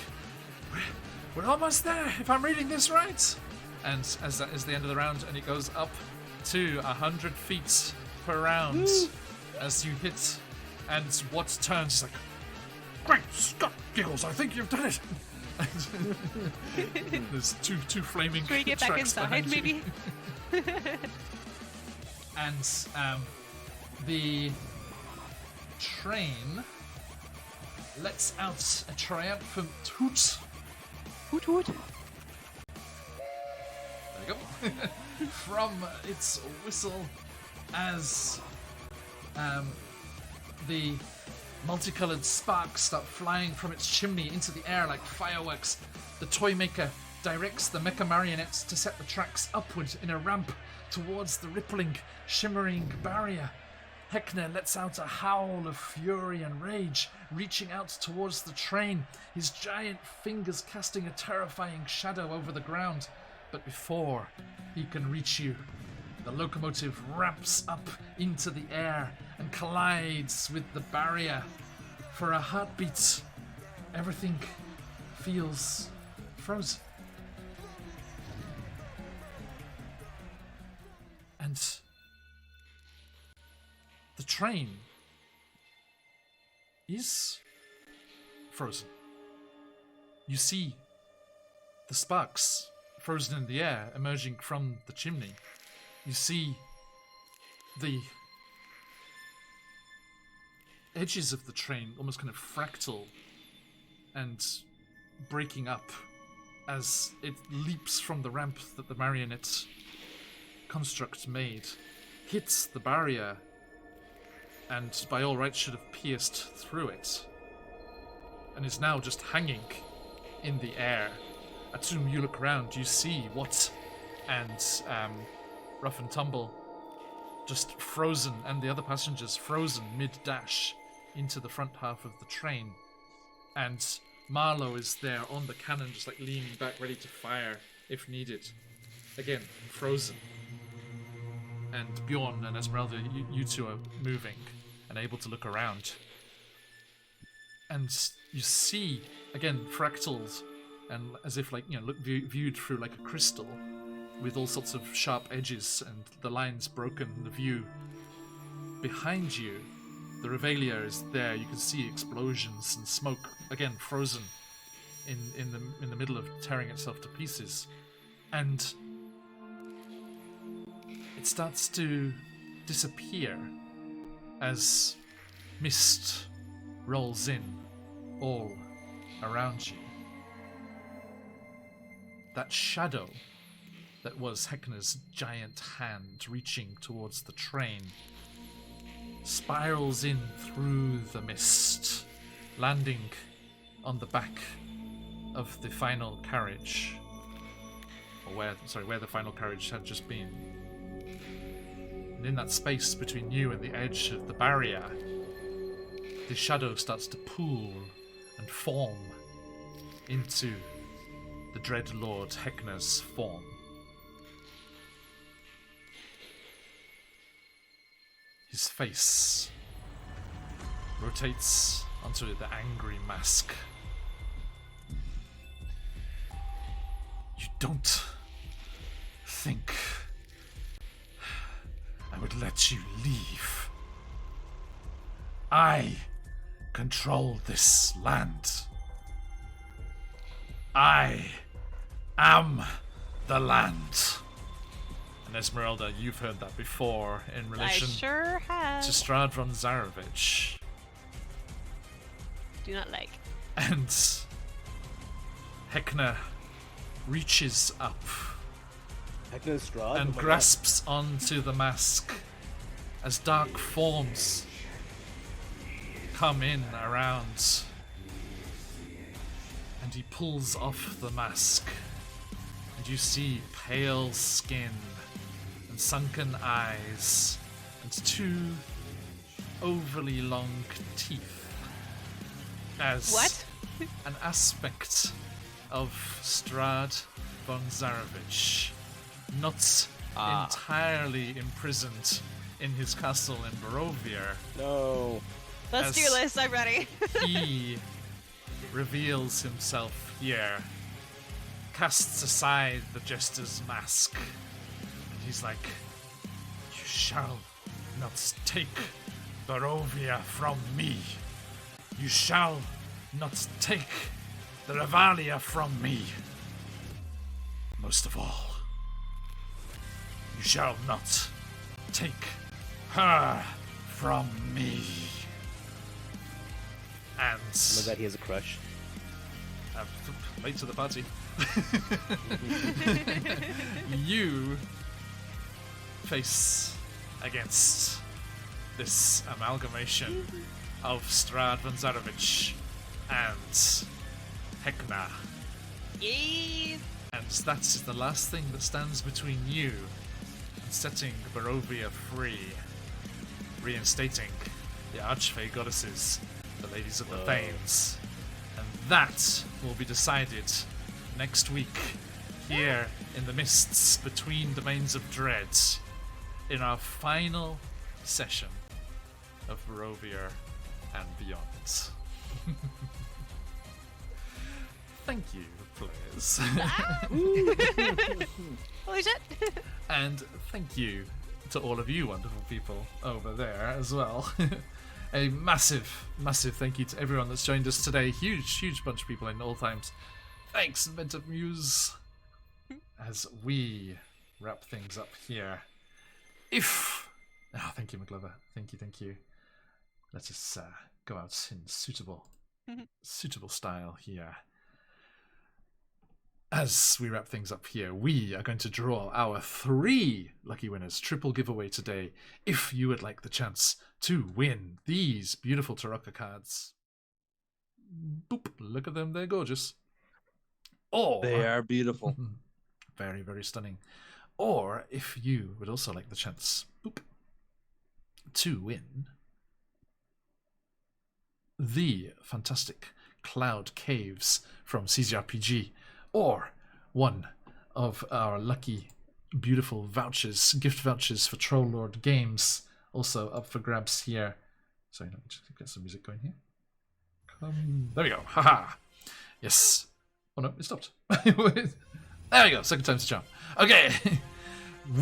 we're almost there, if I'm reading this right. And as that is the end of the round, and it goes up to 100 feet per round. Woo! As you hit, and what turns like, great Scott, Giggles, I think you've done it. There's two flaming Can we get back inside, maybe? And the train lets out a triumphant hoot. Hoot hoot. There we go. From its whistle as the multicolored sparks start flying from its chimney into the air like fireworks. The toy maker directs the mecha marionettes to set the tracks upward in a ramp towards the rippling, shimmering barrier. Heckner lets out a howl of fury and rage, reaching out towards the train, his giant fingers casting a terrifying shadow over the ground. But before he can reach you, the locomotive ramps up into the air and collides with the barrier. For a heartbeat, everything feels frozen. And the train is frozen. You see the sparks frozen in the air emerging from the chimney. You see the edges of the train almost kind of fractal and breaking up as it leaps from the ramp that the marionette construct made, hits the barrier, and by all rights should have pierced through it, and is now just hanging in the air. Atum, you look around, you see what, and Rough and Tumble just frozen, and the other passengers frozen mid-dash into the front half of the train. And Marlowe is there on the cannon, just like leaning back, ready to fire if needed. Again, frozen. And Bjorn and Esmeralda, you two are moving and able to look around. And you see, again, fractals and as if like viewed through like a crystal, with all sorts of sharp edges and the lines broken. The view behind you, the Revelia is there. You can see explosions and smoke, again frozen in the middle of tearing itself to pieces, and it starts to disappear as mist rolls in all around you. That shadow that was Heckner's giant hand reaching towards the train spirals in through the mist, landing on the back of the final carriage, or where the final carriage had just been. And in that space between you and the edge of the barrier, the shadow starts to pool and form into the Dread Lord Heckner's form. His face rotates onto the angry mask. You don't think I would let you leave? I control this land. I am the land. And Esmeralda, you've heard that before in relation I sure have. to Strahd von Zarovich. Do not like. And Heckner reaches up Heckner's Strahd? and Oh my grasps onto the mask as dark forms come in around, and he pulls off the mask, and you see pale skin and sunken eyes and two overly long teeth as What? an aspect of Strahd von Zarovich, not entirely imprisoned in his castle in Barovia. No. Let's As- do this. I'm ready. He reveals himself here, casts aside the jester's mask, and he's like, "You shall not take Barovia from me. You shall not take the Revalia from me. Most of all, you shall not take her from me." And Oh my god, he has a crush. late to the party. You face against this amalgamation of Strahd von Zarovich and Heckner. Yes. And that is the last thing that stands between you and setting Barovia free, reinstating the Archfey goddesses, the Ladies of the Thames. And that will be decided next week here in the mists between Domains of Dread in our final session of Barovia and Beyond. Thank you, players. Holy shit. And thank you to all of you wonderful people over there as well. A massive, massive thank you to everyone that's joined us today. Huge bunch of people in all times. Thanks, Inventive Muse. As we wrap things up here. Thank you, McLover. Thank you. Let us go out in suitable style here. As we wrap things up here, we are going to draw our 3 lucky winners. Triple giveaway today. If you would like the chance to win these beautiful Tarokka cards. Boop. Look at them. They're gorgeous. Or They are beautiful. very, very stunning. Or if you would also like the chance to win the fantastic Cloud Caves from CZRPG, or one of our lucky, beautiful vouchers, gift vouchers for Troll Lord Games, also up for grabs here. Sorry, let me just get some music going here. There we go. Haha. Yes. Oh no, it stopped. There we go, second time's a charm. Okay,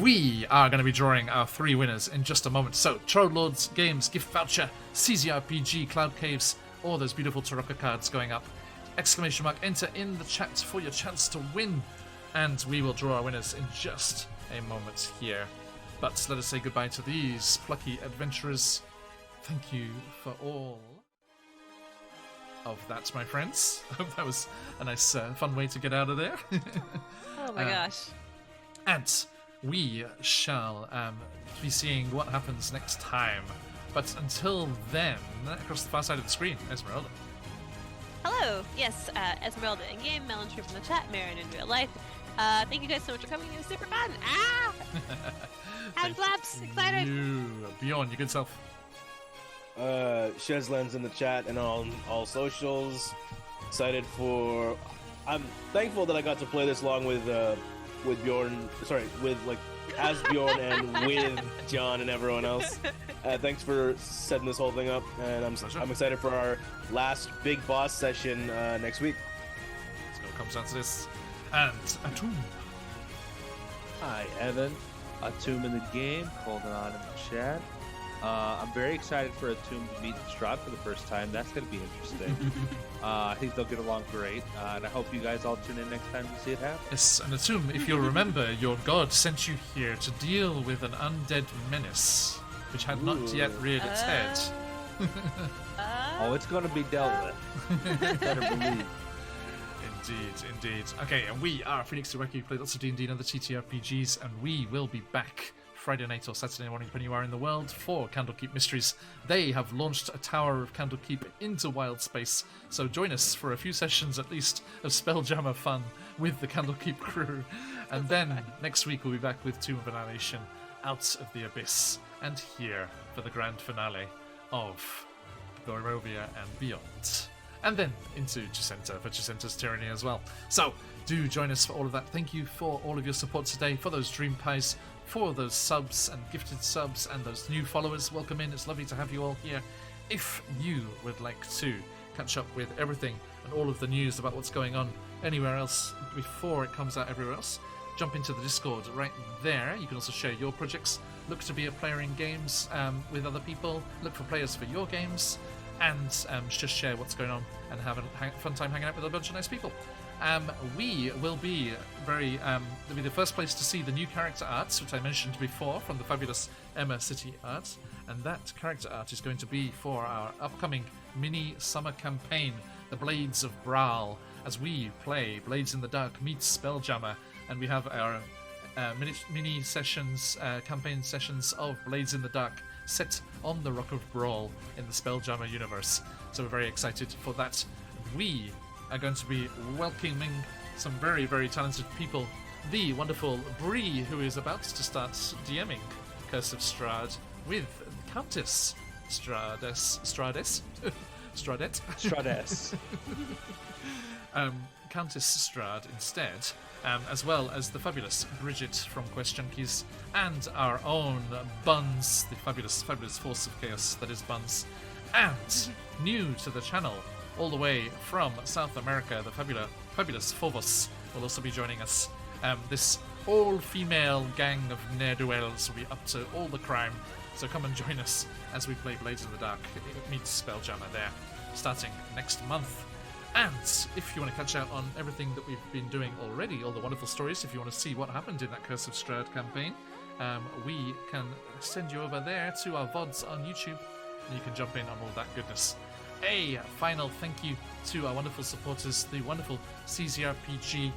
we are going to be drawing our 3 winners in just a moment. So, Troll Lords Games gift voucher, CZRPG, Cloud Caves, all those beautiful Tarokka cards going up. Exclamation mark, enter in the chat for your chance to win. And we will draw our winners in just a moment here. But let us say goodbye to these plucky adventurers. Thank you for all of that, my friends. I hope that was a nice, fun way to get out of there. Oh my gosh. And we shall be seeing what happens next time. But until then, across the far side of the screen, Esmeralda. Hello. Yes, Esmeralda in game, Melon Trip in the chat, Marin in real life. Thank you guys so much for coming. It was super fun. Ah! Hand claps. Excited. Beyond your good self. Shezlan's in the chat and on all socials. Excited for. I'm thankful that I got to play this long with Bjorn. Sorry, with as Bjorn and with John and everyone else. Thanks for setting this whole thing up, and I'm excited for our last big boss session next week. Let's go, comes down to this. And Atum. Hi, Evan. Atum in the game, holding on in the chat. I'm very excited for Atum to meet Strahd for the first time. That's going to be interesting. I think they'll get along great, and I hope you guys all tune in next time to see it happen. Yes, and Atum, if you'll remember, your god sent you here to deal with an undead menace, which had not yet reared its head. Oh, it's going to be dealt with. Better believe. Indeed. Okay, and we are Phoenix2UK. We play lots of D&D and other TTRPGs, and we will be back Friday night or Saturday morning when you are in the world for Candlekeep Mysteries. They have launched a Tower of Candlekeep into wild space, so join us for a few sessions at least of Spelljammer fun with the Candlekeep crew. And then next week we'll be back with Tomb of Annihilation, Out of the Abyss, and here for the grand finale of Barovia and Beyond. And then into Chicenta for Chicenta's Tyranny as well. So, do join us for all of that. Thank you for all of your support today, for those Dream Pies, for those subs and gifted subs, and those new followers. Welcome in. It's lovely to have you all here. If you would like to catch up with everything and all of the news about what's going on anywhere else before it comes out everywhere else, jump into the Discord right there. You can also share your projects. Look to be a player in games with other people. Look for players for your games. And just share what's going on and have a fun time hanging out with a bunch of nice people. We will be it'll be the first place to see the new character arts, which I mentioned before, from the fabulous Emma City Art. And that character art is going to be for our upcoming mini summer campaign, The Blades of Brawl, as we play Blades in the Dark meets Spelljammer, and we have our mini sessions, campaign sessions of Blades in the Dark set on the Rock of Brawl in the Spelljammer universe. So we're very excited for that. We are going to be welcoming some very, very talented people. The wonderful Bree, who is about to start DMing Curse of Strahd with Countess Strades. Countess Strahd instead, as well as the fabulous Bridget from QuestJunkies and our own Buns, the fabulous force of chaos that is Buns, and new to the channel all the way from South America, the fabulous Phobos will also be joining us. This all-female gang of ne'er-do-wells will be up to all the crime, so come and join us as we play Blades in the Dark. It meets Spelljammer there, starting next month. And if you want to catch out on everything that we've been doing already, all the wonderful stories, if you want to see what happened in that Curse of Strahd campaign, we can send you over there to our VODs on YouTube, and you can jump in on all that goodness. A final thank you to our wonderful supporters, the wonderful CZRPG.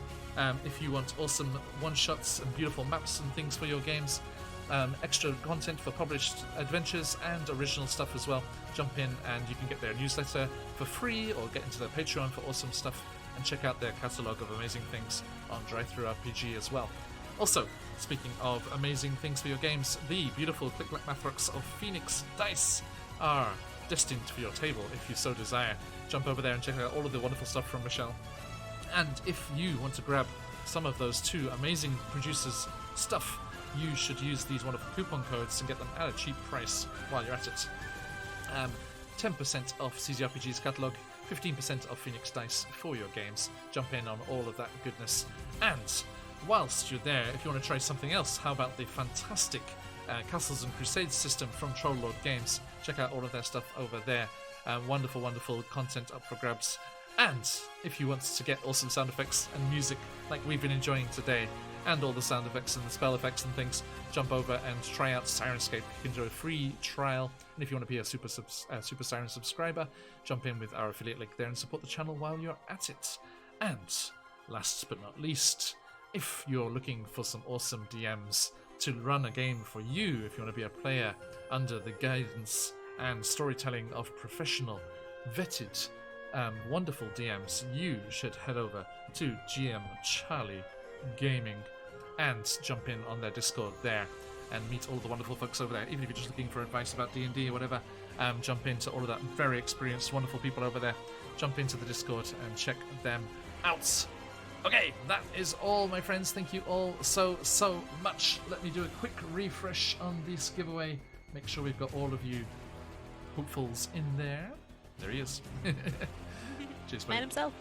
If you want awesome one-shots and beautiful maps and things for your games, extra content for published adventures and original stuff as well, jump in and you can get their newsletter for free or get into their Patreon for awesome stuff and check out their catalogue of amazing things on DriveThruRPG as well. Also, speaking of amazing things for your games, the beautiful Click-Clack Mathrocks of Phoenix Dice are destined for your table if you so desire. Jump over there and check out all of the wonderful stuff from Michelle. And if you want to grab some of those two amazing producers' stuff, you should use these wonderful coupon codes and get them at a cheap price while you're at it. 10% off CZRPG's catalogue, 15% off Phoenix Dice for your games. Jump in on all of that goodness. And whilst you're there, if you want to try something else, how about the fantastic Castles and Crusades system from Troll Lord Games? Check out all of their stuff over there. Wonderful, wonderful content up for grabs. And if you want to get awesome sound effects and music like we've been enjoying today, and all the sound effects and the spell effects and things, jump over and try out Sirenscape. You can do a free trial. And if you want to be a Super Siren subscriber, jump in with our affiliate link there and support the channel while you're at it. And last but not least, if you're looking for some awesome DMs to run a game for you, if you want to be a player under the guidance and storytelling of professional, vetted, wonderful DMs, you should head over to GM Charlie Gaming and jump in on their Discord there and meet all the wonderful folks over there. Even if you're just looking for advice about D&D or whatever, jump into all of that very experienced, wonderful people over there. Jump into the Discord and check them out. Okay, that is all, my friends. Thank you all so much. Let me do a quick refresh on this giveaway. Make sure we've got all of you hopefuls in there. There he is. Cheers, Man himself.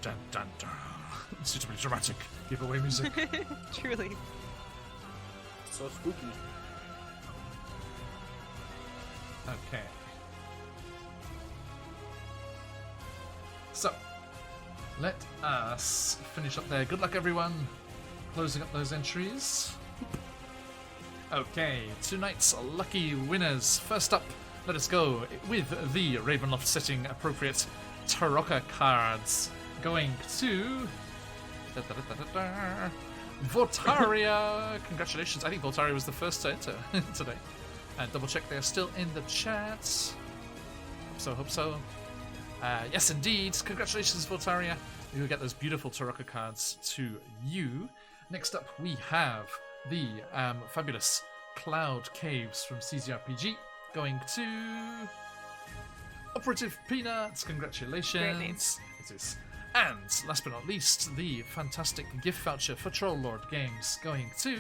Dun dun dun. Suitably dramatic giveaway music. Truly. So spooky. Okay. So, let us finish up there. Good luck, everyone. Closing up those entries. Okay, tonight's lucky winners. First up, let us go with the Ravenloft setting appropriate Tarokka cards. Going to Voltaria. Congratulations. I think Voltaria was the first to enter today. And double check they're still in the chat. Hope so. Yes, indeed. Congratulations, Voltaria. You will get those beautiful Tarokka cards to you. Next up, we have the fabulous Cloud Caves from CZRPG. Going to Operative Peanuts. Congratulations. It is. And last but not least, the fantastic gift voucher for Troll Lord Games going to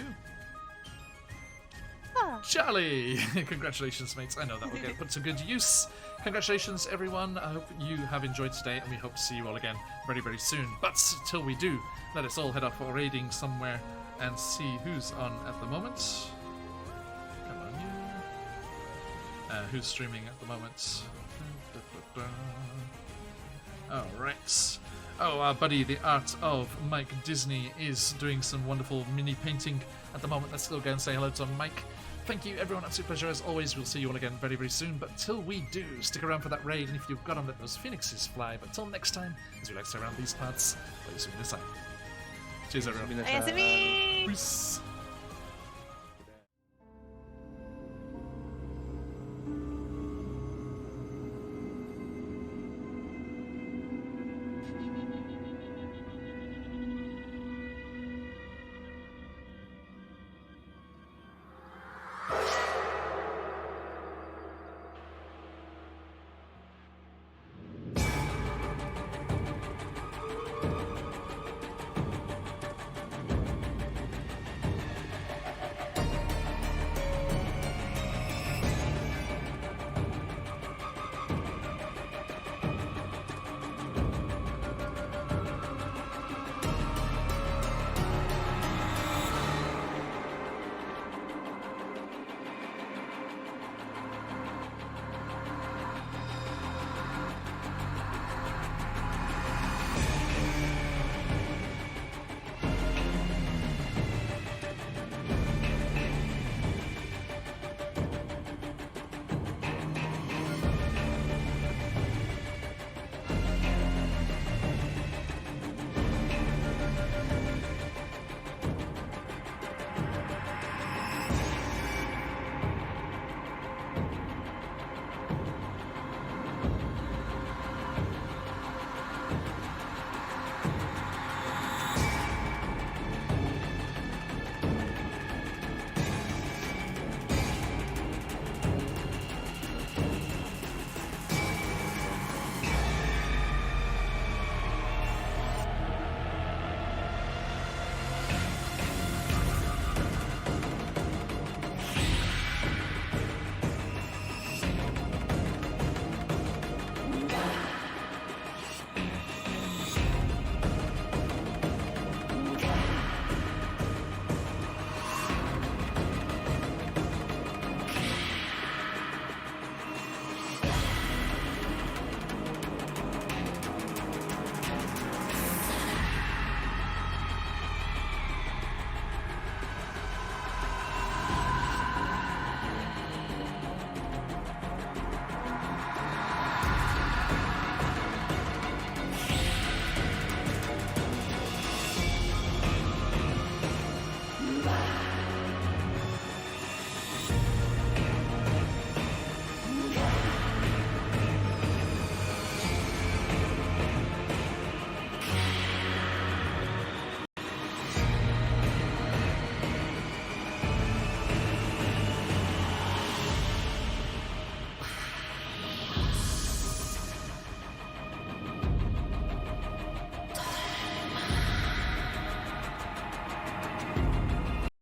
Charlie. Congratulations, mates. I know that will get put to good use. Congratulations, everyone. I hope you have enjoyed today, and we hope to see you all again very, very soon. But till we do, let us all head off for raiding somewhere and see who's on at the moment. Come on, you. Who's streaming at the moment? All right. Oh, our buddy, the art of Mike Disney, is doing some wonderful mini painting at the moment. Let's go and say hello to Mike. Thank you, everyone. Absolute pleasure as always. We'll see you all again very, very soon. But till we do, stick around for that raid. And if you've got them, let those phoenixes fly. But till next time, as we like to say around these parts, play Sumina Sai. Cheers, everyone. Peace.